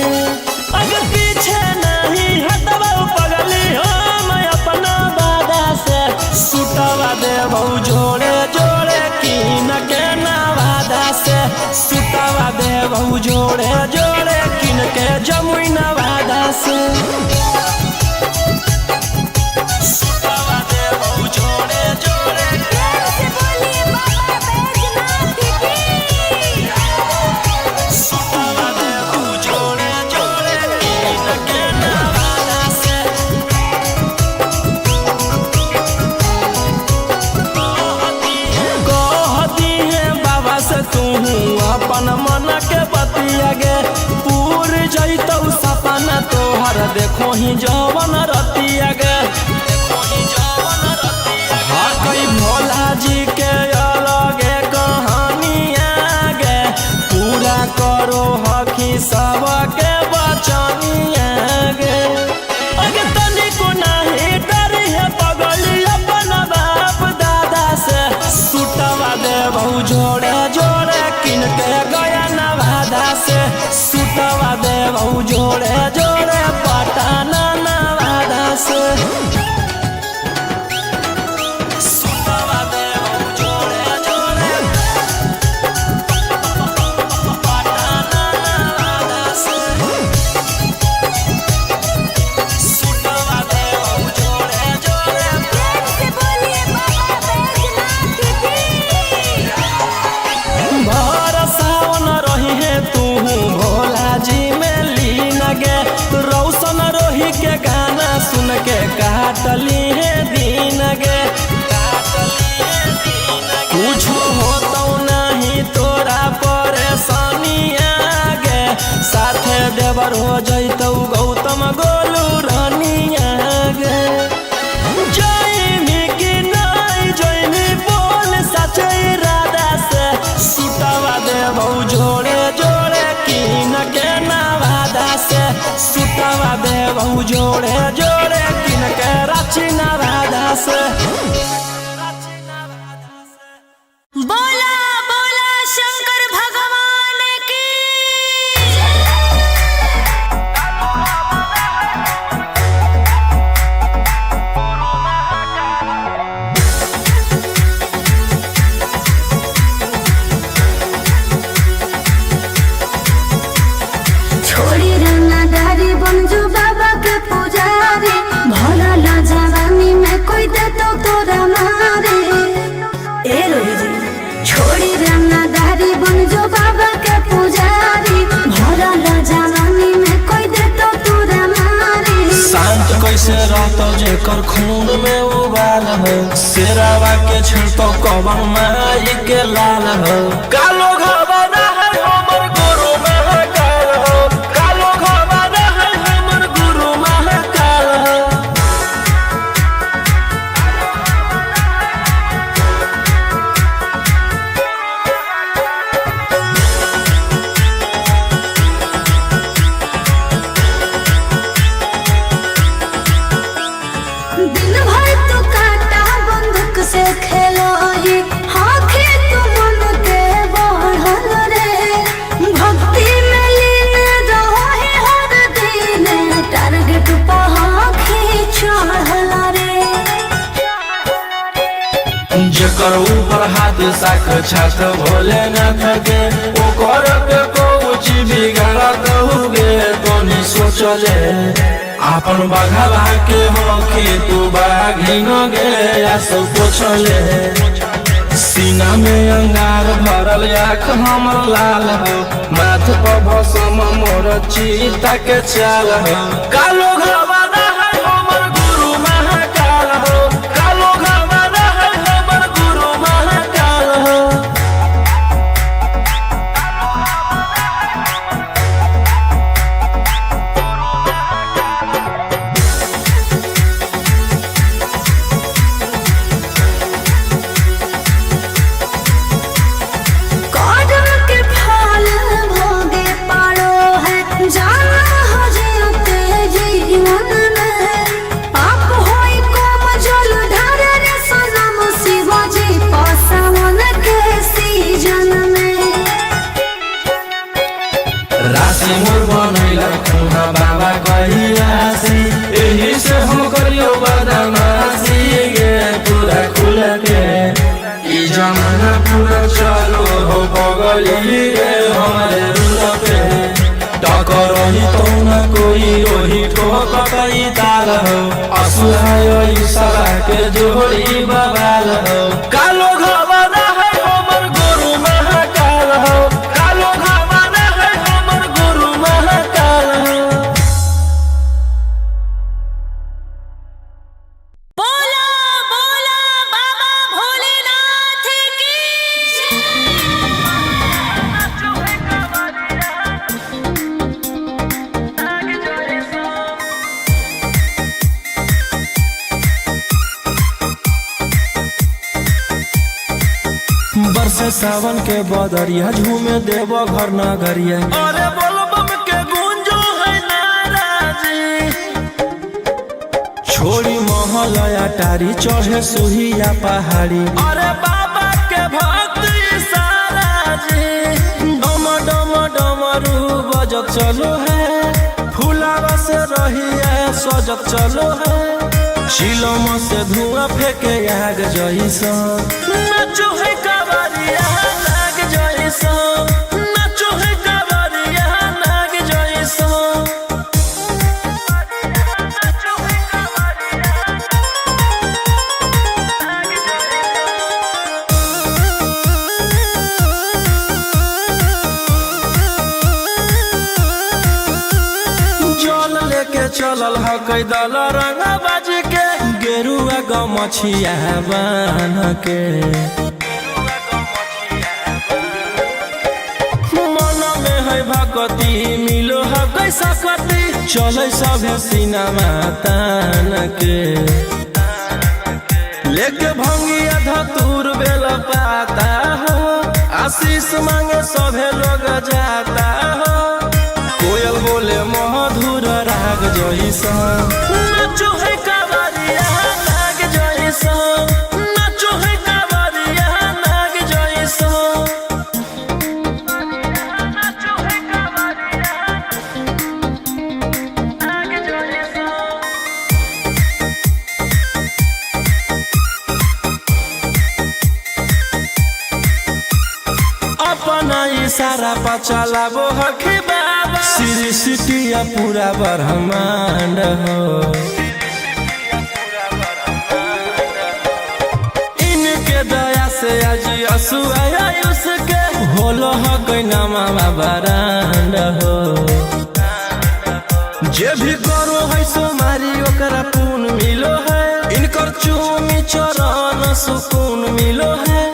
अगर पीछे नहीं हटवा पगली हम अपना बादा से सुतवा देबौ जोड़े जोड़े किन के नवादा से सुतवा देबौ जोड़े जोड़े किन के जमुई नवादा से सुतवा देबौ जोड़े जोड़े सुतवा देबौ जोड़े जोड़े किन के नवादा से कहती है बाबा से तू अपन मन के बतिया गे पूर जैतौ सपना तोहर देखो ही जवन रतिया गे हकई भोला जी के अलगे कहानिया गे पूरा करो हकी सबके बचनिया गे अगे तनिको नहीं डरी है पगली अपन बाप दादा से सुतवा देबौ जोड़े जोड़े किन के गया नवादा से सुतवा देबौ जोड़े जोड़े पटाना नवादा से सुतवा देबौ जोड़े जोड़े पटाना नवादा से सुतवा देबौ जोड़े जोड़े भर सावन रही है तू भोला जी में लीन गे रौशन रोही के गाना सुन के काटली है दिन गे कुछ होतो नहीं तोरा परेशानिया गे साथे देवर हो जैतौ गौतम गोलू रानिया गे जयमी की नहीं जयमी बोल सचे राधा से सुतवा देबौ जोड़े जोड़े किन के नवादा से सुतवा देबौ जोड़े जोड़े किन के रांची नवादा से बोला बोला शंकर भगवान की छोड़ी रंगदारी बन जो बाबा के पुजारी भला ला जवानी में कोई दे तो तोरा मारे ए रोही जी छोड़ी रंगदारी बन जो बाबा के पुजारी भला ला जवानी में कोई दे तो तोरा मारे शांत कैसे रहतो जेकर खून में उबाल हो शेरावा के छिड़तो कवन माई के लाल हो कालो घबरा है हमर गुरु महाकाल हो कालो घबरा है हमर गुरु महाकाल हो जेकर ऊपर हाथ साक्षात भोलेनाथ के ओकर के कुछ बिगाड़त हुए तनी सोचले आपन बघला के होके तू बाघिन गे या सब पूछले सीना में अंगार भरल आँख हमर लाल हो माथ पर भसम मोर चिता के चाल हो कालो घबाना है हमर गुरु महाकाल हो कालो घबाना है हमर गुरु महाकाल हो कदम के फल भोगे पारो है जाना हो जियते जीवन में पाप होई कोम जल ढारे रे सनम शिवाजी पसावन के सीजन में राशि मोर बनैला खुना बाबा कहियासी एही से हम करियो बदमाशी गे पूरा खुल के ई जमाना पूरा चलो हो बगली गे हमारे रुल पे टकरही तो न कोई रोही ठोकई ताल हो असुहाय ईशा के जोड़ी बवाल हो कालो घबाना है हमर गुरु महाकाल हो कालो घबाना है हमर गुरु महाकाल हो बोला बोला बाबा भोलेनाथ की बरसे सावन के बदरिया झूमे देव घर नगरिया अरे बोल बम के गूंजो है नाराजी छोड़ी महलया टारी चढ़े सुहिया पहाड़ी अरे बाबा के भक्त सारा जी डम डम डमरू बजत चलो है फूलावा से रहिया सजत चलो है शिलम से धुआं फेंके आग जैसा नाचो है कावरिया नाग जैसा नाचो है कावरिया नाग जैसा जल लेके चलल ह कैदल रंग बाज के गेरुआ गमछिया बान के मन में है भगती मिलो है कैसा कती चले सभे सिनेमा तान के लेके भंगिया धतूर बेल पाता हो आशीष मांगे सभे लोग जाता हो कोयल बोले मधुर राग जैसा नाचो है कावरिया नाग जैसा नाचो है कावरिया नाग जैसा नाचो है कावरिया नाग जैसा अपना इशारा पर चलाबो हखी बाबा श्री सिटिया पूरा ब्रह्मांड हो इनके दया से आज असुआ उसके होलो ह कैनामा बरांड हो जे भी करो है सोमारी ओकरा पुण्य मिलो है इनकर चूमी चरण सुकून मिलो है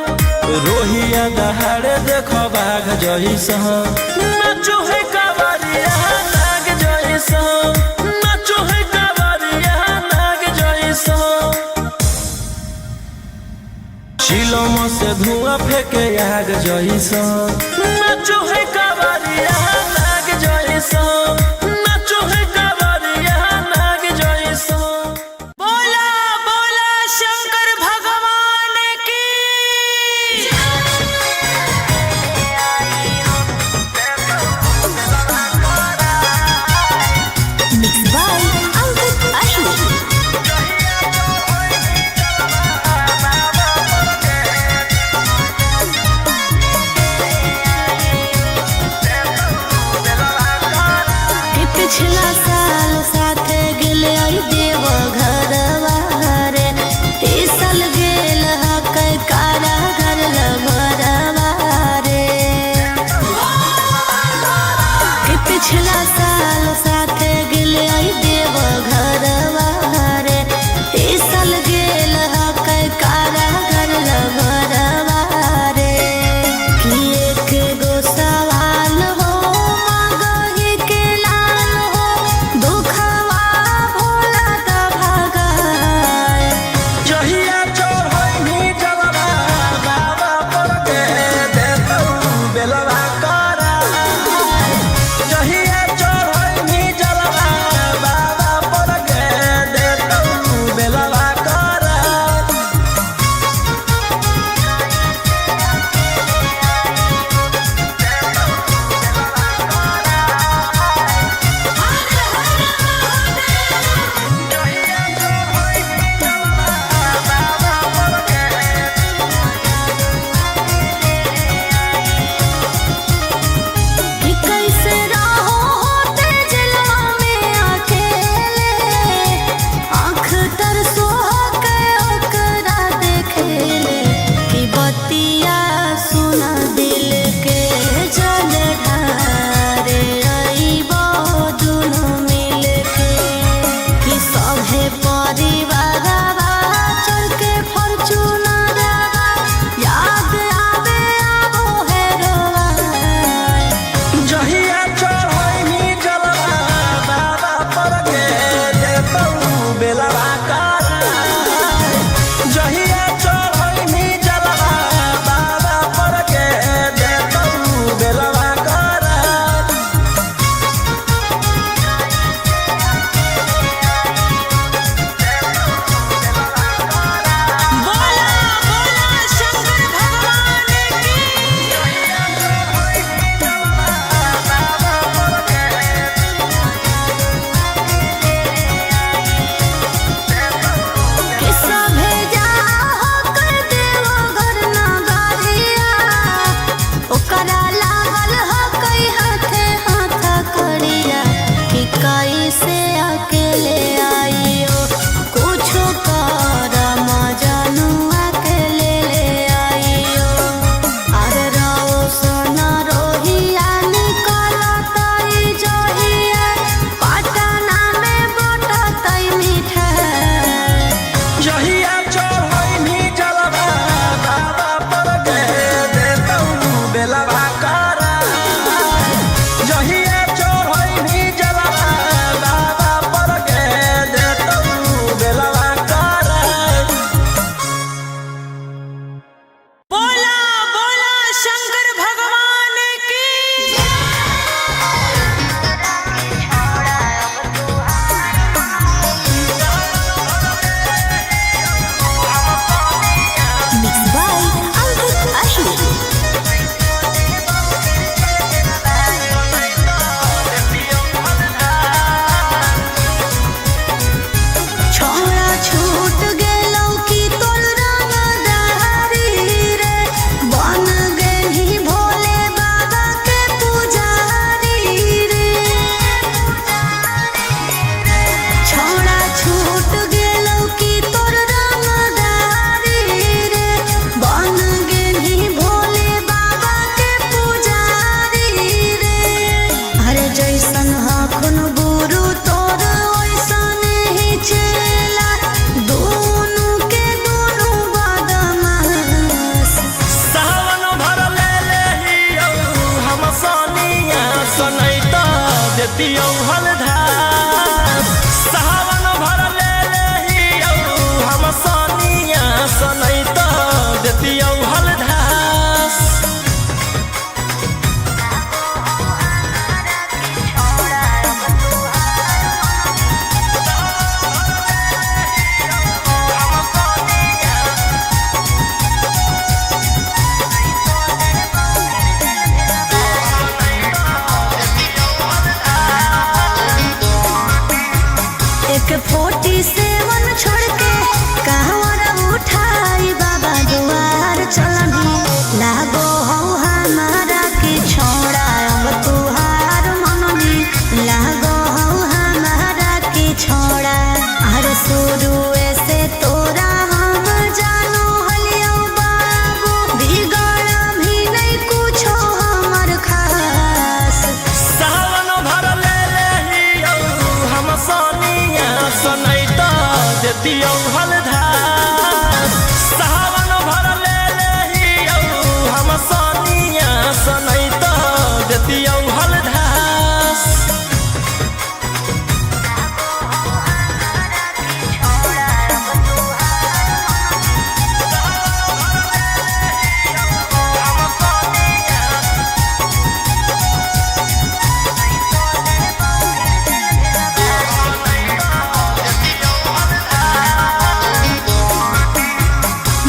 रोहिया दहाड़े देखो बाघ जैसा नाचो है कावरिया नाग जैसा नाचो है कावरिया नाग जैसा शिलम से धुआं फेंके आग जैसा नाचो है कावरिया नाग जैसा नाचो है कावरिया नाग जैसा बोला बोला शंकर भगवान की ऐसे अकेले आइयो कुछो कर मजनू अकेले ले आइयो अरे रोशन रोहिया निकलतई जोहिया पटना में बटतई मिठाई जहिया चढ़ैनी जलवा बाबा पर के देतौ बेलवा करा जहिया चढ़ैनी जलवा बाबा पर के देतौ बेलवा करा बोला बोला शंकर भगवान की Mixed by Uncle Ashmi. छोड़ा छूट गेलौ कि तोर रंगदारी रे बन गेली भोले बाबा के पुजारी रे छोड़ा छूट गेलौ कि तोर रंगदारी रे बन गेली भोले बाबा के पुजारी रे अरे जैसन हखुन गुरु तोर ओइसन ही चेला दोनों के दोनों बदमाश सावन भर ले लेहियौ हम सोनिया सनैता देतियौ हलधार सावन भर ले लेहियौ हम सोनिया सनैता देतियौ हलधार एक 47 छोड़ के कहवर उठाई बाबा दुआर चलनी लागो हो हमारा की छोड़ा अब तुहार मननी लागो हो हमारा की छोड़ा अरे शुरू से तोरा हम जानो हलियो बाबू बिगड़ भी नहीं कुछो हमर खास सावन भर ले लेहियौ हम सोनिया सनैता देतियौ हलधार सावन भर ले लेहियौ हम सोनिया सनैता देतियौ हलधार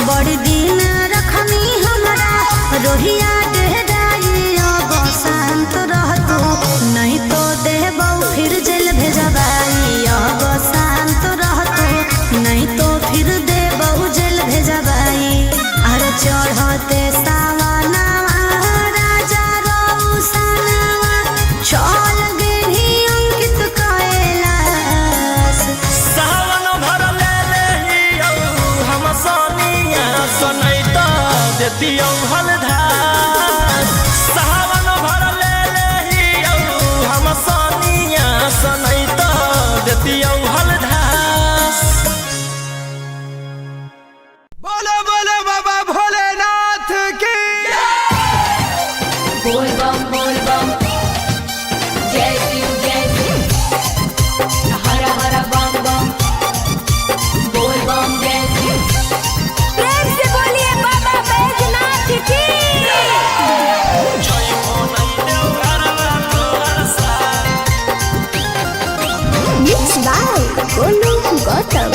बड़ी दिन रखनी हमरा रोहिया डेराइयो बसंत रहतू नहीं तो देबौ फिर जेल भेजबाई बसंत रहतू नहीं तो फिर देबौ जेल भेजबाई अरे चढ़ते सावनवा राजा रौसनवा चल गेली अंकित कैलाश सावन भर ले लेहियौ हम सोनिया सनैता देतियौ हलधार सावन भर ले लेहियौ हम सोनिया सनैता देतियौ हलधार बोलो बोलो बाबा भोलेनाथ की बोल बम जय शिव हर हर बम बम बोल बम जय शिव प्रेम से बोलिए बाबा बैजनाथ की Mixed by Golu Gautam.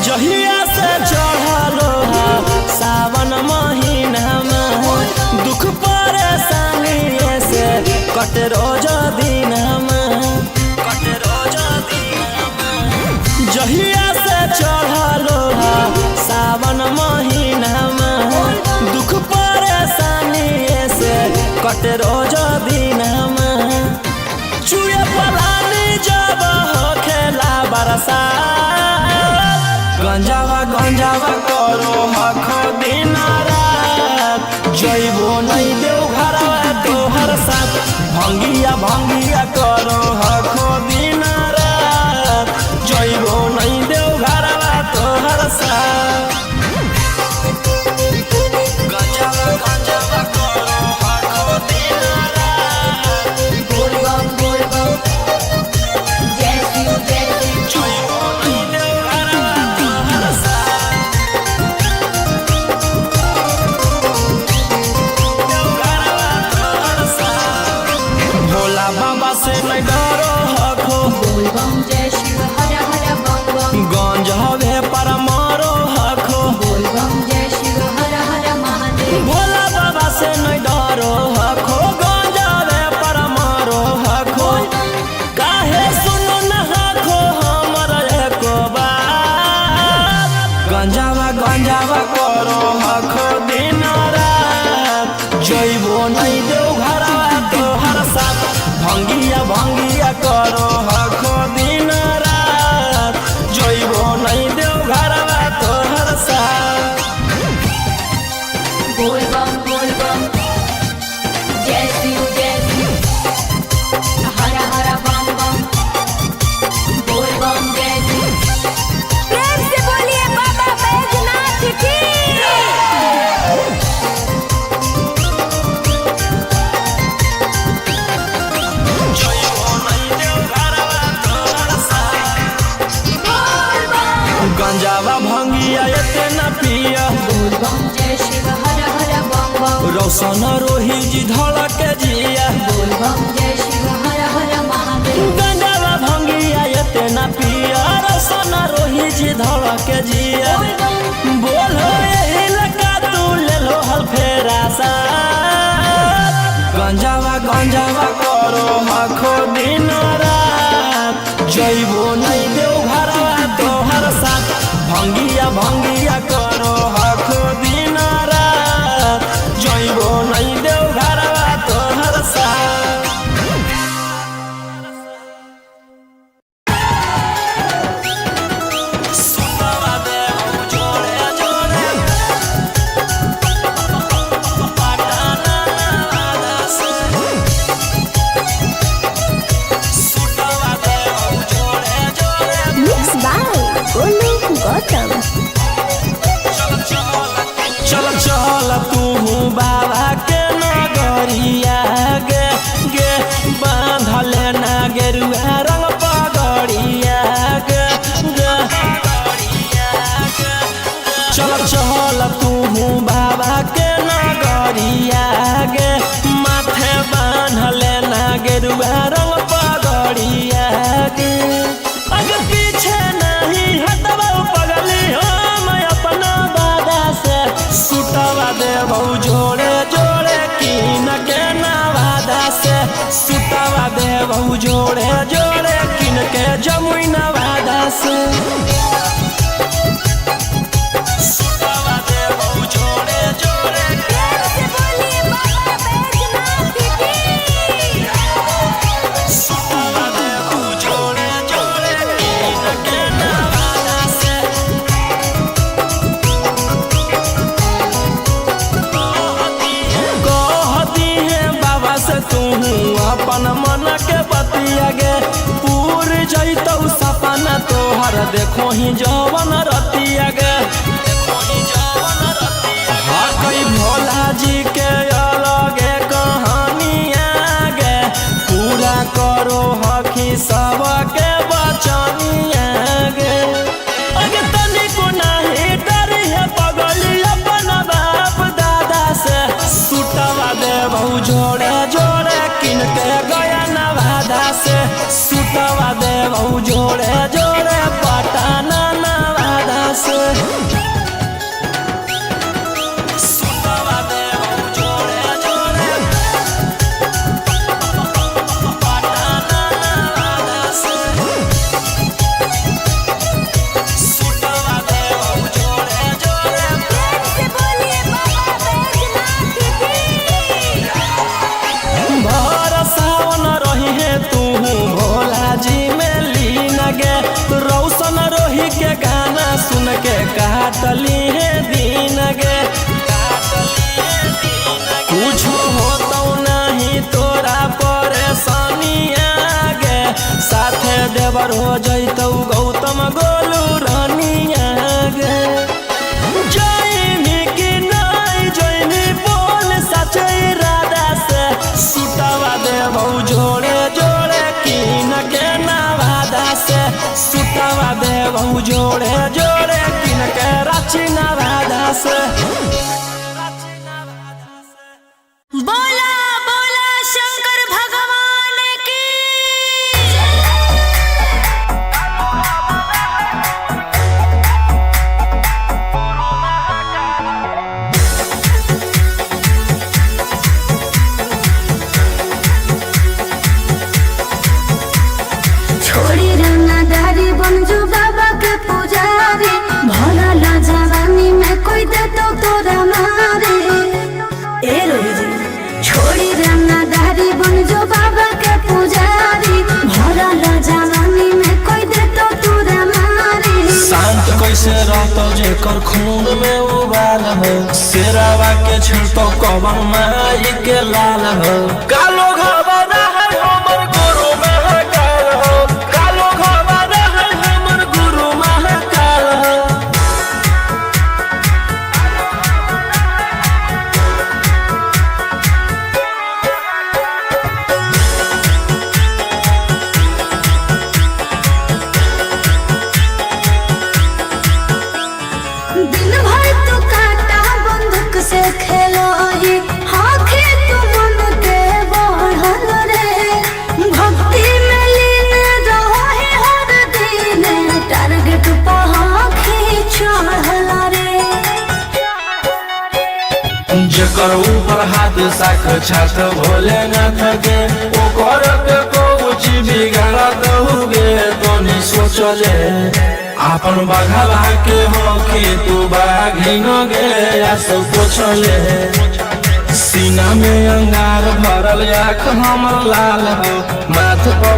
जहिया से चढ़लो सावन महीना में दुख परेशानी से कट रोज दिन जहिया से चढ़लो सावन महीना में दुख परेशानी से कट रोज दिन गंजावा गंजावा करो हखो दिन रात जइबो नहीं देव घरवा तोहर साथ भंगिया भंगिया करो हखो दिन रात जइबो नहीं देव घरवा तोहर साथ गंजावा गंजावा करो हखो दिन रात बोल बम जय शिव जइबो नहीं देव घरवा तोहर साथ भोला बाबा से नहीं डरो हखो बोल बम जय शिव हर हर बम बम गंज हवे पर मारो हखो बोल बम जय शिव हर हर महादेव भोला बाबा से नहीं डरो हखो गंज हवे पर मारो हखो काहे सुनो न हखो हमर एको बात गंजावा गंजावा करो हखो दिन रात जइबो नहीं देव घरवा तोहर साथ भंगिया भंगिया करो हखो दिन रात जइबो नहीं देव घरवा तोहर साथ बोल बम जय शिव हर हर बम बम बोल बम जय शिव प्रेम से बोलिए बाबा बैजनाथ की जइबो नहीं देव घरवा तोहर साथ गंजावा भंगिया एते न पिया बोल बम जय शिव हर हर बम बम रोशन रोही जी धड़क जिया बोल बम जय शिव हर हर महादेव गंजावा भंगिया एते न पिया रोशन रोही जी धड़क जिया बोलो एही लका तू ले लो हल फेरा साथ गंजावा गंजावा करो हखो दिन रात जइबो नहीं देव घरवा तोहर साथ भंगिया भंगिया करो हखो दिन रात जइबो नहीं देव घरवा तोहर साथ सुतवा देव जोड़े जोड़े पटाना वादा से सुतवा देव जोड़े जोड़े मिक्स बाय गोलू गौतम चल चल तू बाबा के नगरिया गे गे बांधले ना गेरुआ रंग पगड़िया गे गे चल चल तू बाबा के नगरिया गे माथे बांधले ना गेरुआ रंग पगड़िया गे अगर पीछे नहीं हटवा पगली हम अपना बादा से सुटवा देबौ जोड़े जोड़े कीन के नवादा से सुटवा देबौ जोड़े जोड़े कीन के जमुई नवादा से सुटवा देबौ जोड़े जोड़े प्रेम से बोलिए बाबा बैजनाथ की सुटवा देबौ जोड़े जोड़े कीन के नवादा से कहती है बाबा से तू अपन मन के बतिया गे पूर जइतौ सपना तोहर देखो ही जवन रतिया गे हकई भोला जी के अलगे कहानिया गे पूरा करो हकी सबके बचनिया गे अगे तनिको नाही डरी है पगली अपन बाप दादा से सुटवा देबौ जोड़े जोड़े किन के गया नवादा से सुटवा देबौ जोड़े जोड़े पटाना नवादा से सुटवा देबौ जोड़े जोड़े पटाना नवादा से सुटवा देबौ जोड़े जोड़े प्रेम से बोलिए बाबा बैजनाथ की भर सावन रही है तू भोला जी में लीन गे उनके काटली है दिन गे कुछ हो तो नहीं तोरा परेशानी गे साथे देवर हो जैतौ गौतम गोलू रानिया गे जैनी कि नहीं जैनी बोल सचे राधा से सुतवा देवौ जोड़े जोड़े कीन के नवादा से सुतवा देवौ जोड़े जोड़े कीन के रांची नवादा से बोला बोला शंकर भगवान की छोड़ी रंगदारी बन जो बाबा के पुजारी भला ला जवानी में कोई दे तो तोरा मारे ए रोजी छोड़ी रंगदारी बन जो बाबा के पुजारी भला ला जवानी में कोई दे तो तोरा मारे शांत कैसे रहतो जेकर खून में उबाल हो शेरावा के छिड़तो कवन माई के लाल हो कालो घबरा है हमर गुरु महाकाल हो कालो घबरा है हमर गुरु महाकाल हो दिन भर तू काटा बंदूक से खेलो ही आँखें तू मन के बढ़ल रे भक्ति में लीन रहो है हर दिन टारगेट पर आँखें चढ़ल रे जेकर ऊपर हाथ साख छात भोलेनाथ के ओकर के कुछ बिगाड़त हुगे तोनी सोचले आपन बघला के हो कि तू बाघिन गे या सब पूछले सीना में अंगार भरल आँख हमर लाल हो माथ पर